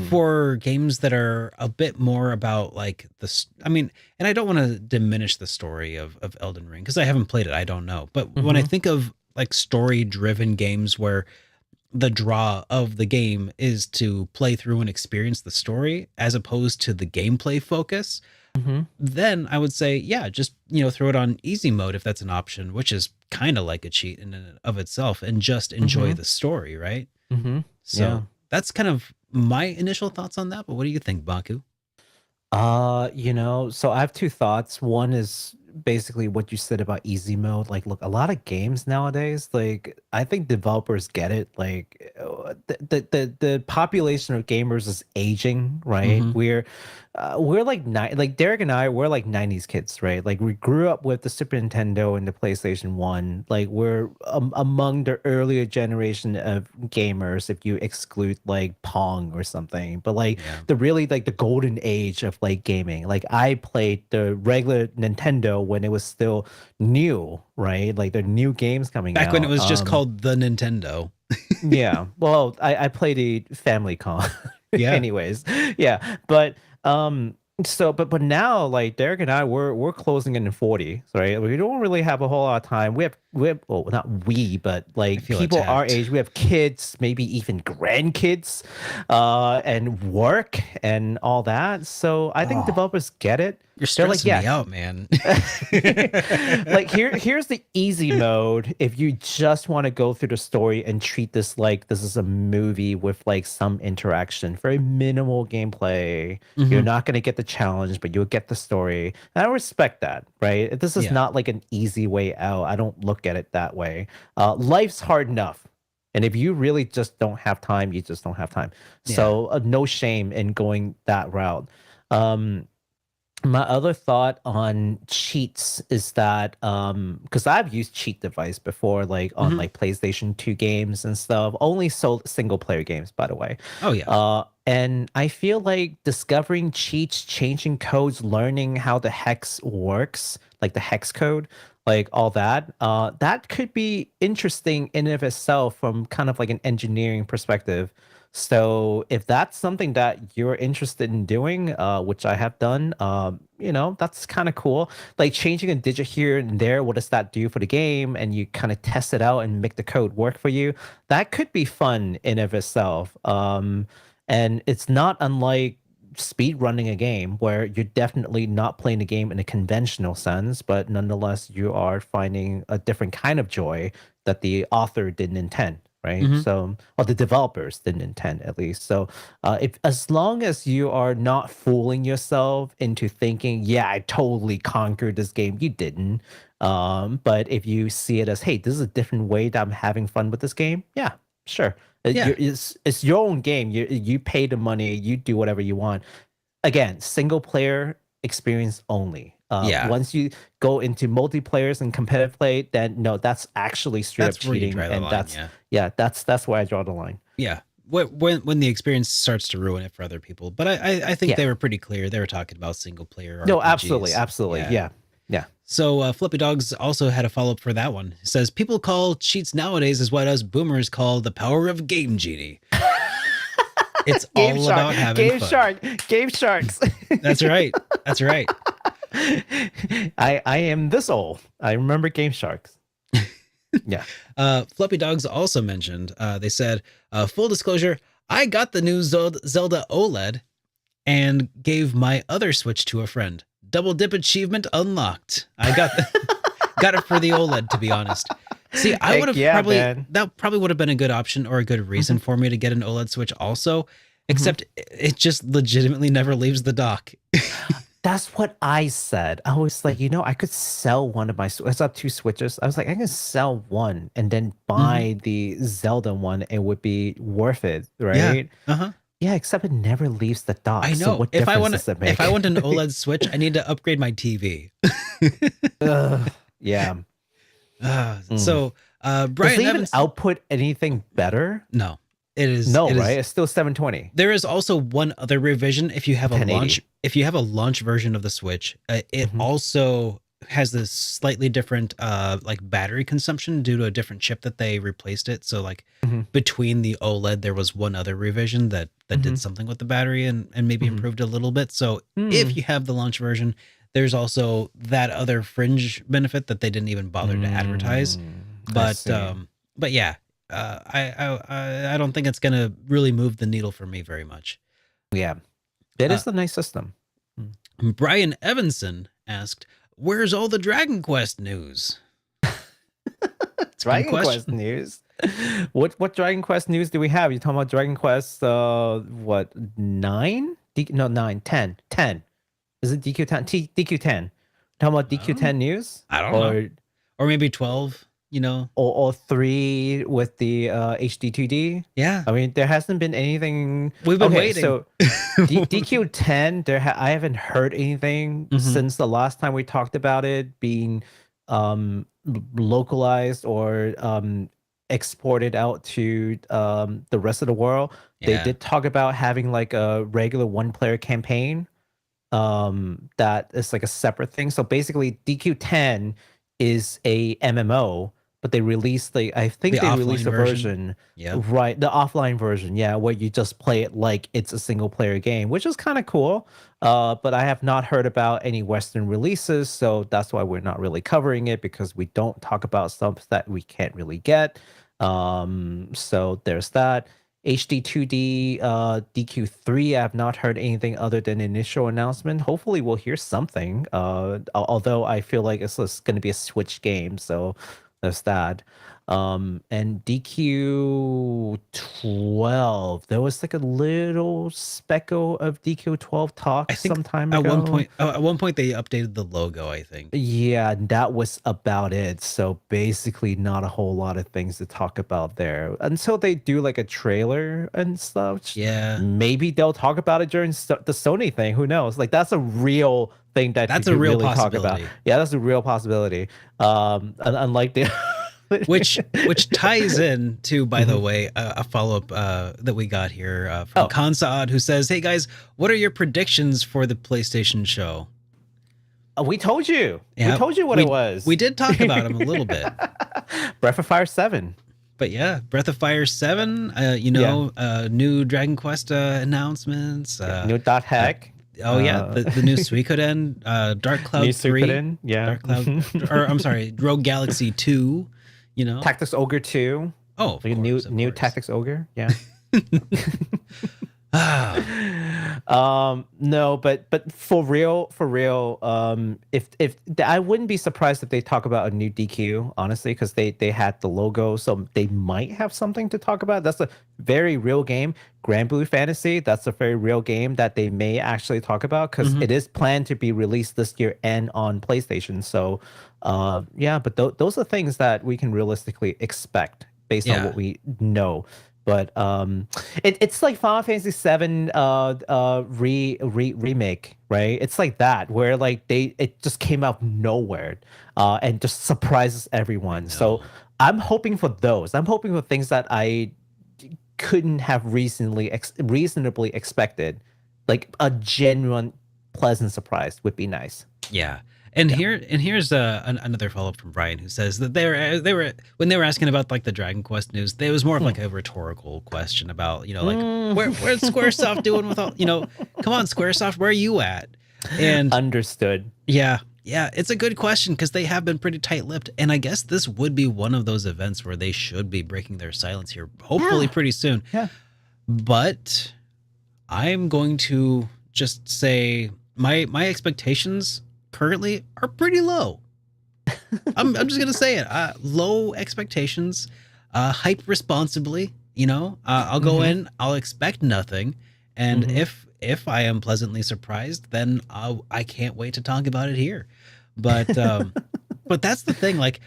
For games that are a bit more about like this, I mean, and I don't want to diminish the story of Elden Ring because I haven't played it, I don't know. But when I think of like story driven games where the draw of the game is to play through and experience the story as opposed to the gameplay focus, then I would say, yeah, just, you know, throw it on easy mode if that's an option, which is kind of like a cheat in and of itself, and just enjoy the story, right? So Yeah. that's kind of my initial thoughts on that. But what do you think, Baku? You know, so I have two thoughts. One is basically what you said about easy mode. Like, look, a lot of games nowadays, like I think developers get it. Like, the population of gamers is aging, right? We're like like Derek and I, we're like 90s kids, right? Like we grew up with the Super Nintendo and the PlayStation 1. Like we're among the earlier generation of gamers if you exclude like Pong or something. But like the really like the golden age of like gaming. Like I played the regular Nintendo when it was still new, right? Like the new games coming out. Back when it was just called the Nintendo. Yeah. Well, I played a family con. Yeah. Anyways. Yeah. But but now like Derek and I we're closing in 40, right? We don't really have a whole lot of time. We have well, not we, but like feel people our attacked. age, we have kids, maybe even grandkids, and work and all that. So I think developers get it. You're They're like, stressing me yeah, out, man. like here's the easy mode if you just want to go through the story and treat this like this is a movie with like some interaction, very minimal gameplay. You're not going to get the challenge, but you'll get the story, and I respect that, right? This is Yeah. not like an easy way out. I don't look at it that way. Life's hard enough, and if you really just don't have time, you just don't have time. So no shame in going that route. My other thought on cheats is that because I've used cheat device before, like on like PlayStation 2 games and stuff, only sold single player games, by the way. Oh yeah. And I feel like discovering cheats, changing codes, learning how the hex works, like the hex code, like all that, that could be interesting in and of itself from kind of like an engineering perspective. So if that's something that you're interested in doing, which I have done, that's kind of cool. Like changing a digit here and there, what does that do for the game? And you kind of test it out and make the code work for you. That could be fun in and of itself. And it's not unlike speed running a game where you're definitely not playing the game in a conventional sense, but nonetheless you are finding a different kind of joy that the author didn't intend, right? So, or the developers didn't intend at least. So, if as long as you are not fooling yourself into thinking, yeah, I totally conquered this game, you didn't. But if you see it as, hey, this is a different way that I'm having fun with this game, yeah, sure. Yeah. It's your own game. You pay the money, you do whatever you want. Again, single player experience only. Yeah. Once you go into multiplayers and competitive play, then no, that's actually straight That's up where you cheating, draw the and line, that's yeah. that's where I draw the line. Yeah. When the experience starts to ruin it for other people. But I think they were pretty clear. They were talking about single player RPGs. No, absolutely. Yeah. So Flippy Dogs also had a follow-up for that one. It says, people call cheats nowadays is what us boomers call the power of Game Genie. It's Game all Shark, about having fun. Game Sharks. That's right. That's right. I am this old. I remember Game Sharks. Yeah. Fluffy Dogs also mentioned, they said, full disclosure, I got the new Zelda OLED and gave my other Switch to a friend. Double dip achievement unlocked. I got got it for the OLED, to be honest. See, I would have that probably would have been a good option or a good reason for me to get an OLED Switch also, except it just legitimately never leaves the dock. That's what I said. I was like, I could sell one of my. I have 2 Switches. I was like, I can sell one and then buy the Zelda one. It would be worth it, right? Yeah. Yeah, except it never leaves the dock. I know. So what if I want does it make? If I want an OLED Switch, I need to upgrade my TV. Yeah. Does So Brian it even Evans output anything better? No. It is right? It's still 720. There is also one other revision. If you have a launch version of the Switch, it also has this slightly different like battery consumption due to a different chip that they replaced it. So like between the OLED, there was one other revision that did something with the battery and maybe improved a little bit. So if you have the launch version, there's also that other fringe benefit that they didn't even bother to advertise. But yeah. I don't think it's gonna really move the needle for me very much. Yeah, that is a nice system. Brian Evanson asked, "Where's all the Dragon Quest news?" Dragon Quest news. What Dragon Quest news do we have? You talking about Dragon Quest? What 9? No, 9, 10, 10. Is it DQ10? DQ10. Talking about DQ10 news? I don't know. Or maybe 12. Or 3 with the HD2D. Yeah, I mean, there hasn't been anything. We've been waiting. So DQ10, I haven't heard anything since the last time we talked about it being localized or exported out to the rest of the world. Yeah. They did talk about having like a regular 1-player campaign that is like a separate thing. So basically, DQ10 is a MMO. But they released they released a version. Yeah. Right. The offline version, where you just play it like it's a single player game, which is kind of cool. But I have not heard about any Western releases, so that's why we're not really covering it, because we don't talk about stuff that we can't really get. So there's that. HD2D DQ3, I have not heard anything other than initial announcement. Hopefully we'll hear something. Although I feel like it's just going to be a Switch game, so there's that. And DQ12, there was like a little speckle of DQ12 talk I think some time at ago. one point they updated the logo, I think. Yeah, that was about it. So basically not a whole lot of things to talk about there until they do like a trailer and stuff. Yeah. Maybe they'll talk about it during the Sony thing. Who knows? Like that's a real thing that That's you a could real really talk about. possibility. Yeah, that's a real possibility. Unlike the which ties in to, by the way, a follow-up that we got here from Kansaad, who says, hey guys, what are your predictions for the PlayStation show? We told you. Yeah, we told you what it was. We did talk about him a little bit. Breath of Fire 7. But yeah, Breath of Fire 7, new Dragon Quest announcements. New Dot Hack. The new Suikoden, Dark Cloud new 3. Suikoden, yeah. Dark Cloud, or I'm sorry, Rogue Galaxy 2, Tactics Ogre 2. Oh, like new Tactics Ogre, yeah. No, but for real, if I wouldn't be surprised if they talk about a new DQ, honestly, because they had the logo, so they might have something to talk about. That's a very real game. Grand Blue Fantasy, that's a very real game that they may actually talk about, because it is planned to be released this year and on PlayStation. So but those are things that we can realistically expect based on what we know. But it's like Final Fantasy VII remake, right? It's like that, where like it just came out of nowhere and just surprises everyone. So I'm hoping for those. I'm hoping for things that I couldn't have reasonably expected. Like a genuine pleasant surprise would be nice. Yeah. Here's another follow-up from Brian, who says that they were when they were asking about like the Dragon Quest news, there was more of like a rhetorical question about, where's Squaresoft doing with all, come on, Squaresoft, where are you at? And understood. Yeah, it's a good question, because they have been pretty tight-lipped, and I guess this would be one of those events where they should be breaking their silence here, hopefully pretty soon. Yeah. But I'm going to just say my expectations currently are pretty low. I'm just gonna say it. Low expectations, hype responsibly. I'll go in, I'll expect nothing, and if I am pleasantly surprised, then I can't wait to talk about it here. But but that's the thing. Like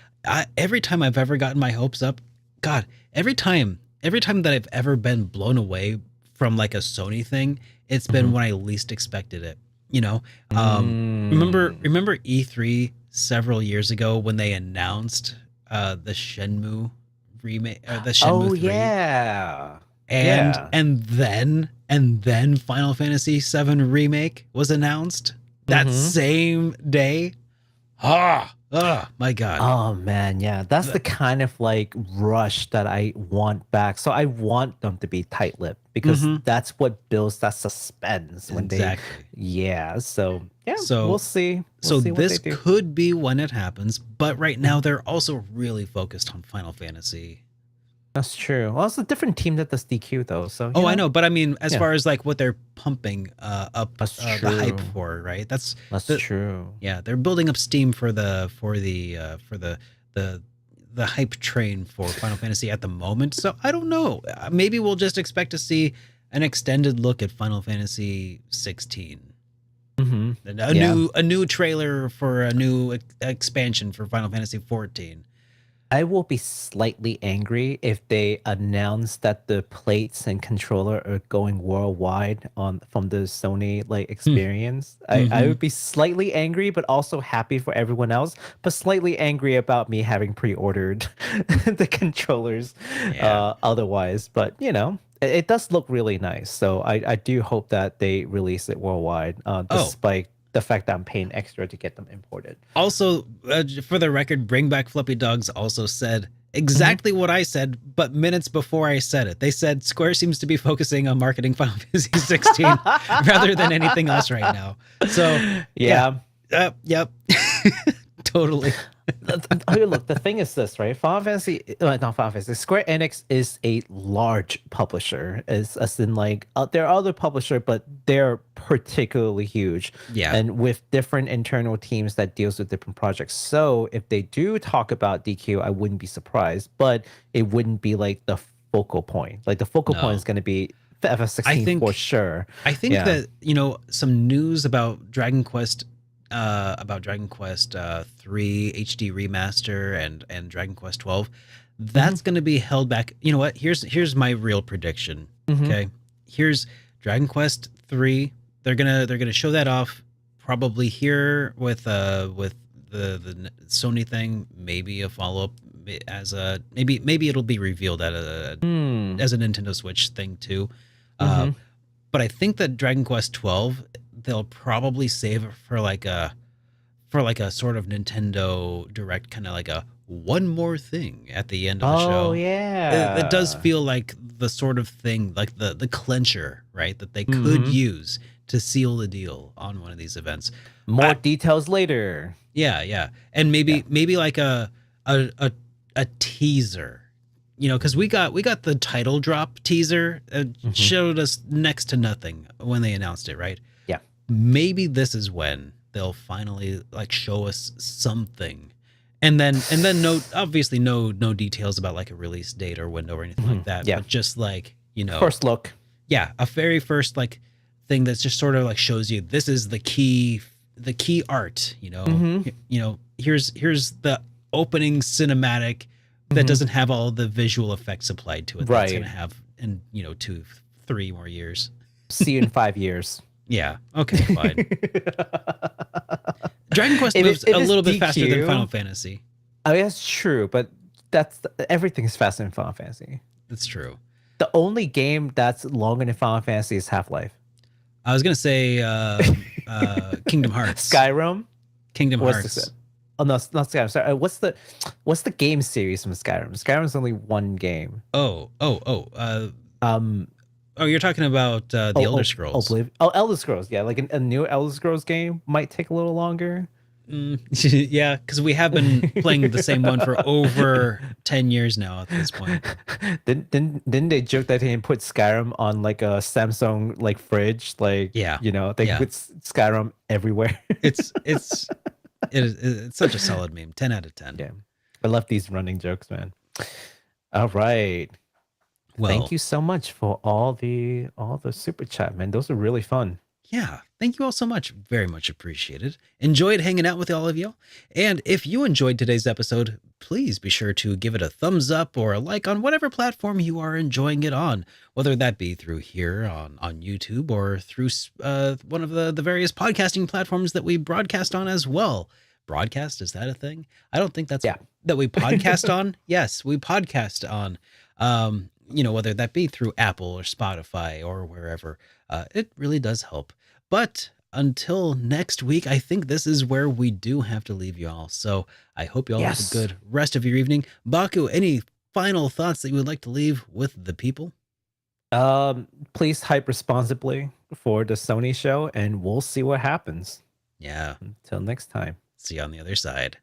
every time I've ever gotten my hopes up, God, every time that I've ever been blown away from like a Sony thing, it's been when I least expected it. Remember E3 several years ago when they announced the Shenmue remake, the Shenmue 3? Yeah. And then Final Fantasy VII remake was announced that same day. My God. Oh man, yeah. That's the kind of like rush that I want back. So I want them to be tight-lipped, because that's what builds that suspense when So we'll see. So this could be when it happens, but right now they're also really focused on Final Fantasy. That's true. Well, it's a different team that does DQ though. So I know, but I mean, as far as like what they're pumping up the hype for, right? That's true. Yeah, they're building up steam for the hype train for Final Fantasy at the moment. So I don't know. Maybe we'll just expect to see an extended look at Final Fantasy 16. A new trailer for a new expansion for Final Fantasy 14. I will be slightly angry if they announce that the plates and controller are going worldwide from the Sony experience. I would be slightly angry, but also happy for everyone else, but slightly angry about me having pre-ordered the controllers otherwise. But it does look really nice. So I do hope that they release it worldwide, despite the fact that I'm paying extra to get them imported. Also, for the record, Bring Back Fluffy Dogs also said exactly what I said, but minutes before I said it. They said Square seems to be focusing on marketing Final Fantasy 16 rather than anything else right now. So, yep. Totally. Okay, look, the thing is this, right? Final Fantasy, not Final Fantasy. Square Enix is a large publisher, as in like there are other publisher, but they're particularly huge, Yeah. and with different internal teams that deals with different projects. So if they do talk about DQ, I wouldn't be surprised, but it wouldn't be like the focal point. Like the focal point No. is going to be the I FF16 think- for sure. I think Yeah. that, you know, some news about Dragon Quest 3 HD remaster and Dragon Quest 12, that's going to be held back. You know what? Here's my real prediction. Mhm. Okay. Here's Dragon Quest 3. They're going to show that off probably here with the Sony thing, maybe a follow-up as a maybe it'll be revealed at a Hmm. as a Nintendo Switch thing too. Mhm. But I think that Dragon Quest 12 they'll probably save it for like a sort of Nintendo Direct, kind of like a one more thing at the end of the show. Oh yeah, It does feel like the sort of thing, like the clincher, right? That they could Mhm. use to seal the deal on one of these events. More I- details later. Yeah, and maybe like a teaser, you know, because we got the title drop teaser. Showed us next to nothing when they announced it, right? Yeah. Maybe this is when they'll finally like show us something, and then obviously no details about like a release date or window or anything like that. Yeah. But just like, you know, First look. yeah, a very first like thing that's just sort of like shows you this is the key art, you know. Mhm. You know, here's the opening cinematic that doesn't have all the visual effects applied to it. That's Right. gonna have in 2-3 more years. See you in 5 years. Yeah. Okay. Fine. Dragon Quest If moves it- if a it's little bit faster than DQ, Final Fantasy. I mean, that's true, but everything is faster than Final Fantasy. That's true. The only game that's longer than Final Fantasy is Half-Life. I was gonna say Kingdom Hearts. Skyrim. Kingdom What's Hearts. the- Oh no, it's not Skyrim. Sorry, what's the game series from Skyrim? Skyrim's only one game. Oh, you're talking about the Elder Scrolls. Elder Scrolls. Yeah, like a new Elder Scrolls game might take a little longer. Yeah, because we have been playing the same one for over 10 years now at this point. Didn't they joke that they put Skyrim on like a Samsung like fridge? Like, Yeah. They Yeah. put Skyrim everywhere. It's such a solid meme. 10 out of 10. Yeah, I love these running jokes, man. All right. Well, Thank you so much for all the super chat, man. Those are really fun. Yeah, thank you all so much. Very much appreciated. Enjoyed hanging out with all of you. And if you enjoyed today's episode, please be sure to give it a thumbs up or a like on whatever platform you are enjoying it on, whether that be through here on YouTube or through one of the various podcasting platforms that we broadcast on as well. Broadcast, is that a thing? I don't think that's that we podcast on. Yes, we podcast on. Whether that be through Apple or Spotify or wherever, it really does help. But until next week, I think this is where we do have to leave you all. So I hope you all have a good rest of your evening. Baku, any final thoughts that you would like to leave with the people? Please hype responsibly for the Sony show, and we'll see what happens. Yeah. Until next time. See you on the other side.